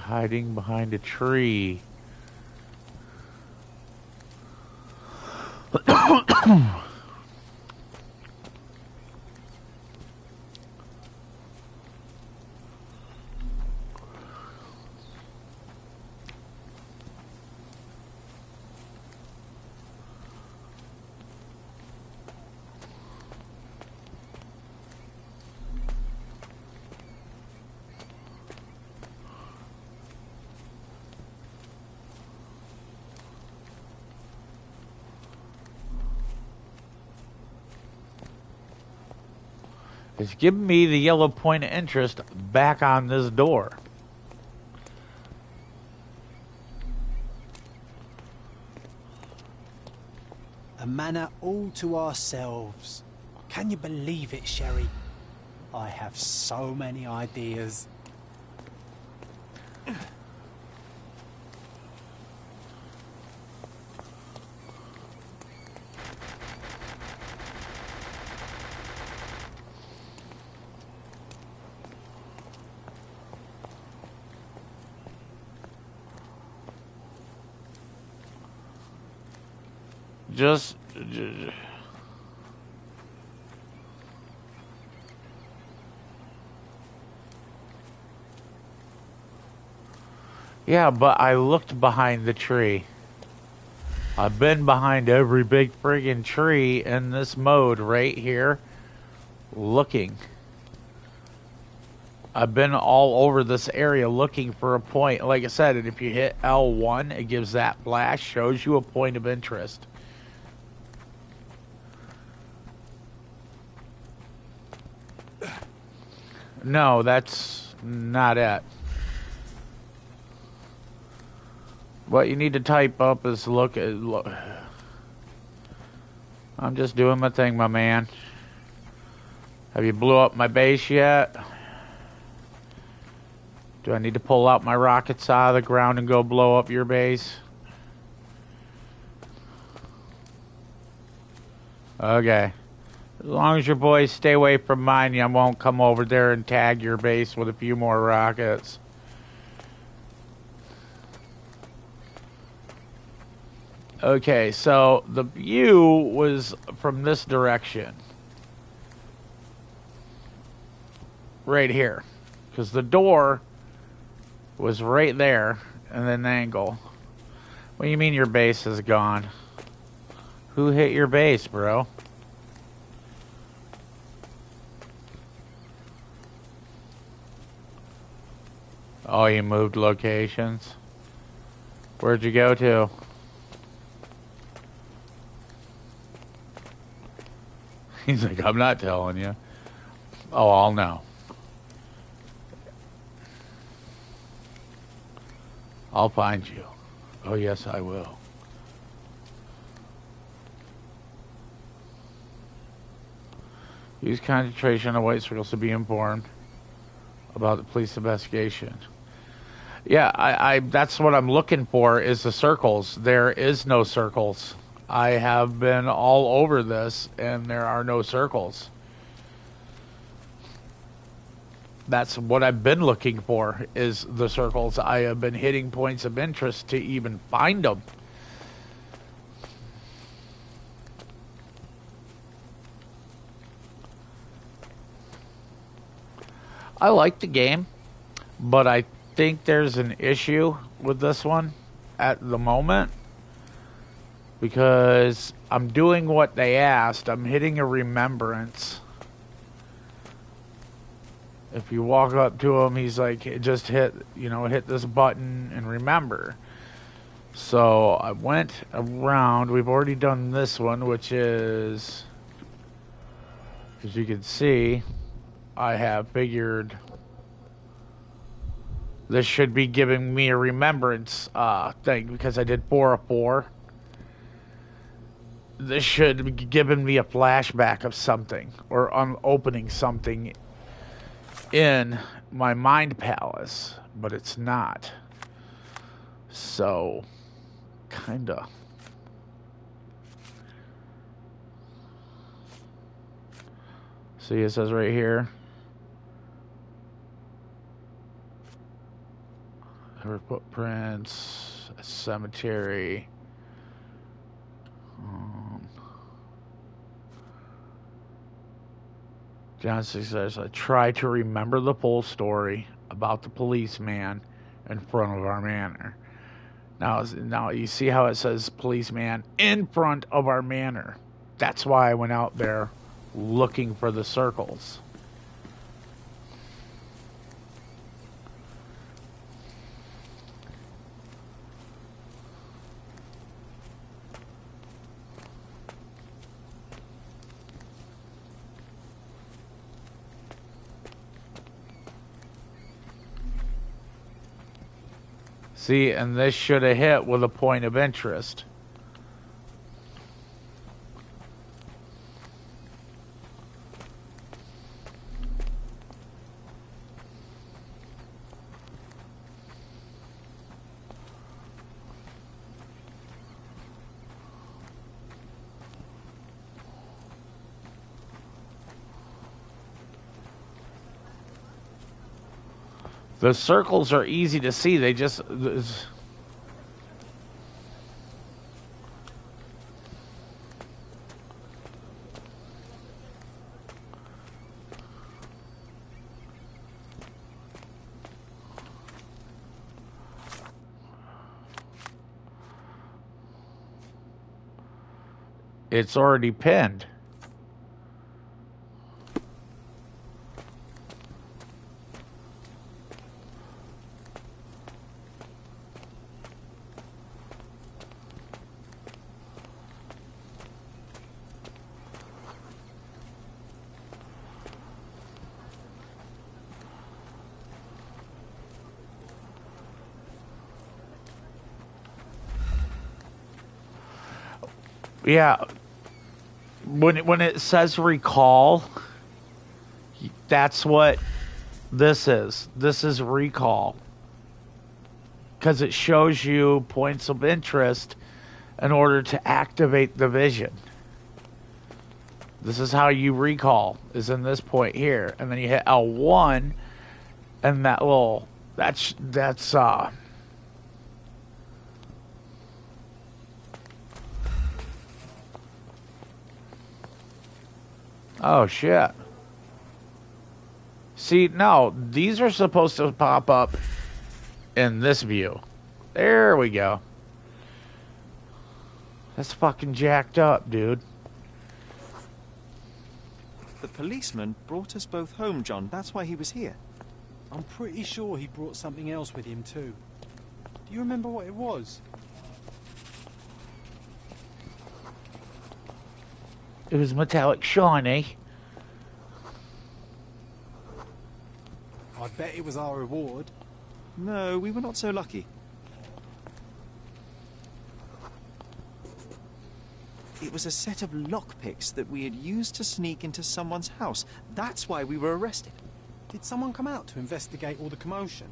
Hiding behind a tree. It's giving me the yellow point of interest back on this door. A manor all to ourselves. Can you believe it, Sherry? I have so many ideas. Yeah, but I looked behind the tree. I've been behind every big friggin' tree in this mode right here, looking. I've been all over this area looking for a point. Like I said, and if you hit L1, it gives that flash, shows you a point of interest. No, that's not it. What you need to type up is look. I'm just doing my thing, my man. Have you blew up my base yet? Do I need to pull out my rockets out of the ground and go blow up your base? Okay. As long as your boys stay away from mine, I won't come over there and tag your base with a few more rockets. Okay, so the view was from this direction. Right here. Because the door was right there, and then the angle. What do you mean your base is gone? Who hit your base, bro? Oh, you moved locations? Where'd you go to? He's like, I'm not telling you. Oh, I'll know. I'll find you. Oh, yes, I will. Use concentration on white circles to be informed about the police investigation. Yeah, I that's what I'm looking for, is the circles. There is no circles. I have been all over this, and there are no circles. That's what I've been looking for, is the circles. I have been hitting points of interest to even find them. I like the game, but I think there's an issue with this one at the moment, because I'm doing what they asked. I'm hitting a remembrance. If you walk up to him, he's like, just hit, hit this button and remember. So I went around. We've already done this one, which is, as you can see, I have figured this should be giving me a remembrance thing because I did 4 of 4. This should be giving me a flashback of something or opening something in my mind palace, but it's not. So, kinda. See, it says right here. Her footprints, a cemetery. Johnson says, I try to remember the full story about the policeman in front of our manor. Now you see how it says policeman in front of our manor. That's why I went out there looking for the circles. See, and this should have hit with a point of interest. The circles are easy to see. They just... It's already pinned. Yeah, when it says recall, that's what this is. This is recall. Because it shows you points of interest in order to activate the vision. This is how you recall, is in this point here. And then you hit L1, and that little, that's oh, shit. See, no, these are supposed to pop up in this view. There we go. That's fucking jacked up, dude. The policeman brought us both home, John. That's why he was here. I'm pretty sure he brought something else with him, too. Do you remember what it was? It was metallic shiny. I bet it was our reward. No, we were not so lucky. It was a set of lockpicks that we had used to sneak into someone's house. That's why we were arrested. Did someone come out to investigate all the commotion?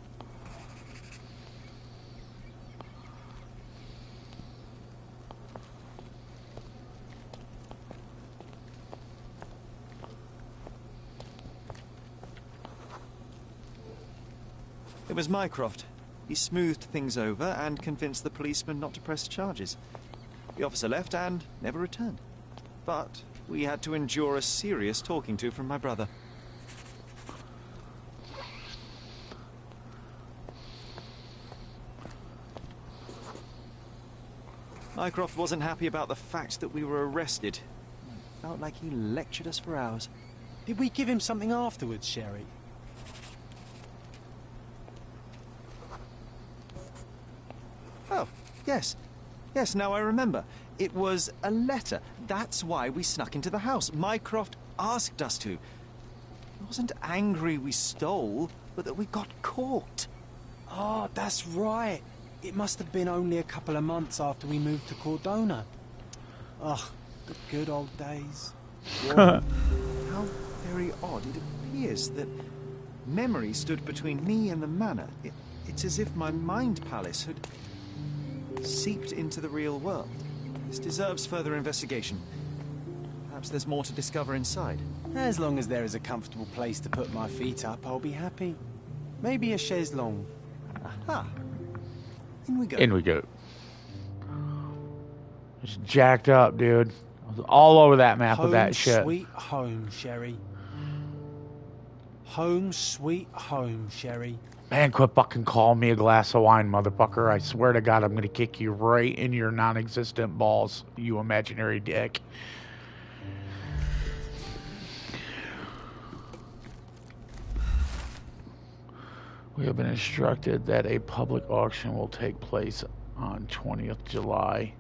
It was Mycroft. He smoothed things over and convinced the policeman not to press charges. The officer left and never returned. But we had to endure a serious talking to from my brother. Mycroft wasn't happy about the fact that we were arrested. It felt like he lectured us for hours. Did we give him something afterwards, Sherry? Oh, Yes. Yes, now I remember. It was a letter. That's why we snuck into the house. Mycroft asked us to. He wasn't angry we stole, but that we got caught. Oh, that's right. It must have been only a couple of months after we moved to Cordona. Ugh, the good old days. How very odd. It appears that memory stood between me and the manor. It's as if my mind palace had seeped into the real world. This deserves further investigation. Perhaps there's more to discover inside. As long as there is a comfortable place to put my feet up, I'll be happy. Maybe a chaise longue. Aha. In we go. In we go. It's jacked up, dude. I was all over that map with that shit. Sweet home, Sherry. Home sweet home, Sherry. Man, quit fucking calling me a glass of wine, motherfucker. I swear to God, I'm gonna kick you right in your non-existent balls, you imaginary dick. We have been instructed that a public auction will take place on 20th July.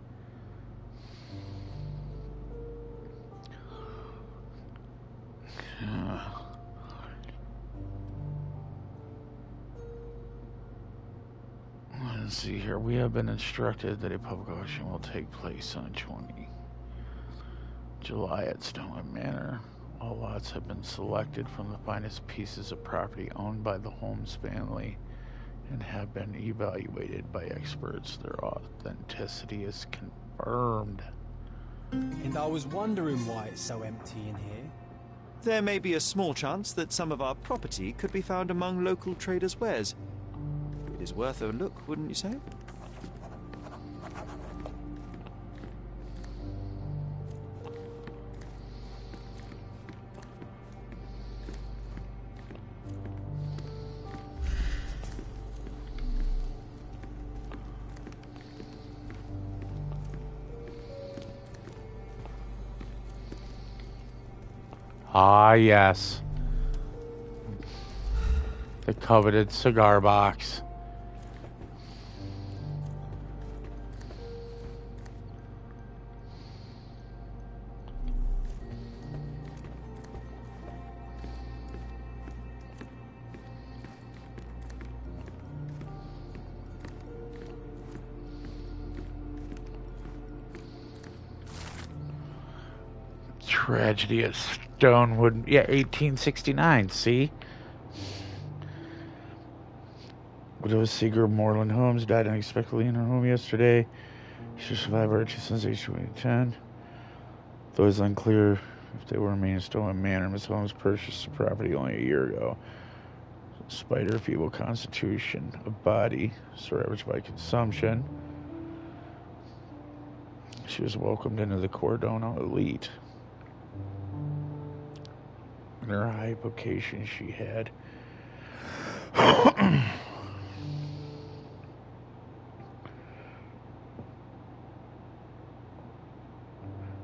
Let's see here. We have been instructed that a public auction will take place on 20 July at Stonewood Manor. All lots have been selected from the finest pieces of property owned by the Holmes family and have been evaluated by experts. Their authenticity is confirmed. And I was wondering why it's so empty in here. There may be a small chance that some of our property could be found among local traders' wares. It is worth a look, wouldn't you say? Ah, yes. The coveted cigar box. Tragedy at Stonewood. Yeah, 1869, see? Widow Seeger Moreland Holmes died unexpectedly in her home yesterday. She survived Archie since age 2010. Though it's unclear if they will remain in Stonewood Manor, Miss Holmes purchased the property only a year ago. Despite her feeble constitution of body, ravaged by consumption, she was welcomed into the Cordona elite. In her high vocation, she had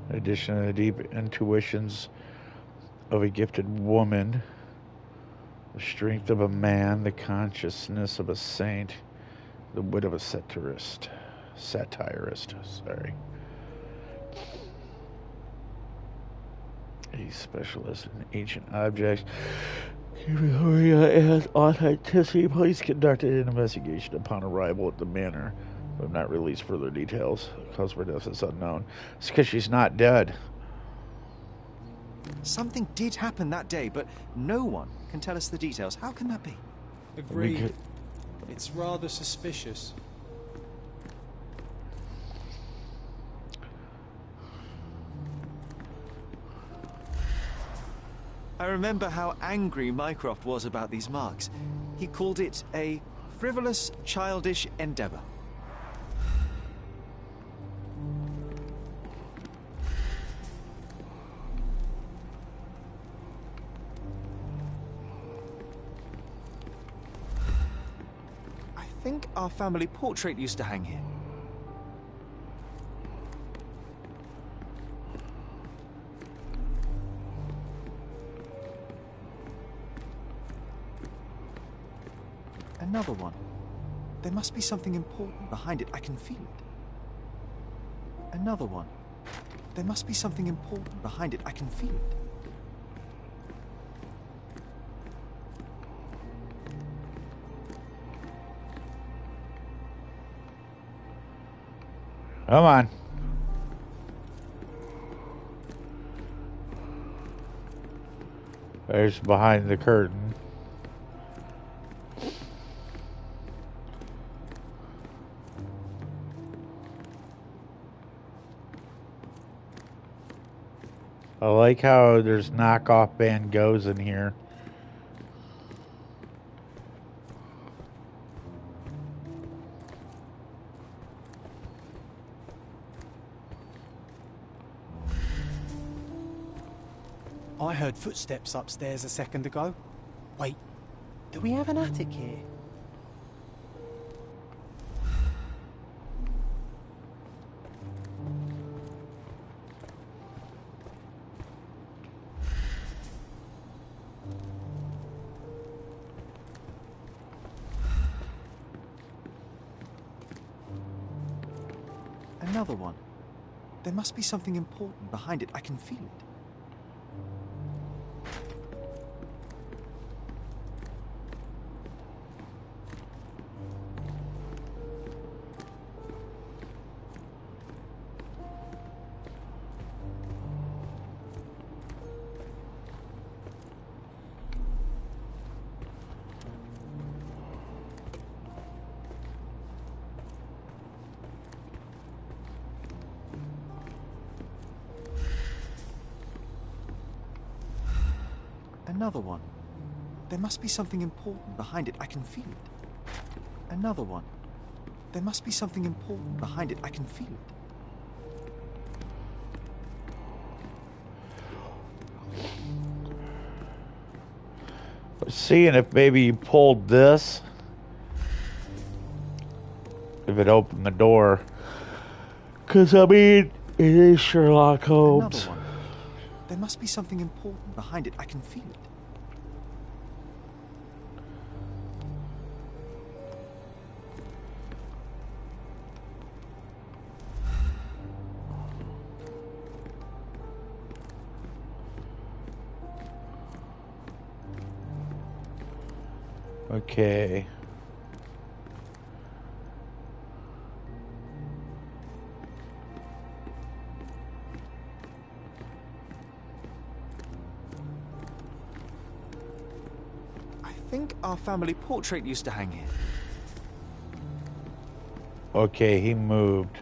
in addition to the deep intuitions of a gifted woman, the strength of a man, the consciousness of a saint, the wit of a satirist. A specialist in ancient objects. As authenticity, police conducted an investigation upon arrival at the manor, but have not released further details. The cause of her death is unknown. It's because she's not dead. Something did happen that day, but no one can tell us the details. How can that be? Agreed. It's rather suspicious. I remember how angry Mycroft was about these marks. He called it a frivolous, childish endeavor. I think our family portrait used to hang here. Another one. There must be something important behind it. I can feel it. Another one. There must be something important behind it. I can feel it. Come on. There's behind the curtain. I like how there's knockoff Van Goghs in here. I heard footsteps upstairs a second ago. Wait, do we have an attic here? Another one. There must be something important behind it. I can feel it. Another one. There must be something important behind it. I can feel it. Another one. There must be something important behind it. I can feel it. Seeing if maybe you pulled this. If it opened the door. Because, I mean, it is Sherlock Holmes. Another one. There must be something important behind it. I can feel it. Okay. I think our family portrait used to hang here. Okay, he moved.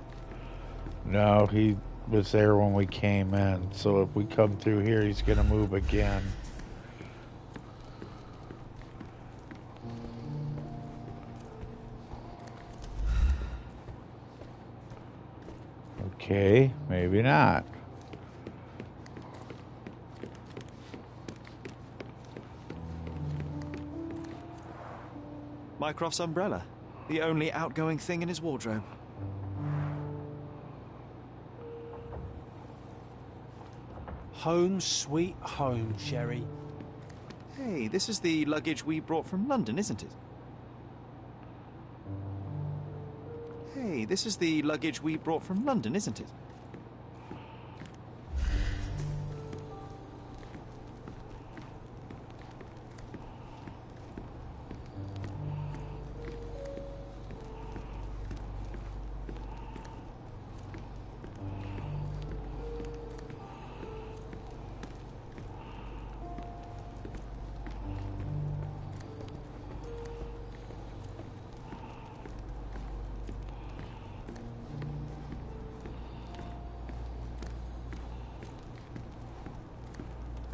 No, he was there when we came in. So if we come through here, he's going to move again. Okay, maybe not. Mycroft's umbrella. The only outgoing thing in his wardrobe. Home sweet home, Sherry. Hey, this is the luggage we brought from London, isn't it? Hey, this is the luggage we brought from London, isn't it?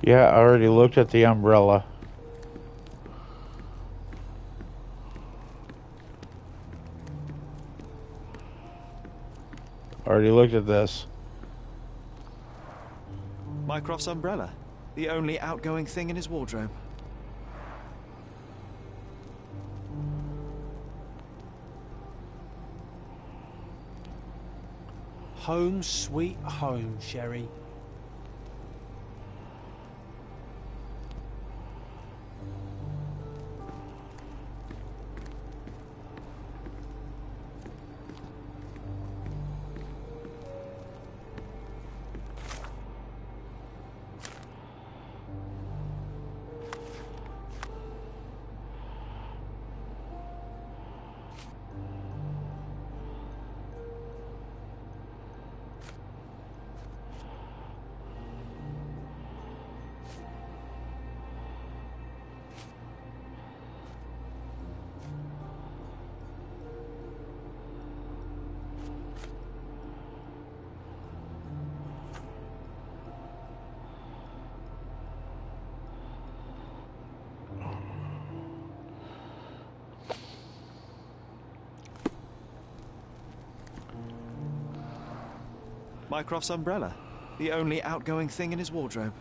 Yeah, I already looked at the umbrella. Already looked at this. Mycroft's umbrella. The only outgoing thing in his wardrobe. Home sweet home, Sherry. Mycroft's umbrella. The only outgoing thing in his wardrobe.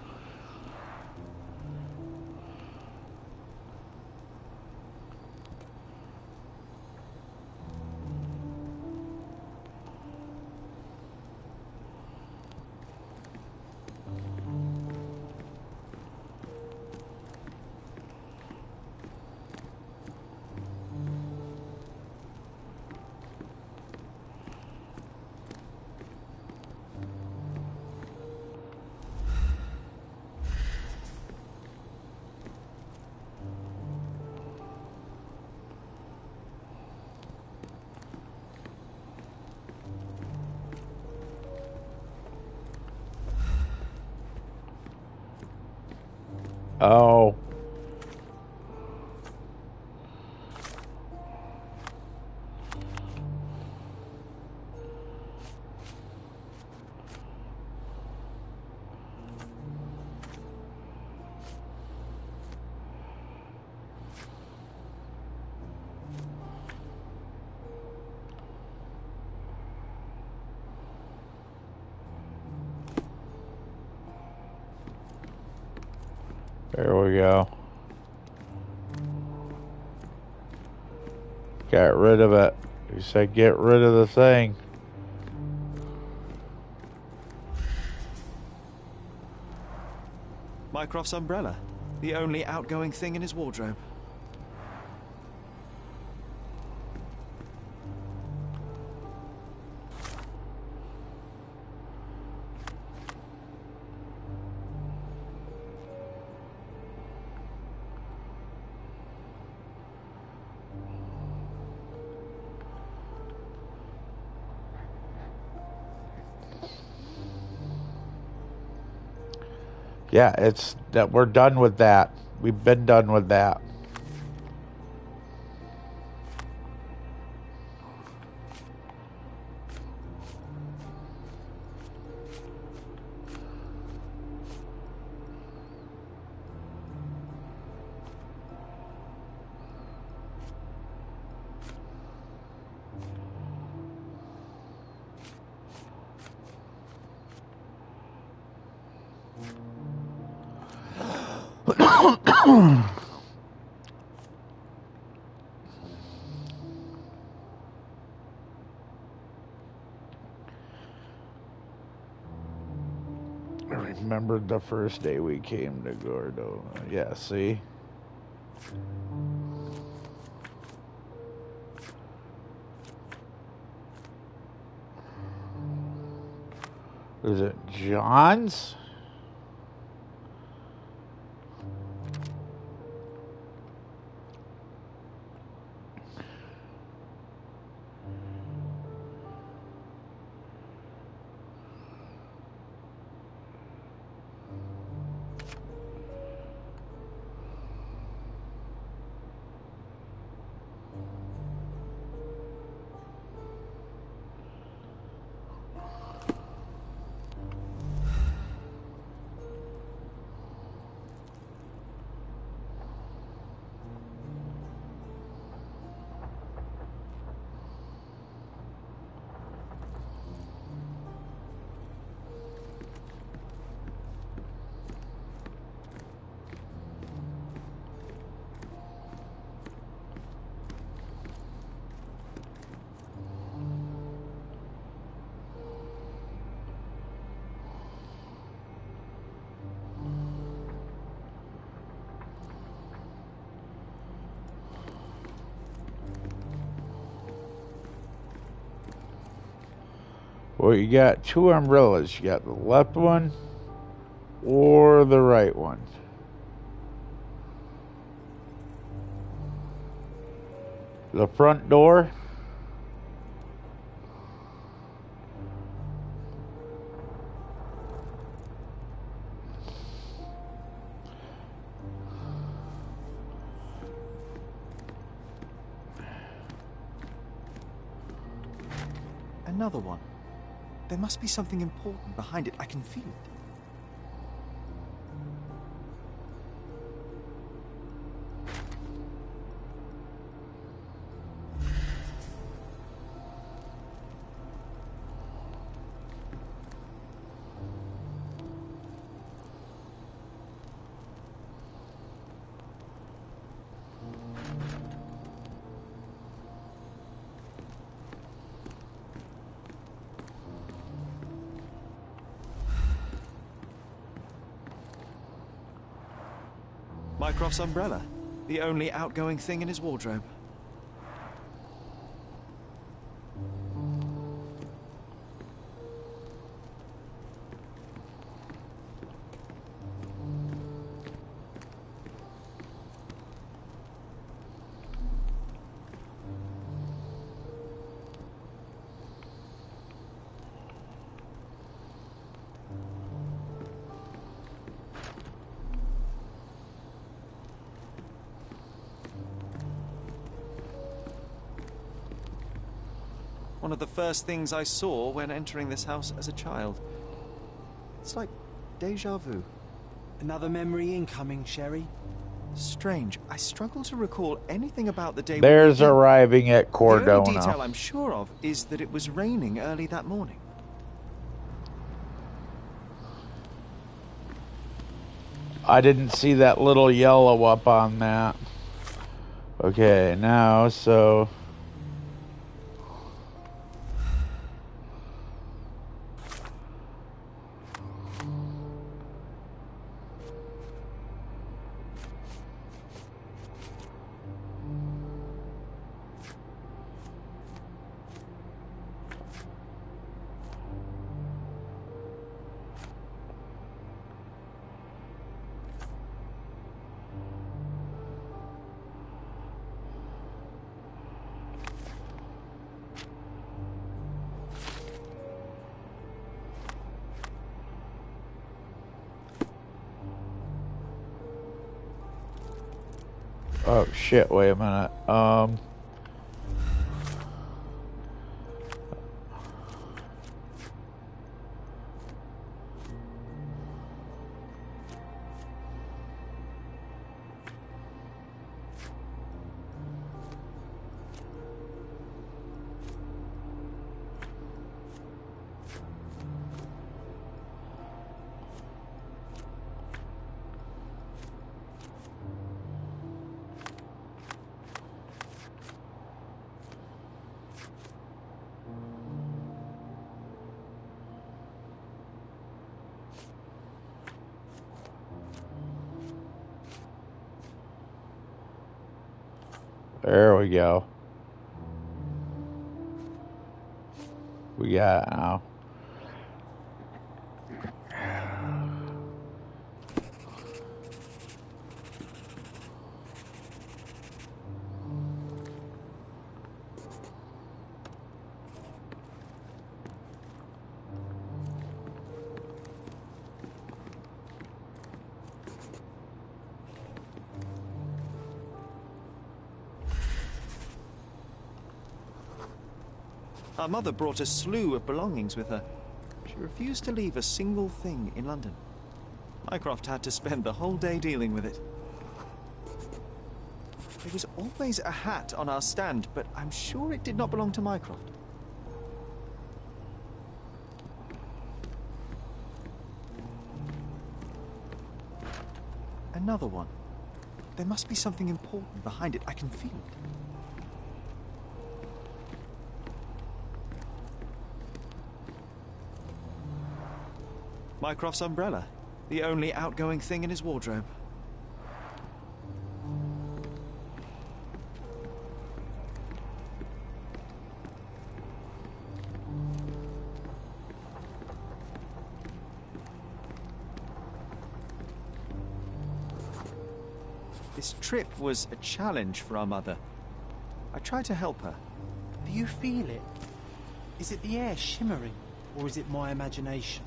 Oh. There we go. Got rid of it. You said get rid of the thing. Mycroft's umbrella. The only outgoing thing in his wardrobe. Yeah, it's that we're done with that. We've been done with that. I remembered the first day we came to Gordo. Yeah, see? Is it John's? Well, you got two umbrellas. You got the left one or the right one. The front door. Another one. There must be something important behind it. I can feel it. Mycroft's umbrella, the only outgoing thing in his wardrobe. One of the first things I saw when entering this house as a child. It's like déjà vu. Another memory incoming, Sherry. Strange. I struggle to recall anything about the day. There's arriving at Cordona. The only detail I'm sure of is that it was raining early that morning. I didn't see that little yellow up on that. Okay, now, so... Oh shit, wait a minute. There we go. We got it now. Our mother brought a slew of belongings with her. She refused to leave a single thing in London. Mycroft had to spend the whole day dealing with it. There was always a hat on our stand, but I'm sure it did not belong to Mycroft. Another one. There must be something important behind it. I can feel it. Mycroft's umbrella, the only outgoing thing in his wardrobe. This trip was a challenge for our mother. I tried to help her. Do you feel it? Is it the air shimmering, or is it my imagination?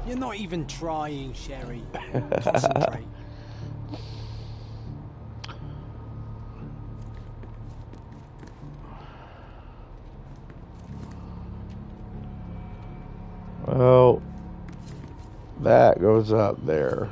You're not even trying, Sherry. Concentrate. Well, that goes up there.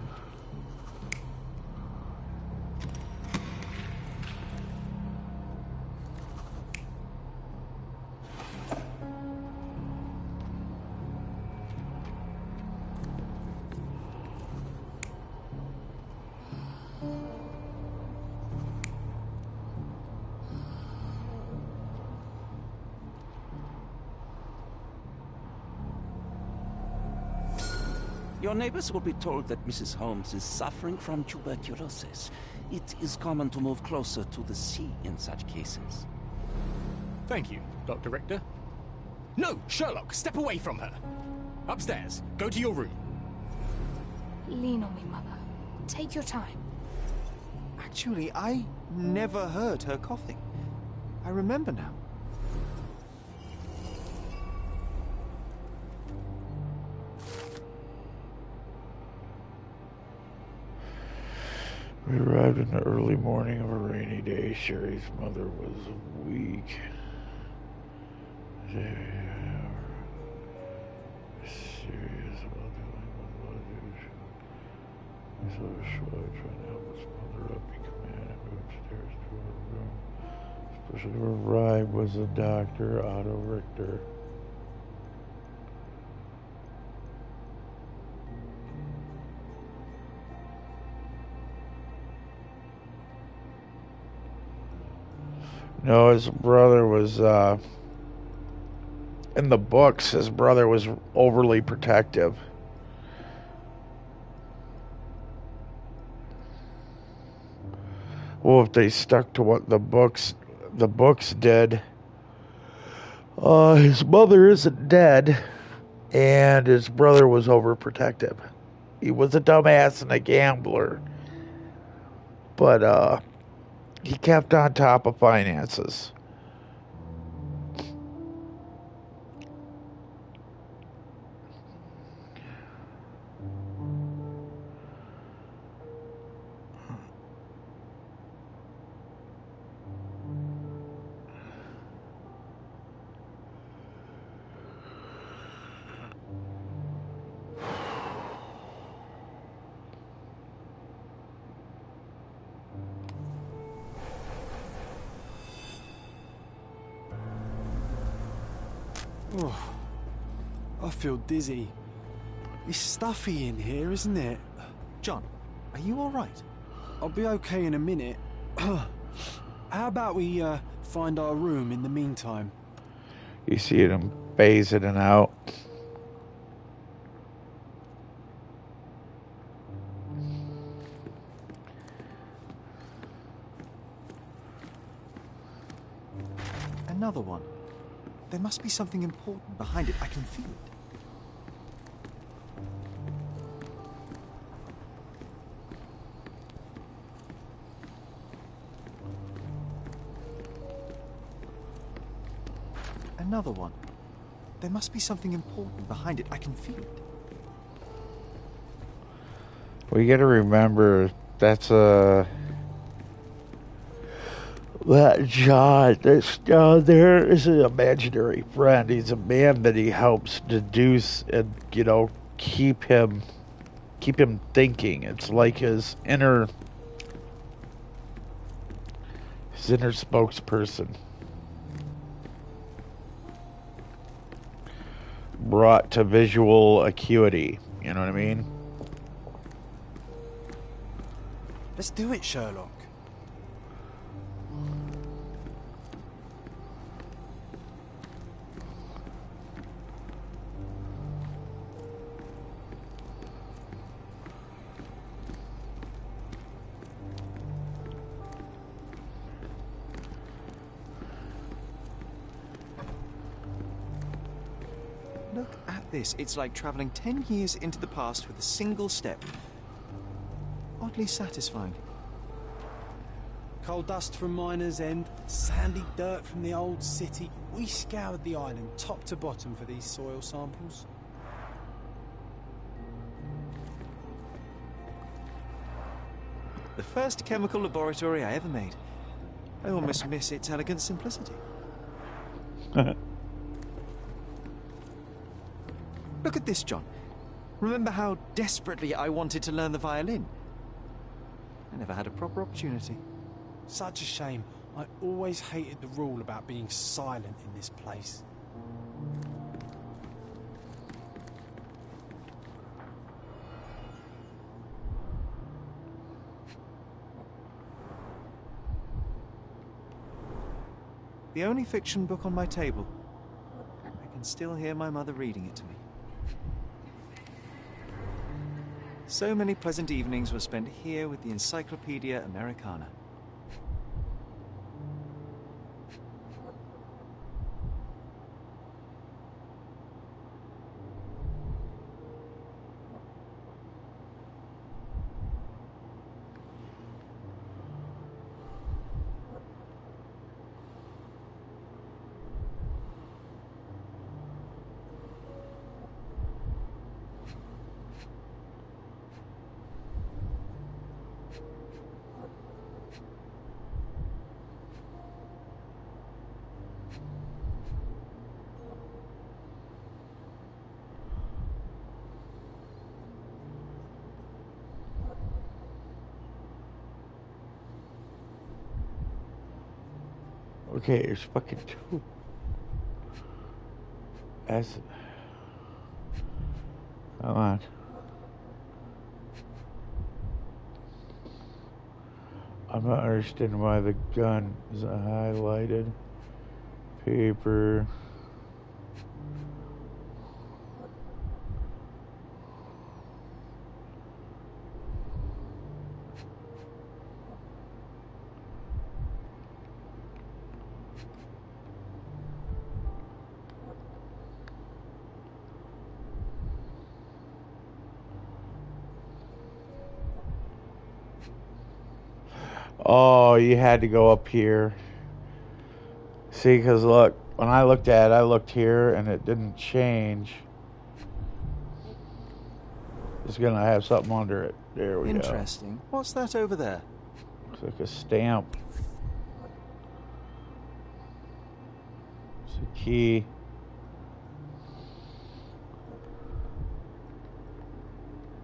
Your neighbors will be told that Mrs. Holmes is suffering from tuberculosis. It is common to move closer to the sea in such cases. Thank you, Dr. Richter. No, Sherlock, step away from her. Upstairs, go to your room. Lean on me, Mother. Take your time. Actually, I never heard her coughing. I remember now. We arrived in the early morning of a rainy day. Sherry's mother was weak. Serious about we saw a Schwab trying to help his mother up. He commanded her upstairs to her room. Especially to arrive was the doctor, Otto Richter. No, his brother was, in the books, his brother was overly protective. Well, if they stuck to what the books did, his mother isn't dead, and his brother was overprotective. He was a dumbass and a gambler, but, he kept on top of finances. Oh, I feel dizzy. It's stuffy in here, isn't it? John, are you all right? I'll be okay in a minute. How about we find our room in the meantime? You see him phase in and out. Another one. There must be something important behind it. I can feel it. Another one. There must be something important behind it. I can feel it. We gotta remember that's that John, there is an imaginary friend. He's a man that he helps deduce and, keep him thinking. It's like his inner spokesperson. Brought to visual acuity. You know what I mean? Let's do it, Sherlock. Look at this. It's like traveling 10 years into the past with a single step. Oddly satisfying. Coal dust from Miner's End, sandy dirt from the old city. We scoured the island top to bottom for these soil samples. The first chemical laboratory I ever made. I almost miss its elegant simplicity. Look at this, John. Remember how desperately I wanted to learn the violin? I never had a proper opportunity. Such a shame. I always hated the rule about being silent in this place. The only fiction book on my table. I can still hear my mother reading it to me. So many pleasant evenings were spent here with the Encyclopedia Americana. Okay, there's fucking two. Come on. I'm not understanding why the gun isn't highlighted. Paper. Oh, you had to go up here. See, because look, when I looked at it, I looked here and it didn't change. It's going to have something under it. There we go. Interesting. What's that over there? Looks like a stamp. It's a key.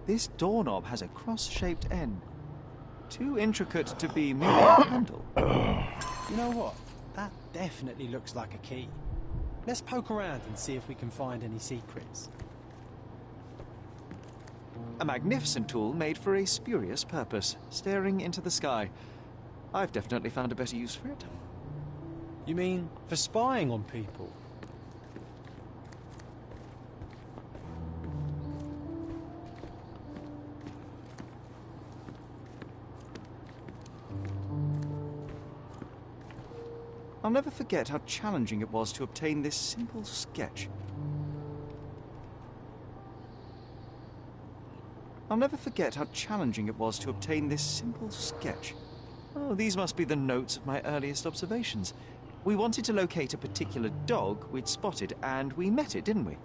This doorknob has a cross-shaped end. Too intricate to be merely a handle. You know what? That definitely looks like a key. Let's poke around and see if we can find any secrets. A magnificent tool made for a spurious purpose, staring into the sky. I've definitely found a better use for it. You mean for spying on people? I'll never forget how challenging it was to obtain this simple sketch. I'll never forget how challenging it was to obtain this simple sketch. Oh, these must be the notes of my earliest observations. We wanted to locate a particular dog we'd spotted, and we met it, didn't we?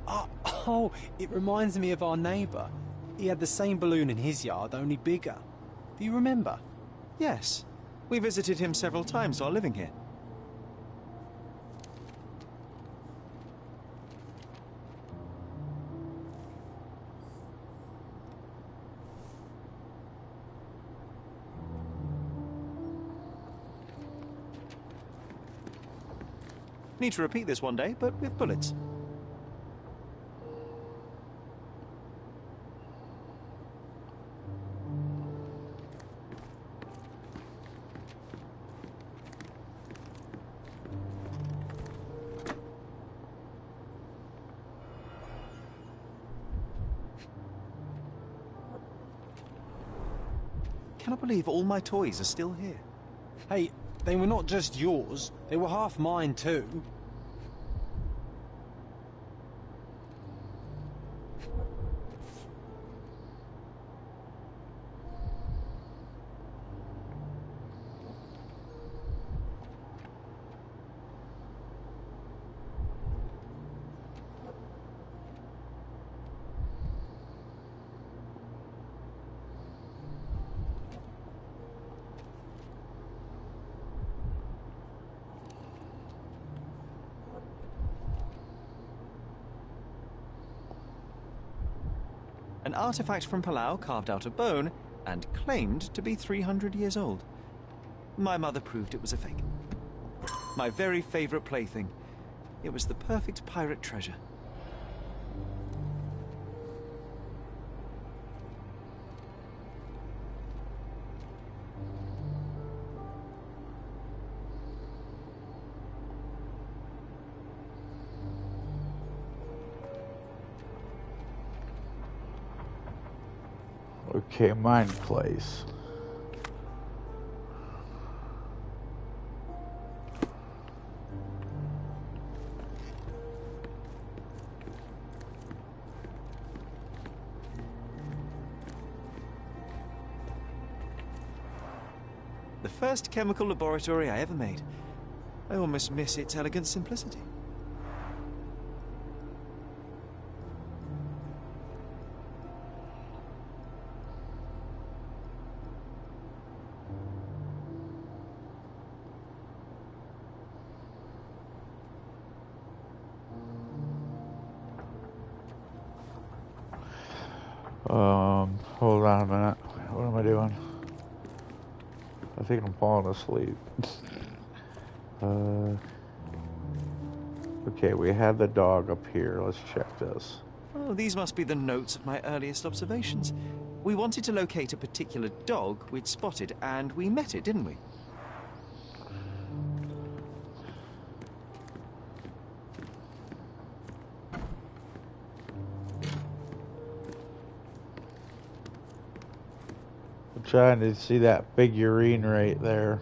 Oh, it reminds me of our neighbour. He had the same balloon in his yard, only bigger. Do you remember? Yes. We visited him several times while living here. Need to repeat this one day, but with bullets. Cannot believe all my toys are still here. Hey, they were not just yours, they were half mine too. An artifact from Palau carved out of bone and claimed to be 300 years old. My mother proved it was a fake. My very favorite plaything. It was the perfect pirate treasure. Okay, mine place. The first chemical laboratory I ever made. I almost miss its elegant simplicity. Hold on a minute. What am I doing? I think I'm falling asleep. Okay, we had the dog up here. Let's check this. Oh, these must be the notes of my earliest observations. We wanted to locate a particular dog we'd spotted, and we met it, didn't we? I'm trying to see that figurine right there.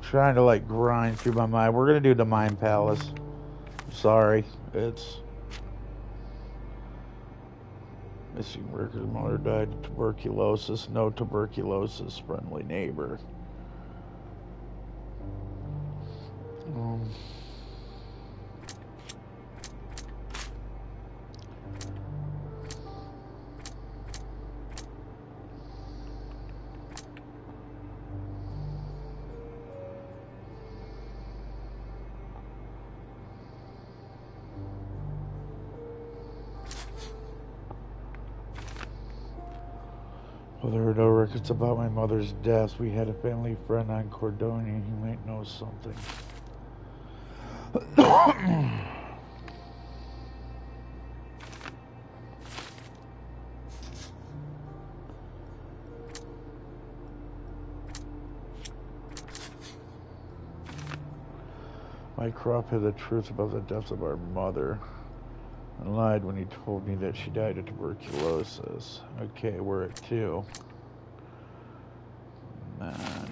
Trying to like grind through my mind. We're gonna do the Mind Palace. Sorry, it's missing worker's mother died of tuberculosis. No tuberculosis friendly neighbor. Well, there are no records about my mother's death. We had a family friend on Cordonia. He might know something. Mycroft hid the truth about the death of our mother and lied when he told me that she died of tuberculosis. Okay, we're at 2. Man.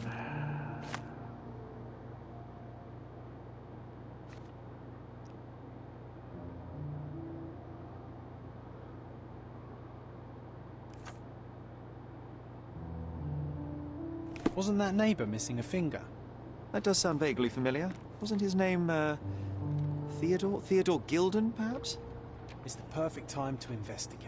Wasn't that neighbour missing a finger? That does sound vaguely familiar. Wasn't his name, Theodore? Theodore Gilden, perhaps? It's the perfect time to investigate.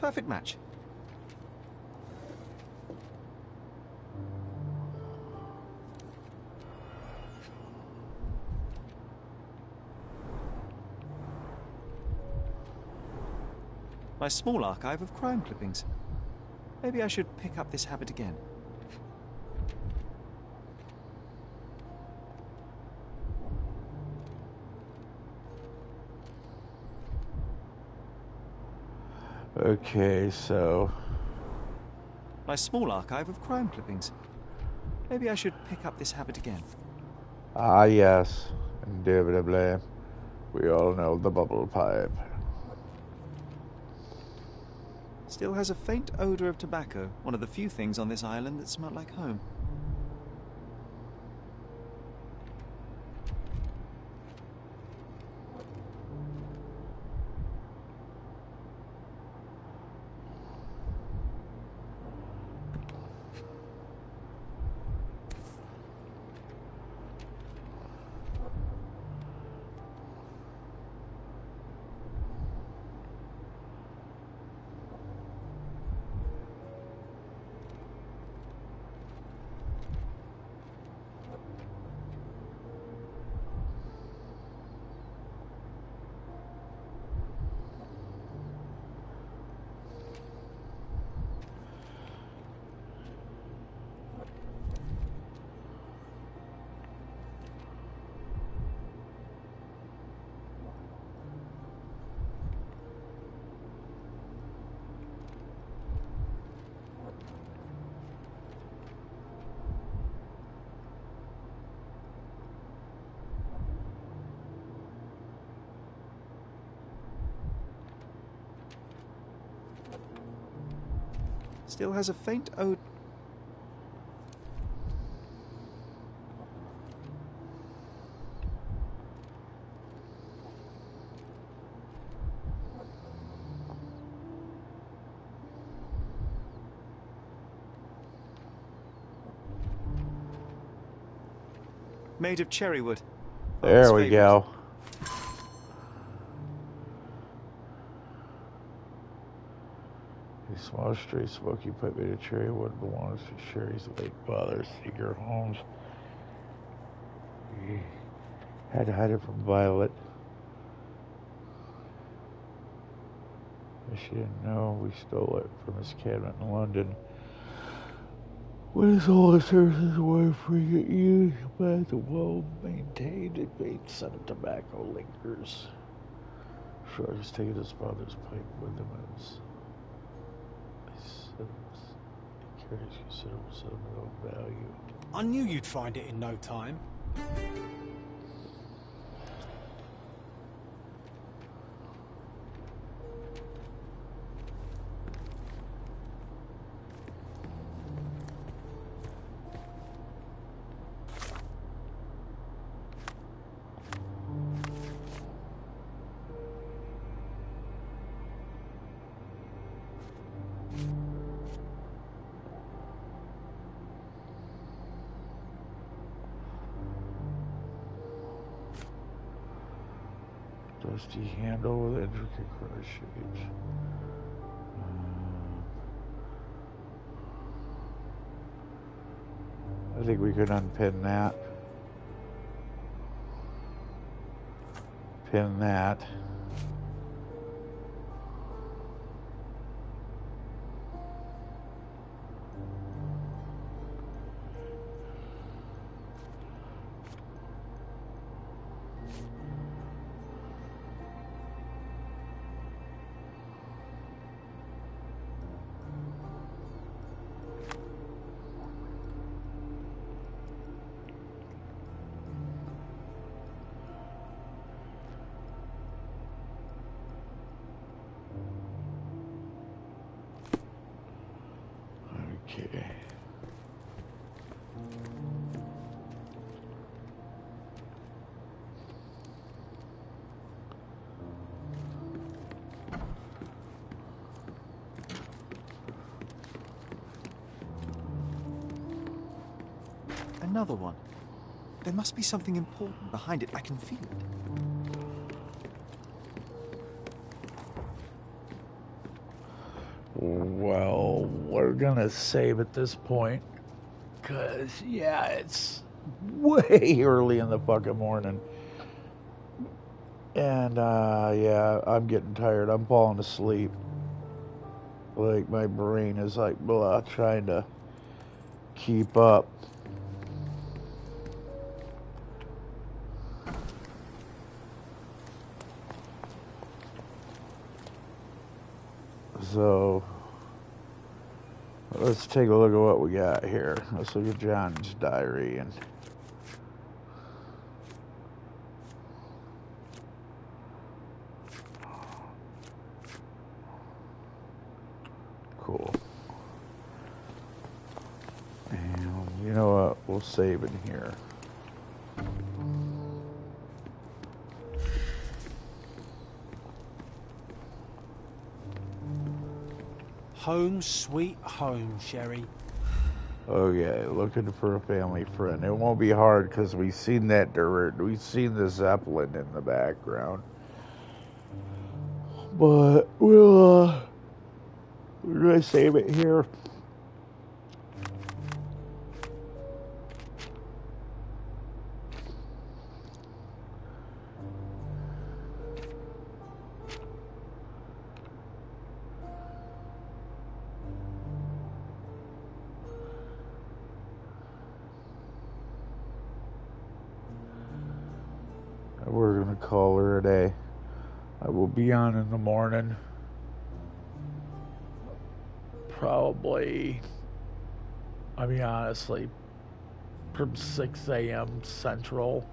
Perfect match. My small archive of crime clippings. Maybe I should pick up this habit again. Okay, so... My small archive of crime clippings. Maybe I should pick up this habit again. Ah, yes. Indubitably. We all know the bubble pipe. Still has a faint odour of tobacco, one of the few things on this island that smell like home. Still has a faint odour. Made of cherry wood. There we go. A small straight smoky pipe made of cherry wood belongs to Sherry's late father, Seeger Holmes. He had to hide it from Violet. But she didn't know we stole it from his cabinet in London. When his old services were free at use by the well-maintained inmate set of tobacco linkers. Sure, he's taken his father's pipe with him as it carries considerable sentimental value. I knew you'd find it in no time. Dusty handle with intricate cross shapes. I think we could unpin that. Pin that. another one. There must be something important behind it. I can feel it. Well, we're gonna save at this point. Because, yeah, it's way early in the fucking morning. And, yeah, I'm getting tired. I'm falling asleep. Like, my brain is like, blah, trying to keep up. So, let's take a look at what we got here. Let's look at John's diary. And cool. And you know what? We'll save it here. Home sweet home, Sherry. Okay, looking for a family friend. It won't be hard because we've seen that dirt. We've seen the Zeppelin in the background. But we're gonna save it here. We're gonna call her a day. I will be on in the morning. Probably, I mean, honestly, from 6 a.m. Central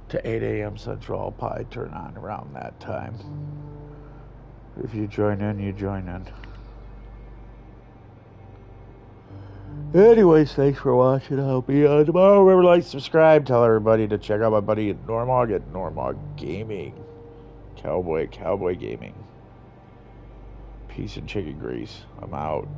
to 8 a.m. Central, I'll probably turn on around that time. If you join in, you join in. Anyways, thanks for watching. I'll be on tomorrow. Remember to like, subscribe. Tell everybody to check out my buddy Normog at Normog Gaming. Cowboy Gaming. Peace and chicken grease. I'm out.